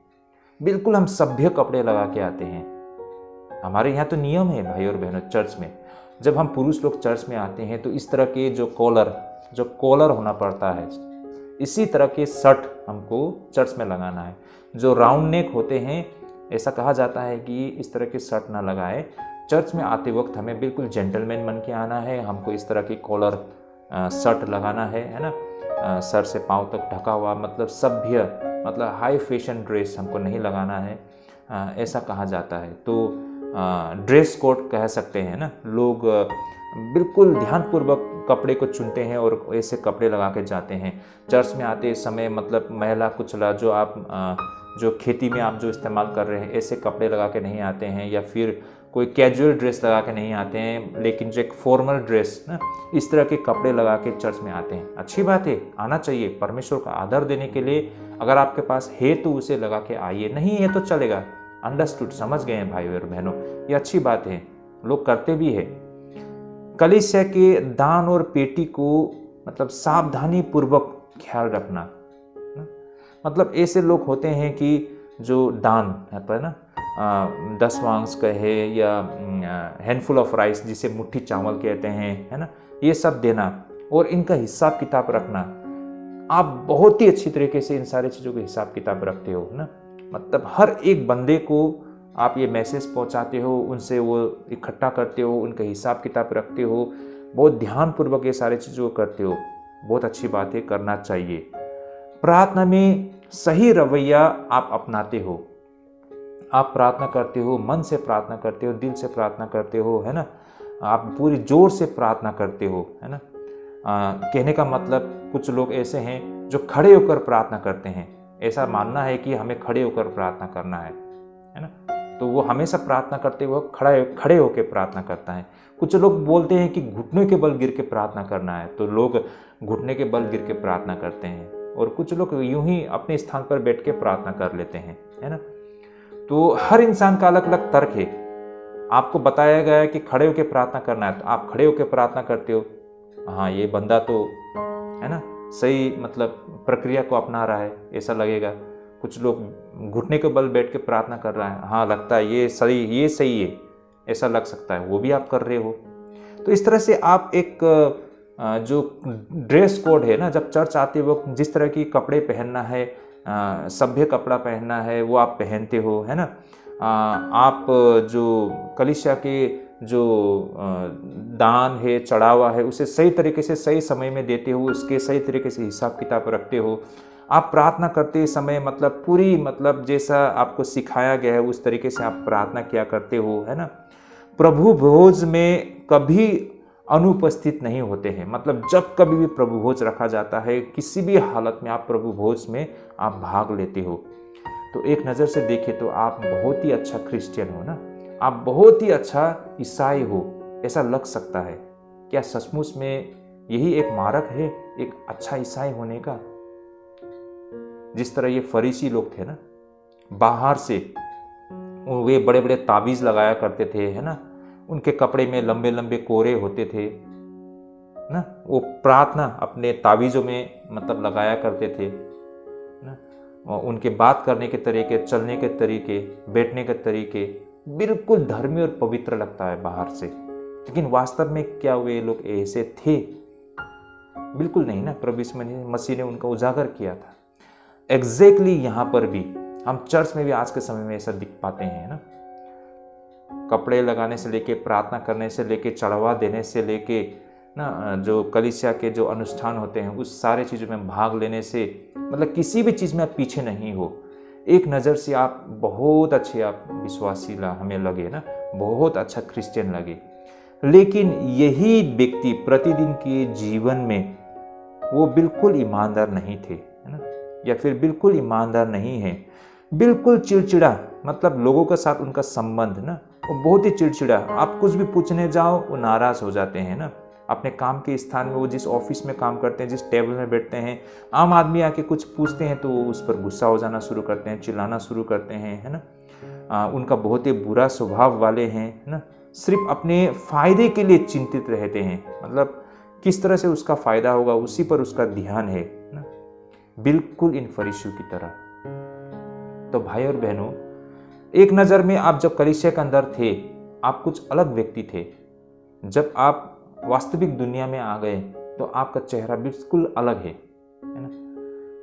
बिल्कुल हम सभ्य कपड़े लगा के आते हैं। हमारे यहाँ तो नियम है भाई और बहनों, चर्च में जब हम पुरुष लोग चर्च में आते हैं तो इस तरह के जो कॉलर होना पड़ता है, इसी तरह के शर्ट हमको चर्च में लगाना है। जो राउंड नेक होते हैं, ऐसा कहा जाता है कि इस तरह के शर्ट ना लगाए। चर्च में आते वक्त हमें बिल्कुल जेंटलमैन बन के आना है। हमको इस तरह की कॉलर शर्ट लगाना है ना, सर से पांव तक ढका हुआ, मतलब सभ्य, मतलब हाई फैशन ड्रेस हमको नहीं लगाना है, ऐसा कहा जाता है। तो ड्रेस कोड कह सकते हैं ना, लोग बिल्कुल ध्यानपूर्वक कपड़े को चुनते हैं और ऐसे कपड़े लगा के जाते हैं चर्च में आते समय। मतलब महिला कुचला जो आप जो खेती में आप जो इस्तेमाल कर रहे हैं, ऐसे कपड़े लगा के नहीं आते हैं, या फिर कोई कैजुअल ड्रेस लगा के नहीं आते हैं, लेकिन जो एक फॉर्मल ड्रेस ना, इस तरह के कपड़े लगा के चर्च में आते हैं। अच्छी बात है, आना चाहिए, परमेश्वर का आदर देने के लिए अगर आपके पास है तो उसे लगा के आइए, नहीं है तो चलेगा। अंडरस्टूड, समझ गए हैं भाई और बहनों, ये अच्छी बात है, लोग करते भी है। कलीसिया के दान और पेटी को मतलब सावधानी पूर्वक ख्याल रखना, मतलब ऐसे लोग होते हैं कि जो दान है ना, 10 वांस कहे या हैंडफुल ऑफ राइस जिसे मुट्ठी चावल कहते हैं, है ना, ये सब देना और इनका हिसाब किताब रखना। आप बहुत ही अच्छी तरीके से इन सारी चीज़ों का हिसाब किताब रखते हो ना, मतलब हर एक बंदे को आप ये मैसेज पहुंचाते हो, उनसे वो इकट्ठा करते हो, उनका हिसाब किताब रखते हो, बहुत ध्यानपूर्वक ये सारी चीज़ों को करते हो। बहुत अच्छी बात है, करना चाहिए। प्रार्थना में सही रवैया आप अपनाते हो, आप प्रार्थना करते हो, मन से प्रार्थना करते हो, दिल से प्रार्थना करते हो, है ना, आप पूरी जोर से प्रार्थना करते हो, है ना। कहने का मतलब कुछ लोग ऐसे हैं जो खड़े होकर प्रार्थना करते हैं, ऐसा मानना है कि हमें खड़े होकर प्रार्थना करना है ना, तो वो हमेशा प्रार्थना करते हुए खड़े होकर प्रार्थना करता है। कुछ लोग बोलते हैं कि घुटने के बल गिर के प्रार्थना करना है, तो लोग घुटने के बल गिर के प्रार्थना करते हैं, और कुछ लोग यूं ही अपने स्थान पर बैठ के प्रार्थना कर लेते हैं, है ना। तो हर इंसान का अलग अलग तर्क है। आपको बताया गया है कि खड़े होकर प्रार्थना करना है, तो आप खड़े होकर प्रार्थना करते हो, हाँ ये बंदा तो है ना सही मतलब प्रक्रिया को अपना रहा है, ऐसा लगेगा। कुछ लोग घुटने के बल बैठ के प्रार्थना कर रहा है, हाँ लगता है ये सही है, ऐसा लग सकता है, वो भी आप कर रहे हो। तो इस तरह से आप एक जो ड्रेस कोड है ना, जब चर्च आते वक्त जिस तरह की कपड़े पहनना है, सभ्य कपड़ा पहनना है, वो आप पहनते हो, है ना। आप जो कलीसिया के जो दान है, चढ़ावा है, उसे सही तरीके से सही समय में देते हो, उसके सही तरीके से हिसाब किताब रखते हो। आप प्रार्थना करते समय मतलब पूरी मतलब जैसा आपको सिखाया गया है उस तरीके से आप प्रार्थना किया करते हो, है ना। प्रभु भोज में कभी अनुपस्थित नहीं होते हैं, मतलब जब कभी भी प्रभु भोज रखा जाता है, किसी भी हालत में आप प्रभु भोज में आप भाग लेते हो। तो एक नज़र से देखें तो आप बहुत ही अच्छा क्रिश्चियन हो ना, आप बहुत ही अच्छा ईसाई हो, ऐसा लग सकता है। क्या सचमुच में यही एक मार्ग है एक अच्छा ईसाई होने का? जिस तरह ये फरीसी लोग थे ना, बाहर से वे बड़े बड़े ताबीज़ लगाया करते थे, है ना, उनके कपड़े में लंबे लंबे कोरे होते थे ना, वो प्रार्थना अपने तावीज़ों में मतलब लगाया करते थे ना, और उनके बात करने के तरीके, चलने के तरीके, बैठने के तरीके बिल्कुल धर्मी और पवित्र लगता है बाहर से, लेकिन वास्तव में क्या वे लोग ऐसे थे? बिल्कुल नहीं ना। प्रभु यीशु मसीह ने उनका उजागर किया था। एग्जैक्टली यहाँ पर भी हम चर्च में भी आज के समय में ऐसा दिख पाते हैं ना, कपड़े लगाने से लेके, प्रार्थना करने से लेके, चढ़ावा देने से लेके ना, जो कलीसिया के जो अनुष्ठान होते हैं उस सारे चीज़ों में भाग लेने से, मतलब किसी भी चीज़ में आप पीछे नहीं हो। एक नज़र से आप बहुत अच्छे, आप विश्वासी हमें लगे ना, बहुत अच्छा क्रिश्चियन लगे, लेकिन यही व्यक्ति प्रतिदिन के जीवन में वो बिल्कुल ईमानदार नहीं थे, है ना, या फिर बिल्कुल ईमानदार नहीं है, बिल्कुल चिड़चिड़ा, मतलब लोगों के साथ उनका संबंध ना वो बहुत ही चिड़चिड़ा। आप कुछ भी पूछने जाओ वो नाराज़ हो जाते हैं ना। अपने काम के स्थान में, वो जिस ऑफिस में काम करते हैं, जिस टेबल में बैठते हैं, आम आदमी आके कुछ पूछते हैं तो वो उस पर गुस्सा हो जाना शुरू करते हैं, चिल्लाना शुरू करते हैं, है ना। उनका बहुत ही बुरा स्वभाव वाले हैं, है ना। सिर्फ अपने फायदे के लिए चिंतित रहते हैं, मतलब किस तरह से उसका फायदा होगा उसी पर उसका ध्यान है ना, बिल्कुल इन फरीसियों की तरह। तो भाई और बहनों, एक नज़र में आप जब कलीसिया के अंदर थे आप कुछ अलग व्यक्ति थे। जब आप वास्तविक दुनिया में आ गए तो आपका चेहरा बिल्कुल अलग है ना।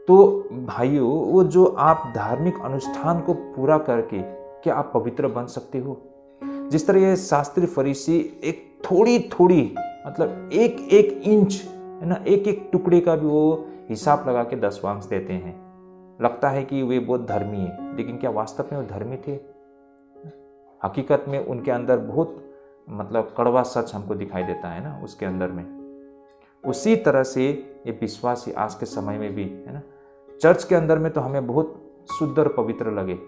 तो भाइयों, वो जो आप धार्मिक अनुष्ठान को पूरा करके क्या आप पवित्र बन सकते हो? जिस तरह ये शास्त्री फरीसी एक थोड़ी थोड़ी, मतलब एक एक इंच, है ना, एक एक टुकड़े का भी वो हिसाब लगा के दशवांश देते हैं। लगता है कि वे बहुत धर्मी है, लेकिन क्या वास्तव में वो धर्मी थे? हकीकत में उनके अंदर बहुत मतलब कड़वा सच हमको दिखाई देता है ना उसके अंदर में। उसी तरह से ये विश्वासी आज के समय में भी, है ना, चर्च के अंदर में तो हमें बहुत शुद्ध और पवित्र लगे,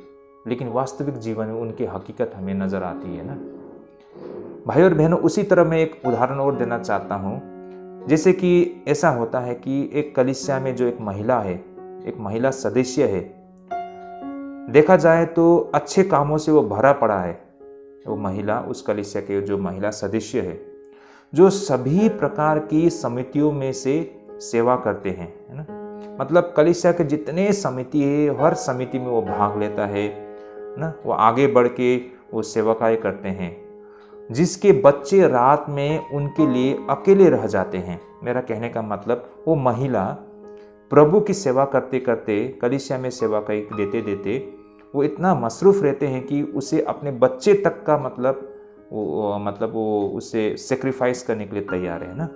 लेकिन वास्तविक जीवन में उनकी हकीकत हमें नजर आती है ना। भाई और बहनों, उसी तरह मैं एक उदाहरण और देना चाहता हूँ। जैसे कि ऐसा होता है कि एक कलीसिया में जो एक महिला है, एक महिला सदस्य है, देखा जाए तो अच्छे कामों से वो भरा पड़ा है। वो महिला, उस कलीसिया के जो महिला सदस्य है, जो सभी प्रकार की समितियों में से सेवा करते हैं, है ना। मतलब कलीसिया के जितने समिति है, हर समिति में वो भाग लेता है ना। वो आगे बढ़ के वो सेवकाई करते हैं। जिसके बच्चे रात में उनके लिए अकेले रह जाते हैं। मेरा कहने का मतलब, वो महिला प्रभु की सेवा करते करते, कलीसिया में सेवा देते देते वो इतना मसरूफ़ रहते हैं कि उसे अपने बच्चे तक का वो उसे सेक्रीफाइस करने के लिए तैयार है ना।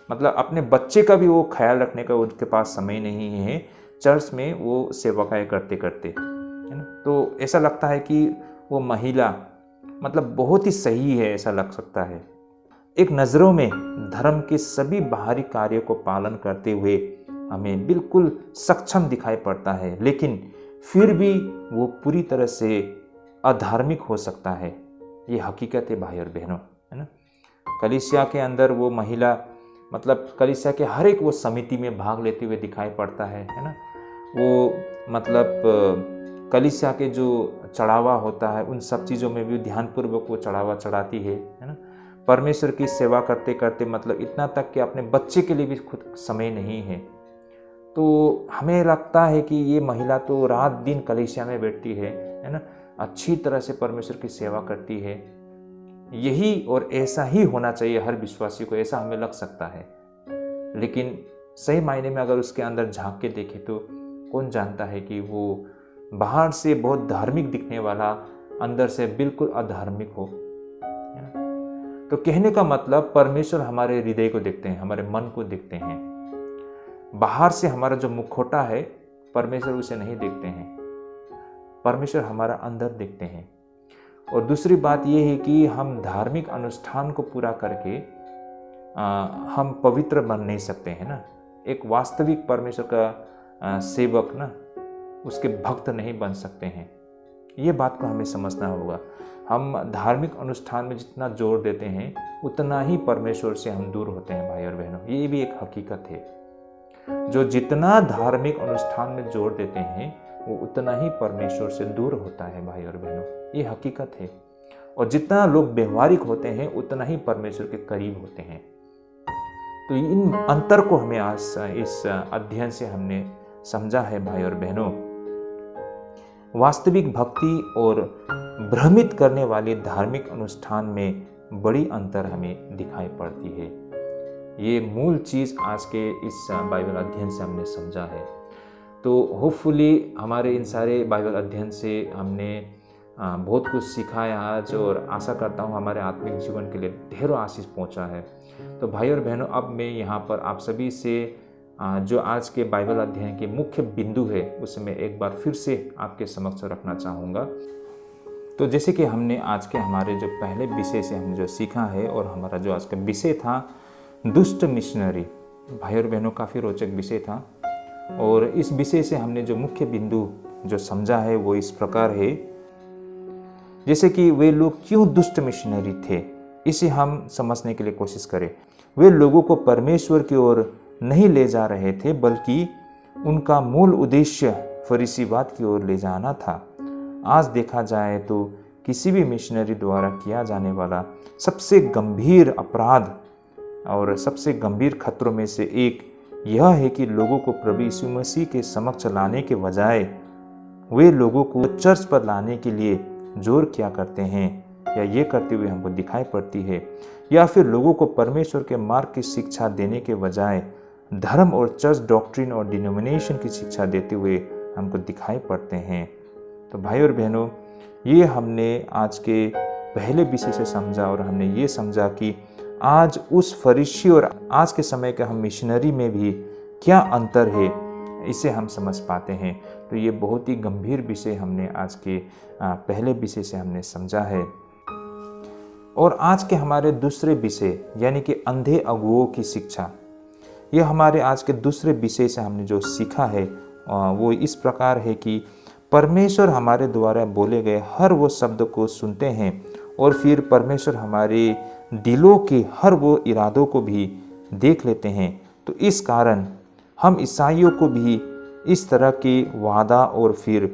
मतलब अपने बच्चे का भी वो ख्याल रखने का उनके पास समय नहीं है, चर्च में वो सेवकाएं करते करते, है ना। तो ऐसा लगता है कि वो महिला मतलब बहुत ही सही है, ऐसा लग सकता है। एक नज़रों में धर्म के सभी बाहरी कार्यों को पालन करते हुए हमें बिल्कुल सक्षम दिखाई पड़ता है, लेकिन फिर भी वो पूरी तरह से अधार्मिक हो सकता है। ये हकीकत है भाई और बहनों, है ना। कलीसिया के अंदर वो महिला मतलब कलीसिया के हर एक वो समिति में भाग लेते हुए दिखाई पड़ता है ना। वो मतलब कलीसिया के जो चढ़ावा होता है उन सब चीज़ों में भी ध्यानपूर्वक वो चढ़ावा चढ़ाती है ना। परमेश्वर की सेवा करते करते मतलब इतना तक कि अपने बच्चे के लिए भी खुद समय नहीं है। तो हमें लगता है कि ये महिला तो रात दिन कलीसिया में बैठती है ना, अच्छी तरह से परमेश्वर की सेवा करती है। यही और ऐसा ही होना चाहिए हर विश्वासी को, ऐसा हमें लग सकता है। लेकिन सही मायने में अगर उसके अंदर झांक के देखें तो कौन जानता है कि वो बाहर से बहुत धार्मिक दिखने वाला अंदर से बिल्कुल अधार्मिक हो। तो कहने का मतलब, परमेश्वर हमारे हृदय को देखते हैं, हमारे मन को देखते हैं। बाहर से हमारा जो मुखौटा है परमेश्वर उसे नहीं देखते हैं, परमेश्वर हमारा अंदर देखते हैं। और दूसरी बात यह है कि हम धार्मिक अनुष्ठान को पूरा करके हम पवित्र बन नहीं सकते हैं ना। एक वास्तविक परमेश्वर का सेवक ना, उसके भक्त नहीं बन सकते हैं। ये बात को हमें समझना होगा। हम धार्मिक अनुष्ठान में जितना जोर देते हैं उतना ही परमेश्वर से हम दूर होते हैं भाई और बहनों। ये भी एक हकीकत है। जो जितना धार्मिक अनुष्ठान में जोर देते हैं वो उतना ही परमेश्वर से दूर होता है भाई और बहनों, ये हकीकत है। और जितना लोग व्यवहारिक होते हैं उतना ही परमेश्वर के करीब होते हैं। तो इन अंतर को हमें आज इस अध्ययन से हमने समझा है भाई और बहनों। वास्तविक भक्ति और भ्रमित करने वाले धार्मिक अनुष्ठान में बड़ी अंतर हमें दिखाई पड़ती है। ये मूल चीज़ आज के इस बाइबल अध्ययन से हमने समझा है। तो होपफुली हमारे इन सारे बाइबल अध्ययन से हमने बहुत कुछ सीखा है आज, और आशा करता हूँ हमारे आत्मिक जीवन के लिए ढेरों आशीष पहुँचा है। तो भाई और बहनों, अब मैं यहाँ पर आप सभी से जो आज के बाइबल अध्ययन के मुख्य बिंदु है उसे मैं एक बार फिर से आपके समक्ष रखना चाहूँगा। तो जैसे कि हमने आज के हमारे जो पहले विषय से हमने जो सीखा है, और हमारा जो आज का विषय था दुष्ट मिशनरी, भाई और बहनों काफ़ी रोचक विषय था। और इस विषय से हमने जो मुख्य बिंदु जो समझा है वो इस प्रकार है, जैसे कि वे लोग क्यों दुष्ट मिशनरी थे, इसे हम समझने के लिए कोशिश करें। वे लोगों को परमेश्वर की ओर नहीं ले जा रहे थे, बल्कि उनका मूल उद्देश्य फरीसीवाद की ओर ले जाना था। आज देखा जाए तो किसी भी मिशनरी द्वारा किया जाने वाला सबसे गंभीर अपराध और सबसे गंभीर खतरों में से एक यह है कि लोगों को प्रभु यीशु मसीह के समक्ष लाने के बजाय वे लोगों को चर्च पर लाने के लिए जोर किया करते हैं, या ये करते हुए हमको दिखाई पड़ती है, या फिर लोगों को परमेश्वर के मार्ग की शिक्षा देने के बजाय धर्म और चर्च डॉक्ट्रिन और डिनोमिनेशन की शिक्षा देते हुए हमको दिखाई पड़ते हैं। तो भाई और बहनों, ये हमने आज के पहले विषय से समझा, और हमने ये समझा कि आज उस फरीसी और आज के समय के हम मिशनरी में भी क्या अंतर है, इसे हम समझ पाते हैं। तो ये बहुत ही गंभीर विषय हमने आज के पहले विषय से हमने समझा है। और आज के हमारे दूसरे विषय यानी कि अंधे अगुओं की शिक्षा, यह हमारे आज के दूसरे विषय से हमने जो सीखा है वो इस प्रकार है कि परमेश्वर हमारे द्वारा बोले गए हर वो शब्द को सुनते हैं, और फिर परमेश्वर हमारे दिलों के हर वो इरादों को भी देख लेते हैं। तो इस कारण हम ईसाइयों को भी इस तरह के वादा और फिर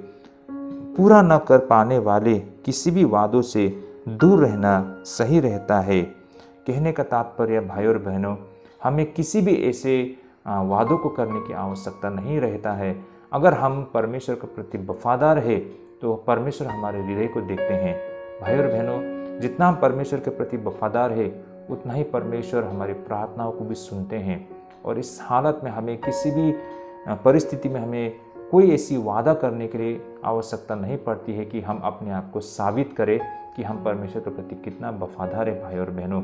पूरा न कर पाने वाले किसी भी वादों से दूर रहना सही रहता है। कहने का तात्पर्य भाई और बहनों, हमें किसी भी ऐसे वादों को करने की आवश्यकता नहीं रहता है। अगर हम परमेश्वर के प्रति वफादार है तो परमेश्वर हमारे हृदय को देखते हैं। भाई और बहनों, जितना हम परमेश्वर के प्रति वफादार है उतना ही परमेश्वर हमारी प्रार्थनाओं को भी सुनते हैं। और इस हालत में हमें किसी भी परिस्थिति में हमें कोई ऐसी वादा करने के लिए आवश्यकता नहीं पड़ती है कि हम अपने आप को साबित करें कि हम परमेश्वर के प्रति कितना वफादार है। भाई और बहनों,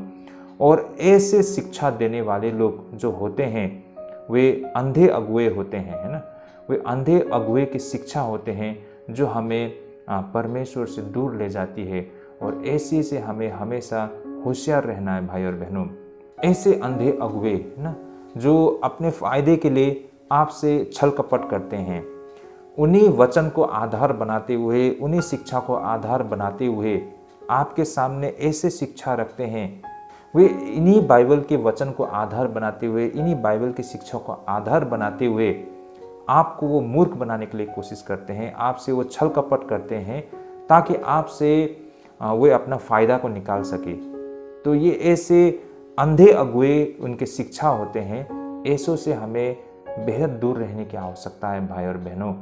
और ऐसे शिक्षा देने वाले लोग जो होते हैं वे अंधे अगुए होते हैं, है ना। वे अंधे अगुए की शिक्षा होते हैं जो हमें परमेश्वर से दूर ले जाती है, और ऐसे से हमें हमेशा होशियार रहना है। भाई और बहनों, ऐसे अंधे अगुए ना जो अपने फायदे के लिए आपसे छल कपट करते हैं, उन्हीं वचन को आधार बनाते हुए, उन्हीं शिक्षा को आधार बनाते हुए आपके सामने ऐसे शिक्षा रखते हैं। वे इन्हीं बाइबल के वचन को आधार बनाते हुए, इन्हीं बाइबल की शिक्षा को आधार बनाते हुए आपको वो मूर्ख बनाने के लिए कोशिश करते हैं, आपसे वो छल कपट करते हैं ताकि आपसे वे अपना फ़ायदा को निकाल सके। तो ये ऐसे अंधे अगुए उनके शिक्षा होते हैं, ऐसों से हमें बेहद दूर रहने की आवश्यकता है। भाई और बहनों,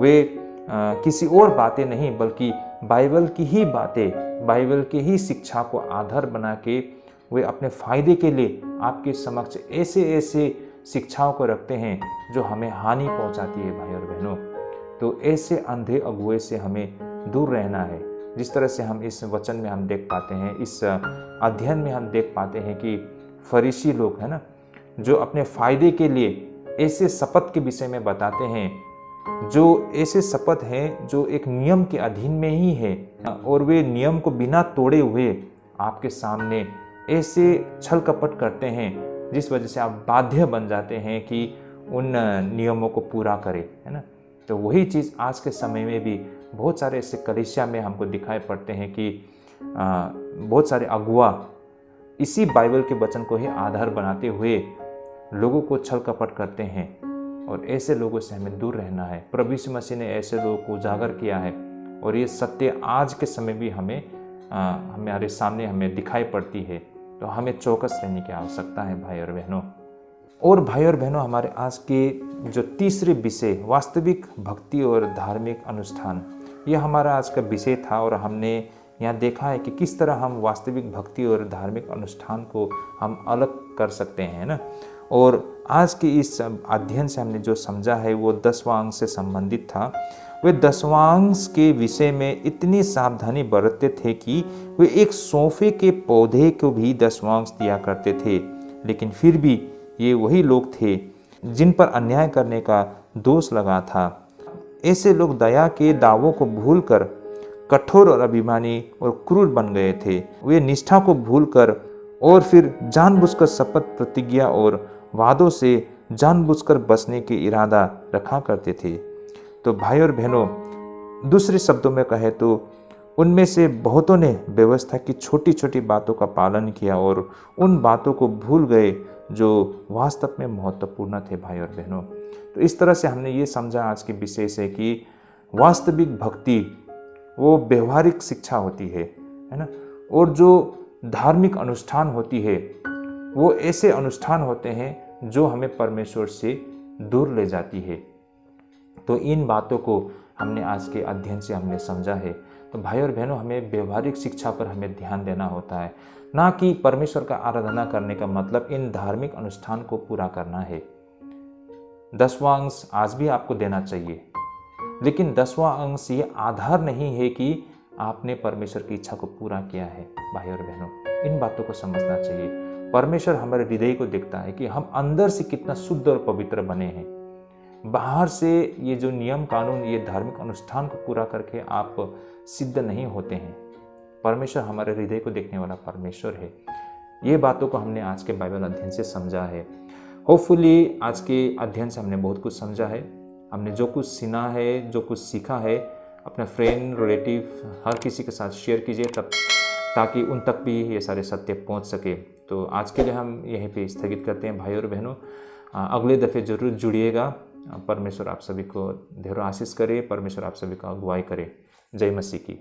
वे किसी और बातें नहीं बल्कि बाइबल की ही बातें, बाइबल की ही शिक्षा को आधार बना के वे अपने फ़ायदे के लिए आपके समक्ष ऐसे ऐसे शिक्षाओं को रखते हैं जो हमें हानि पहुंचाती है। भाई और बहनों, तो ऐसे अंधे अगुए से हमें दूर रहना है। जिस तरह से हम इस वचन में हम देख पाते हैं, इस अध्ययन में हम देख पाते हैं कि फरीसी लोग है ना, जो अपने फ़ायदे के लिए ऐसे शपथ के विषय में बताते हैं, जो ऐसे शपथ हैं जो एक नियम के अधीन में ही है, और वे नियम को बिना तोड़े हुए आपके सामने ऐसे छल कपट करते हैं जिस वजह से आप बाध्य बन जाते हैं कि उन नियमों को पूरा करें, है ना। तो वही चीज़ आज के समय में भी बहुत सारे ऐसे कलीसिया में हमको दिखाई पड़ते हैं कि बहुत सारे अगुआ इसी बाइबल के वचन को ही आधार बनाते हुए लोगों को छल कपट करते हैं, और ऐसे लोगों से हमें दूर रहना है। प्रभु यीशु मसीह ने ऐसे लोगों को उजागर किया है, और ये सत्य आज के समय भी हमें हमारे सामने हमें दिखाई पड़ती है, तो हमें चौकस रहने की आवश्यकता है भाई और बहनों। और भाई और बहनों, हमारे आज के जो तीसरे विषय वास्तविक भक्ति और धार्मिक अनुष्ठान, यह हमारा आज का विषय था। और हमने यहाँ देखा है कि किस तरह हम वास्तविक भक्ति और धार्मिक अनुष्ठान को हम अलग कर सकते हैं ना। और आज के इस अध्ययन से हमने जो समझा है वो 10वां अंक से संबंधित था। वे 10वां अंक के विषय में इतनी सावधानी बरतते थे कि वे एक सोफे के पौधे को भी 10वां अंक दिया करते थे, लेकिन फिर भी ये वही लोग थे जिन पर अन्याय करने का दोष लगा था। ऐसे लोग दया के दावों को भूलकर कठोर और अभिमानी और क्रूर बन गए थे। वे निष्ठा को भूलकर और फिर जानबूझकर शपथ प्रतिज्ञा और वादों से जानबूझकर बचने के इरादा रखा करते थे। तो भाई और बहनों, दूसरे शब्दों में कहे तो उनमें से बहुतों ने व्यवस्था की छोटी छोटी बातों का पालन किया और उन बातों को भूल गए जो वास्तव में महत्वपूर्ण थे भाई और बहनों। तो इस तरह से हमने ये समझा आज के विषय से कि वास्तविक भक्ति वो व्यवहारिक शिक्षा होती है ना। और जो धार्मिक अनुष्ठान होती है वो ऐसे अनुष्ठान होते हैं जो हमें परमेश्वर से दूर ले जाती है। तो इन बातों को हमने आज के अध्ययन से हमने समझा है। तो भाई और बहनों, हमें व्यवहारिक शिक्षा पर हमें ध्यान देना होता है, ना कि परमेश्वर का आराधना करने का मतलब इन धार्मिक अनुष्ठान को पूरा करना है। 10वां अंश आज भी आपको देना चाहिए, लेकिन 10वां अंश ये आधार नहीं है कि आपने परमेश्वर की इच्छा को पूरा किया है। भाई और बहनों, इन बातों को समझना चाहिए। परमेश्वर हमारे हृदय को देखता है कि हम अंदर से कितना शुद्ध और पवित्र बने हैं। बाहर से ये जो नियम कानून, ये धार्मिक अनुष्ठान को पूरा करके आप सिद्ध नहीं होते हैं। परमेश्वर हमारे हृदय को देखने वाला परमेश्वर है। ये बातों को हमने आज के बाइबल अध्ययन से समझा है। होपफुली आज के अध्ययन से हमने बहुत कुछ समझा है। हमने जो कुछ सुना है, जो कुछ सीखा है, अपने फ्रेंड, रिलेटिव, हर किसी के साथ शेयर कीजिए, तब ताकि उन तक भी ये सारे सत्य पहुंच सके। तो आज के लिए हम यहीं पे स्थगित करते हैं भाई और बहनों। अगले दफ़े जरूर जुड़िएगा। परमेश्वर आप सभी को ढेरों आशीष करे, परमेश्वर आप सभी को अगुवाई करे। जय मसीह की।